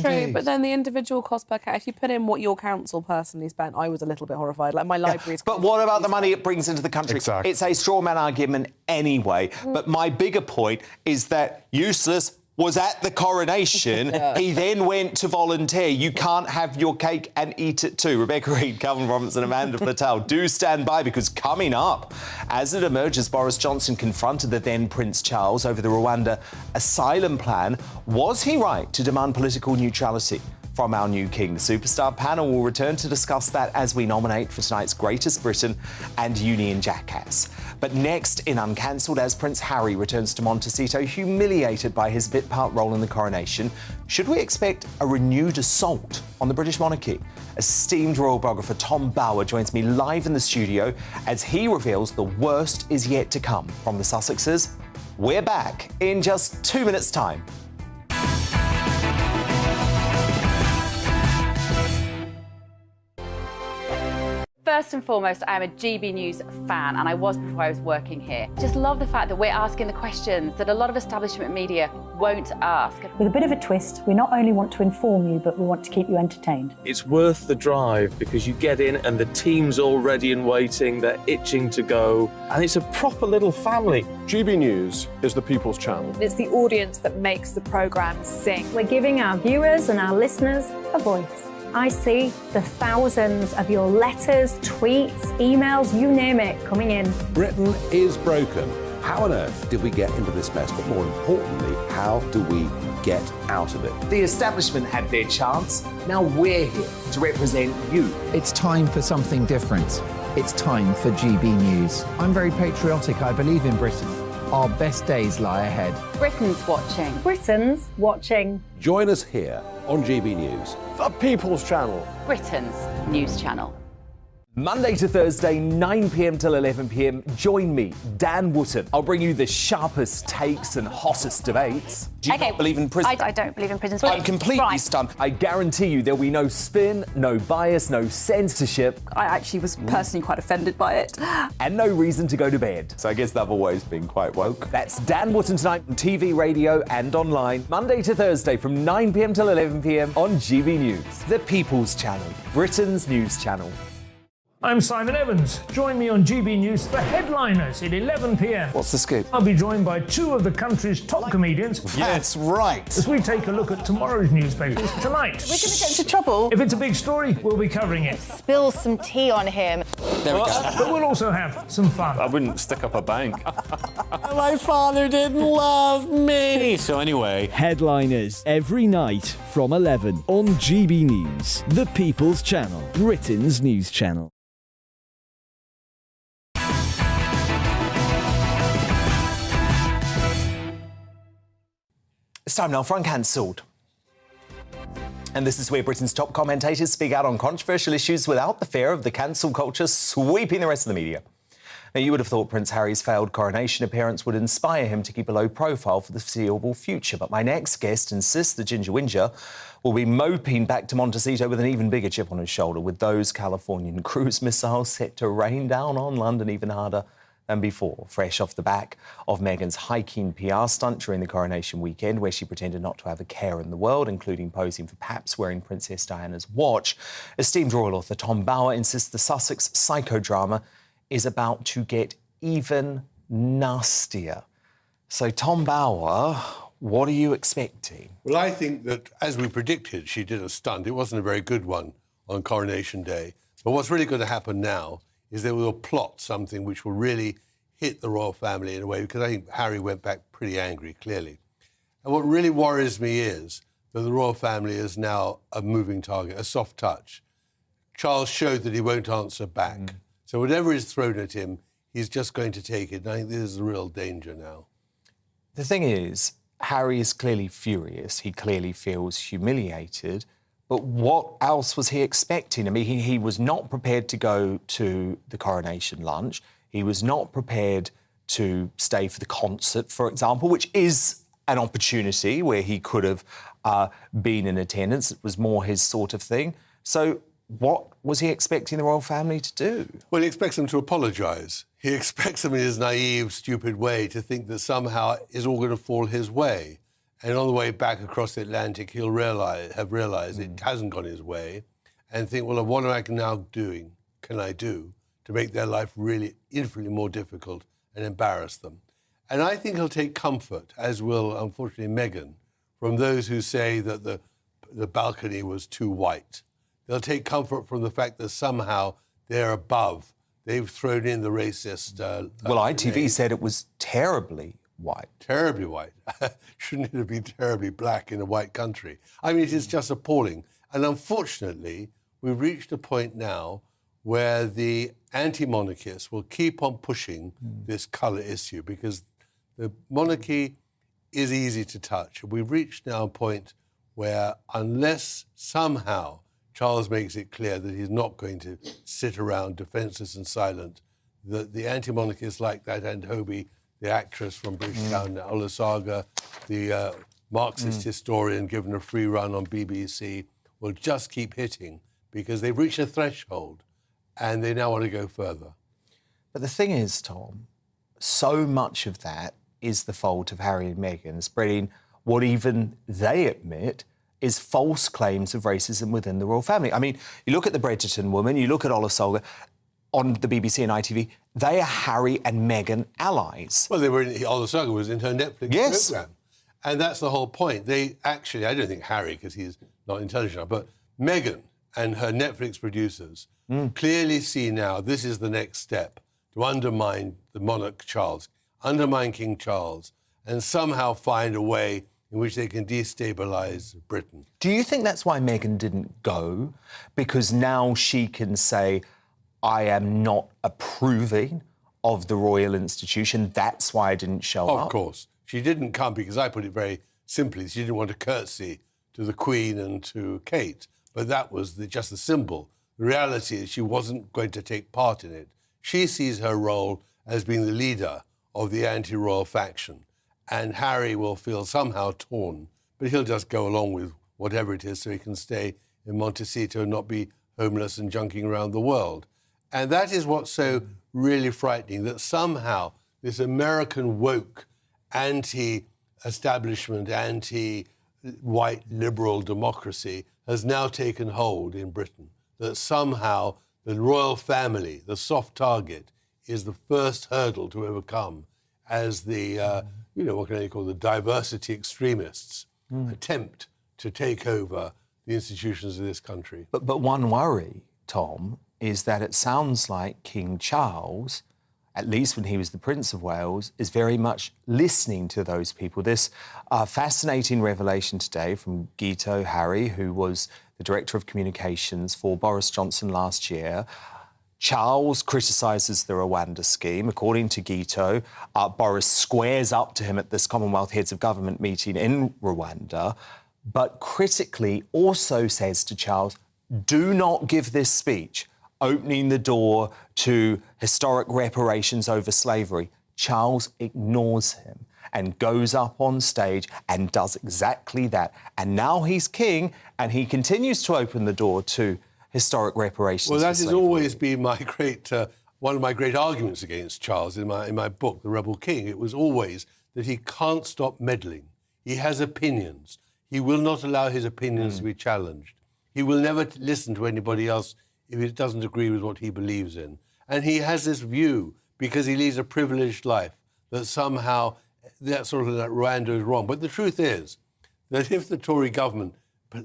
True, but then the individual cost per cat, if you put in what your council personally spent, I was a little bit horrified. Like, my library's... But what about the money it brings into the country? Exactly. It's a straw man argument anyway. But my bigger point is that Useless was at the coronation. He then went to volunteer. You can't have your cake and eat it too. Rebecca Reid, Calvin Robinson, Amanda Patel, do stand by, because coming up, as it emerges, Boris Johnson confronted the then Prince Charles over the Rwanda asylum plan. Was he right to demand political neutrality from our new king? The Superstar panel will return to discuss that as we nominate for tonight's Greatest Britain and Union Jackass. But next in Uncancelled, as Prince Harry returns to Montecito, humiliated by his bit-part role in the coronation, should we expect a renewed assault on the British monarchy? Esteemed royal biographer Tom Bauer joins me live in the studio as he reveals the worst is yet to come from the Sussexes. We're back in just 2 minutes' time. First and foremost, I'm a GB News fan, and I was before I was working here. Just love the fact that we're asking the questions that a lot of establishment media won't ask. With a bit of a twist, we not only want to inform you, but we want to keep you entertained. It's worth the drive, because you get in and the team's all ready and waiting, they're itching to go, and it's a proper little family. GB News is the People's Channel. It's the audience that makes the programme sing. We're giving our viewers and our listeners a voice. I see the thousands of your letters, tweets, emails, you name it, coming in. Britain is broken. How on earth did we get into this mess? But more importantly, how do we get out of it? The establishment had their chance. Now we're here to represent you. It's time for something different. It's time for GB News. I'm very patriotic. I believe in Britain. Our best days lie ahead. Britain's watching. Britain's watching. Join us here on GB News. The People's Channel. Britain's news channel. Monday to Thursday, 9 p.m. till 11 p.m. Join me, Dan Wootton. I'll bring you the sharpest takes and hottest debates. Do you not believe in prison? I don't believe in prison. I'm completely stunned. I guarantee you there'll be no spin, no bias, no censorship. I actually was personally quite offended by it. And no reason to go to bed. So I guess they've always been quite woke. That's Dan Wootton tonight on TV, radio and online. Monday to Thursday from 9 p.m. till 11 p.m. on GB News. The People's Channel, Britain's news channel. I'm Simon Evans. Join me on GB News for Headliners at 11 p.m. What's the scoop? I'll be joined by two of the country's top comedians. That's right. As we take a look at tomorrow's newspapers tonight. We're going to get into trouble. If it's a big story, we'll be covering it. Spill some tea on him. There we go. But we'll also have some fun. I wouldn't stick up a bank. My father didn't love me. So anyway. Headliners every night from 11 on GB News, the People's Channel, Britain's news channel. It's time now for Uncancelled. And this is where Britain's top commentators speak out on controversial issues without the fear of the cancel culture sweeping the rest of the media. Now, you would have thought Prince Harry's failed coronation appearance would inspire him to keep a low profile for the foreseeable future. But my next guest insists the Ginger Whinger will be moping back to Montecito with an even bigger chip on his shoulder, with those Californian cruise missiles set to rain down on London even harder than before, fresh off the back of Meghan's high-keen PR stunt during the coronation weekend, where she pretended not to have a care in the world, including posing for paps wearing Princess Diana's watch. Esteemed royal author Tom Bower insists the Sussex psychodrama is about to get even nastier. So, Tom Bower, what are you expecting? Well, I think that, as we predicted, she did a stunt. It wasn't a very good one on Coronation Day. But what's really going to happen now is they will plot something which will really hit the royal family in a way, because I think Harry went back pretty angry, clearly. And what really worries me is that the royal family is now a moving target, a soft touch. Charles showed that he won't answer back. So whatever is thrown at him, he's just going to take it. And I think this is the real danger now. The thing is, Harry is clearly furious. He clearly feels humiliated. But what else was he expecting? I mean, he was not prepared to go to the coronation lunch. He was not prepared to stay for the concert, for example, which is an opportunity where he could have been in attendance. It was more his sort of thing. So what was he expecting the royal family to do? Well, he expects them to apologise. He expects them in his naive, stupid way to think that somehow it's all going to fall his way. And on the way back across the Atlantic, he'll have realised it hasn't gone his way, and think, well, what am I now doing? Can I do to make their life really infinitely more difficult and embarrass them? And I think he'll take comfort, as will, unfortunately, Meghan, from those who say that the balcony was too white. They'll take comfort from the fact that somehow they're above. They've thrown in the racist... well, ITV said it was terribly white. Terribly white. Shouldn't it be terribly black in a white country? I mean, it is just appalling. And unfortunately, we've reached a point now where the anti-monarchists will keep on pushing this colour issue, because the monarchy is easy to touch. We've reached now a point where, unless somehow Charles makes it clear that he's not going to sit around defenceless and silent, that the anti-monarchists like that, and Hobie, the actress from British Town, Olusoga, the Marxist historian given a free run on BBC, will just keep hitting, because they've reached a threshold and they now want to go further. But the thing is, Tom, so much of that is the fault of Harry and Meghan, spreading what even they admit is false claims of racism within the royal family. I mean, you look at the Bridgerton woman, you look at Olusoga on the BBC and ITV, they are Harry and Meghan allies. Well, Olusoga was in her Netflix programme. And that's the whole point. They actually, I don't think Harry, because he's not intelligent enough, but Meghan and her Netflix producers clearly see now this is the next step to undermine the monarch Charles, undermine King Charles, and somehow find a way in which they can destabilise Britain. Do you think that's why Meghan didn't go? Because now she can say, I am not approving of the royal institution, that's why I didn't show up? Of course. She didn't come because, I put it very simply, she didn't want to curtsy to the Queen and to Kate, but that was just the symbol. The reality is she wasn't going to take part in it. She sees her role as being the leader of the anti-royal faction, and Harry will feel somehow torn, but he'll just go along with whatever it is so he can stay in Montecito and not be homeless and junking around the world. And that is what's so really frightening, that somehow this American woke, anti-establishment, anti-white liberal democracy has now taken hold in Britain, that somehow the royal family, the soft target, is the first hurdle to overcome as the, what can I call the diversity extremists attempt to take over the institutions of this country. But one worry, Tom, is that it sounds like King Charles, at least when he was the Prince of Wales, is very much listening to those people. This fascinating revelation today from Guito Harry, who was the Director of Communications for Boris Johnson last year. Charles criticises the Rwanda scheme. According to Guito, Boris squares up to him at this Commonwealth Heads of Government meeting in Rwanda, but critically also says to Charles, do not give this speech opening the door to historic reparations over slavery. Charles ignores him and goes up on stage and does exactly that. And now he's king, and he continues to open the door to historic reparations. Well, that for has always been my great, one of my great arguments against Charles in my book, The Rebel King. It was always that he can't stop meddling. He has opinions. He will not allow his opinions to be challenged. He will never listen to anybody else if it doesn't agree with what he believes in. And he has this view, because he leads a privileged life, that somehow that sort of that Rwanda is wrong. But the truth is that if the Tory government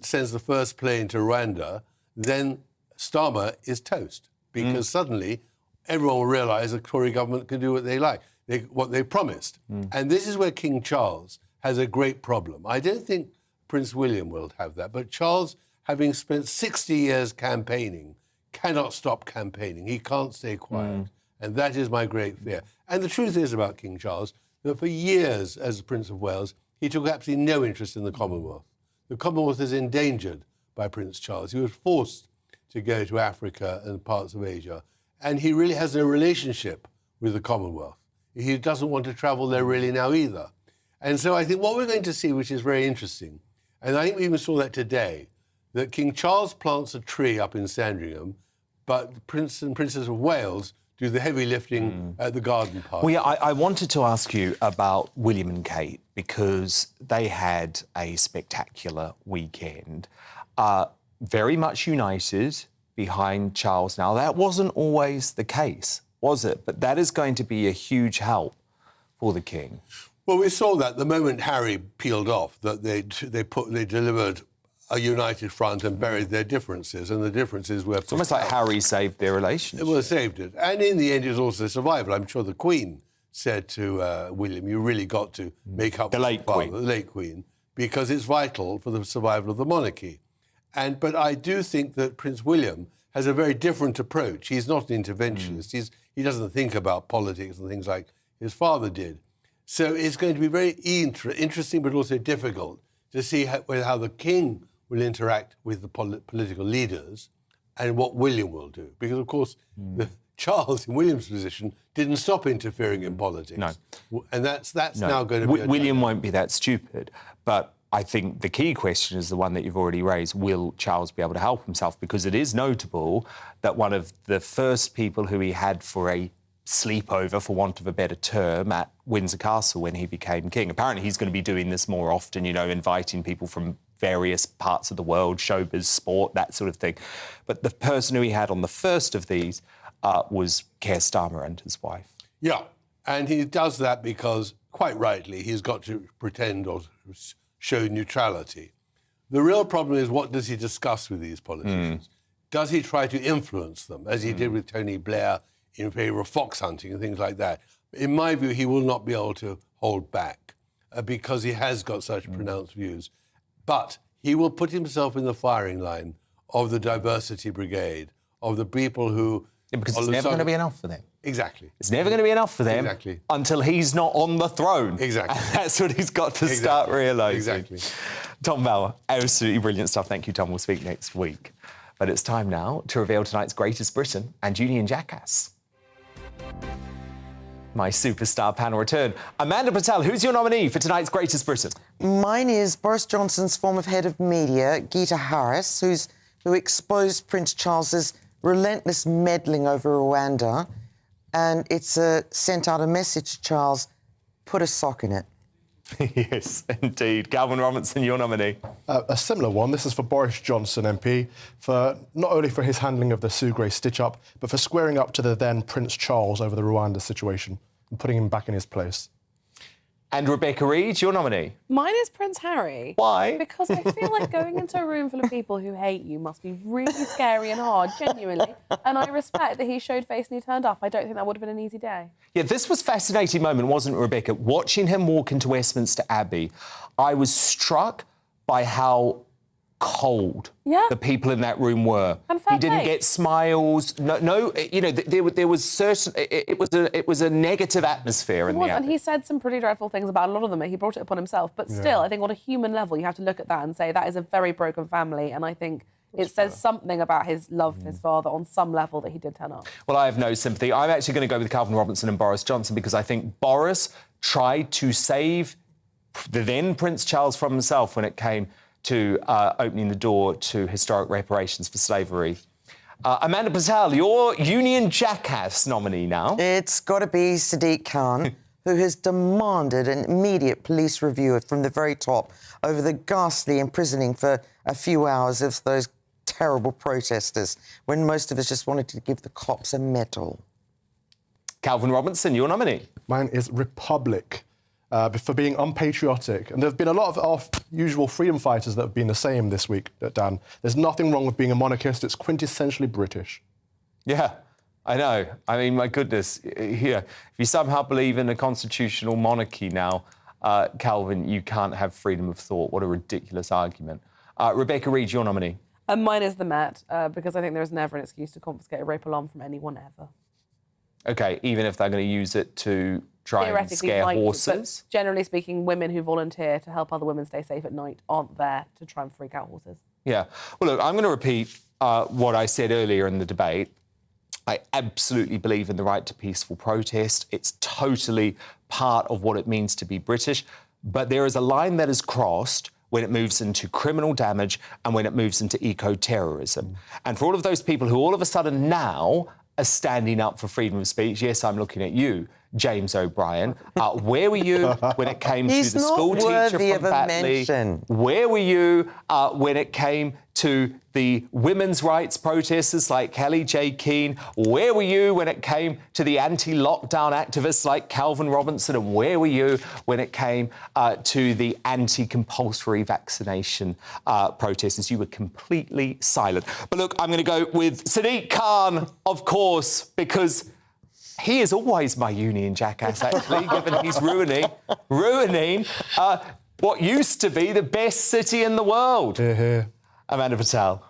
sends the first plane to Rwanda, then Starmer is toast, because suddenly everyone will realise the Tory government can do what they like, what they promised. And this is where King Charles has a great problem. I don't think Prince William will have that, but Charles, having spent 60 years campaigning, cannot stop campaigning. He can't stay quiet. And that is my great fear. And the truth is about King Charles, that for years as Prince of Wales, he took absolutely no interest in the Commonwealth. The Commonwealth is endangered by Prince Charles. He was forced to go to Africa and parts of Asia, and he really has no relationship with the Commonwealth. He doesn't want to travel there really now either. And so I think what we're going to see, which is very interesting, and I think we even saw that today, that King Charles plants a tree up in Sandringham, but Prince and Princess of Wales do the heavy lifting at the garden party. Well, yeah, I wanted to ask you about William and Kate, because they had a spectacular weekend. Very much united behind Charles now. That wasn't always the case, was it? But that is going to be a huge help for the king. Well, we saw that the moment Harry peeled off, that they delivered a united front and buried their differences, and the differences were... It's almost like Harry saved their relationship. Well, saved it. And in the end, it was also survival. I'm sure the Queen said to William, you really got to make up... The late Queen. The late Queen, because it's vital for the survival of the monarchy. But I do think that Prince William has a very different approach. He's not an interventionist. He doesn't think about politics and things like his father did. So it's going to be very interesting, but also difficult to see how the king will interact with the political leaders and what William will do. Because, of course, Charles, in William's position, didn't stop interfering in politics. No. And that's now going to be... William won't be that stupid. But I think the key question is the one that you've already raised. Will Charles be able to help himself? Because it is notable that one of the first people who he had for a sleepover, for want of a better term, at Windsor Castle when he became king. Apparently he's going to be doing this more often, inviting people from various parts of the world, showbiz, sport, that sort of thing. But the person who he had on the first of these was Keir Starmer and his wife. Yeah, and he does that because, quite rightly, he's got to pretend or show neutrality. The real problem is, what does he discuss with these politicians? Does he try to influence them, as he did with Tony Blair in favour of fox hunting and things like that? In my view, he will not be able to hold back because he has got such pronounced views. But he will put himself in the firing line of the diversity brigade, of the people who... Yeah, because it's never going to be enough for them. Exactly. It's never going to be enough for them until he's not on the throne. Exactly. And that's what he's got to start realising. Exactly. Tom Bauer, absolutely brilliant stuff. Thank you, Tom. We'll speak next week. But it's time now to reveal tonight's Greatest Britain and Union Jackass. My superstar panel return. Amanda Patel, who's your nominee for tonight's Greatest Britain? Mine is Boris Johnson's former head of media, Guito Harris, who exposed Prince Charles's relentless meddling over Rwanda, and it's sent out a message to Charles, put a sock in it. Yes, indeed. Calvin Robinson, your nominee. A similar one. This is for Boris Johnson MP, for not only for his handling of the Sue Gray stitch-up, but for squaring up to the then Prince Charles over the Rwanda situation and putting him back in his place. And Rebecca Reid, your nominee. Mine is Prince Harry. Why? Because I feel like going into a room full of people who hate you must be really scary and hard, genuinely. And I respect that he showed face and he turned up. I don't think that would have been an easy day. Yeah, this was a fascinating moment, wasn't it, Rebecca? Watching him walk into Westminster Abbey, I was struck by how cold the people in that room were. He didn't get smiles. No, you know, there was certain. It was a negative atmosphere in the Abbey. And he said some pretty dreadful things about a lot of them. He brought it upon himself. But still, I think on a human level, you have to look at that and say that is a very broken family. And I think it says something about his love for his father on some level that he did turn up. Well, I have no sympathy. I'm actually going to go with Calvin Robinson and Boris Johnson because I think Boris tried to save the then Prince Charles from himself when it came to opening the door to historic reparations for slavery. Amanda Patel, your Union Jackass nominee now. It's got to be Sadiq Khan, who has demanded an immediate police review from the very top over the ghastly imprisoning for a few hours of those terrible protesters, when most of us just wanted to give the cops a medal. Calvin Robinson, your nominee. Mine is Republic. For being unpatriotic. And there have been a lot of our usual freedom fighters that have been the same this week, Dan. There's nothing wrong with being a monarchist. It's quintessentially British. Yeah, I know. I mean, my goodness. Here, if you somehow believe in a constitutional monarchy now, Calvin, you can't have freedom of thought. What a ridiculous argument. Rebecca Reid, your nominee. And mine is the Met, because I think there is never an excuse to confiscate a rape alarm from anyone ever. OK, even if they're going to use it to try and scare horses? But generally speaking, women who volunteer to help other women stay safe at night aren't there to try and freak out horses. Yeah. Well, look, I'm going to repeat what I said earlier in the debate. I absolutely believe in the right to peaceful protest. It's totally part of what it means to be British. But there is a line that is crossed when it moves into criminal damage and when it moves into eco-terrorism. And for all of those people who all of a sudden now are standing up for freedom of speech, yes, I'm looking at you, James O'Brien. Where were you when it came to the school teacher from Batley? Where were you when it came to the women's rights protesters like Kelly J. Keane? Where were you when it came to the anti-lockdown activists like Calvin Robinson? And where were you when it came to the anti-compulsory vaccination protesters? You were completely silent. But look, I'm going to go with Sadiq Khan, of course, because he is always my Union Jackass, actually, given he's ruining what used to be the best city in the world. Amanda Patel,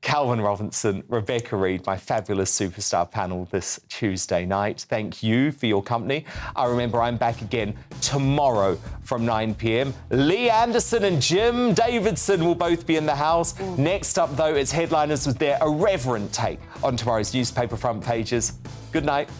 Calvin Robinson, Rebecca Reid, my fabulous superstar panel this Tuesday night. Thank you for your company. Remember, I'm back again tomorrow from 9 p.m. Lee Anderson and Jim Davidson will both be in the house. Next up, though, it's Headliners with their irreverent take on tomorrow's newspaper front pages. Good night.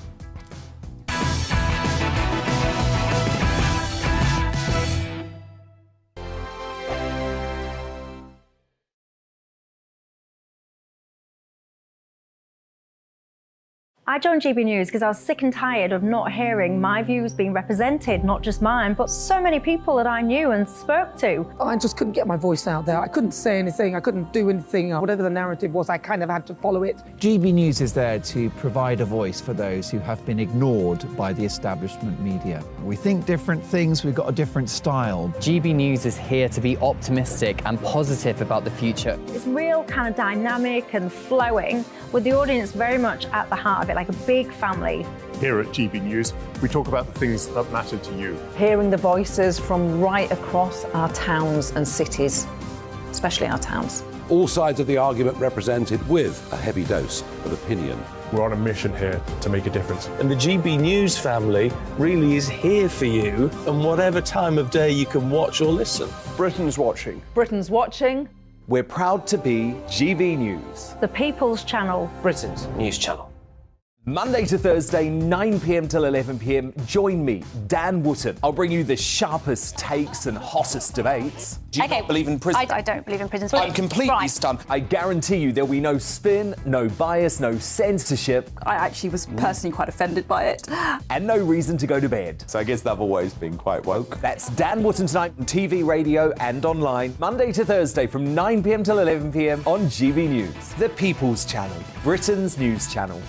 I joined GB News because I was sick and tired of not hearing my views being represented, not just mine, but so many people that I knew and spoke to. I just couldn't get my voice out there. I couldn't say anything. I couldn't do anything. Whatever the narrative was, I kind of had to follow it. GB News is there to provide a voice for those who have been ignored by the establishment media. We think different things, we've got a different style. GB News is here to be optimistic and positive about the future. It's real kind of dynamic and flowing, with the audience very much at the heart of it, like a big family. Here at GB News, we talk about the things that matter to you. Hearing the voices from right across our towns and cities, especially our towns. All sides of the argument represented with a heavy dose of opinion. We're on a mission here to make a difference. And the GB News family really is here for you, and whatever time of day you can watch or listen. Britain's watching. Britain's watching. We're proud to be GB News. The People's Channel. Britain's news channel. Monday to Thursday, 9 p.m. till 11 p.m. Join me, Dan Wootton. I'll bring you the sharpest takes and hottest debates. Do you not believe in prison? I don't believe in prisons. I'm completely stunned. I guarantee you there'll be no spin, no bias, no censorship. I actually was personally quite offended by it. And no reason to go to bed. So I guess they've always been quite woke. That's Dan Wootton tonight on TV, radio and online. Monday to Thursday from 9 p.m. till 11 p.m. on GB News. The People's Channel, Britain's news channel.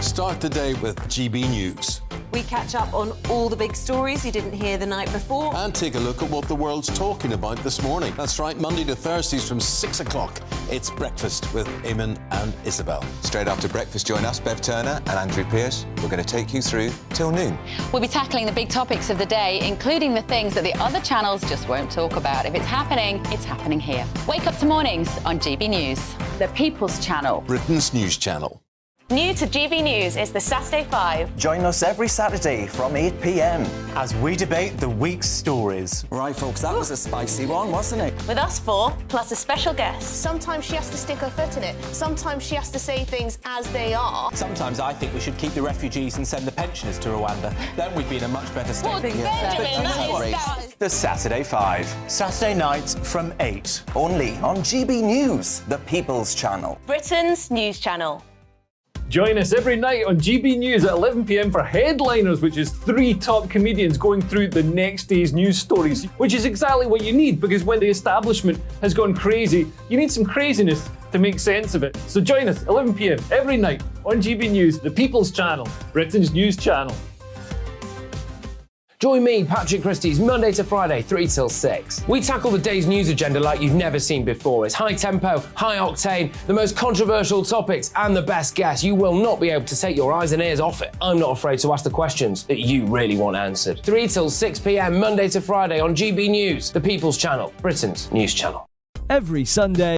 Start the day with GB News. We catch up on all the big stories you didn't hear the night before. And take a look at what the world's talking about this morning. That's right, Monday to Thursdays from 6 o'clock. It's Breakfast with Eamon and Isabel. Straight after breakfast, join us, Bev Turner and Andrew Pearce. We're going to take you through till noon. We'll be tackling the big topics of the day, including the things that the other channels just won't talk about. If it's happening here. Wake up to mornings on GB News. The People's Channel. Britain's news channel. New to GB News is the Saturday 5. Join us every Saturday from 8 p.m. as we debate the week's stories. Right, folks, that was a spicy one, wasn't it? With us 4, plus a special guest. Sometimes she has to stick her foot in it. Sometimes she has to say things as they are. Sometimes I think we should keep the refugees and send the pensioners to Rwanda. Then we'd be in a much better state. Well, Benjamin, that is... The Saturday 5. Saturday nights from 8. Only on GB News, the People's Channel. Britain's news channel. Join us every night on GB News at 11 p.m. for Headliners, which is 3 top comedians going through the next day's news stories, which is exactly what you need, because when the establishment has gone crazy, you need some craziness to make sense of it. So join us 11 p.m. every night on GB News, the People's Channel, Britain's news channel. Join me, Patrick Christie's Monday to Friday, 3 till 6. We tackle the day's news agenda like you've never seen before. It's high tempo, high octane, the most controversial topics and the best guests. You will not be able to take your eyes and ears off it. I'm not afraid to ask the questions that you really want answered. 3 till 6 p.m. Monday to Friday on GB News, the People's Channel, Britain's news channel. Every Sunday,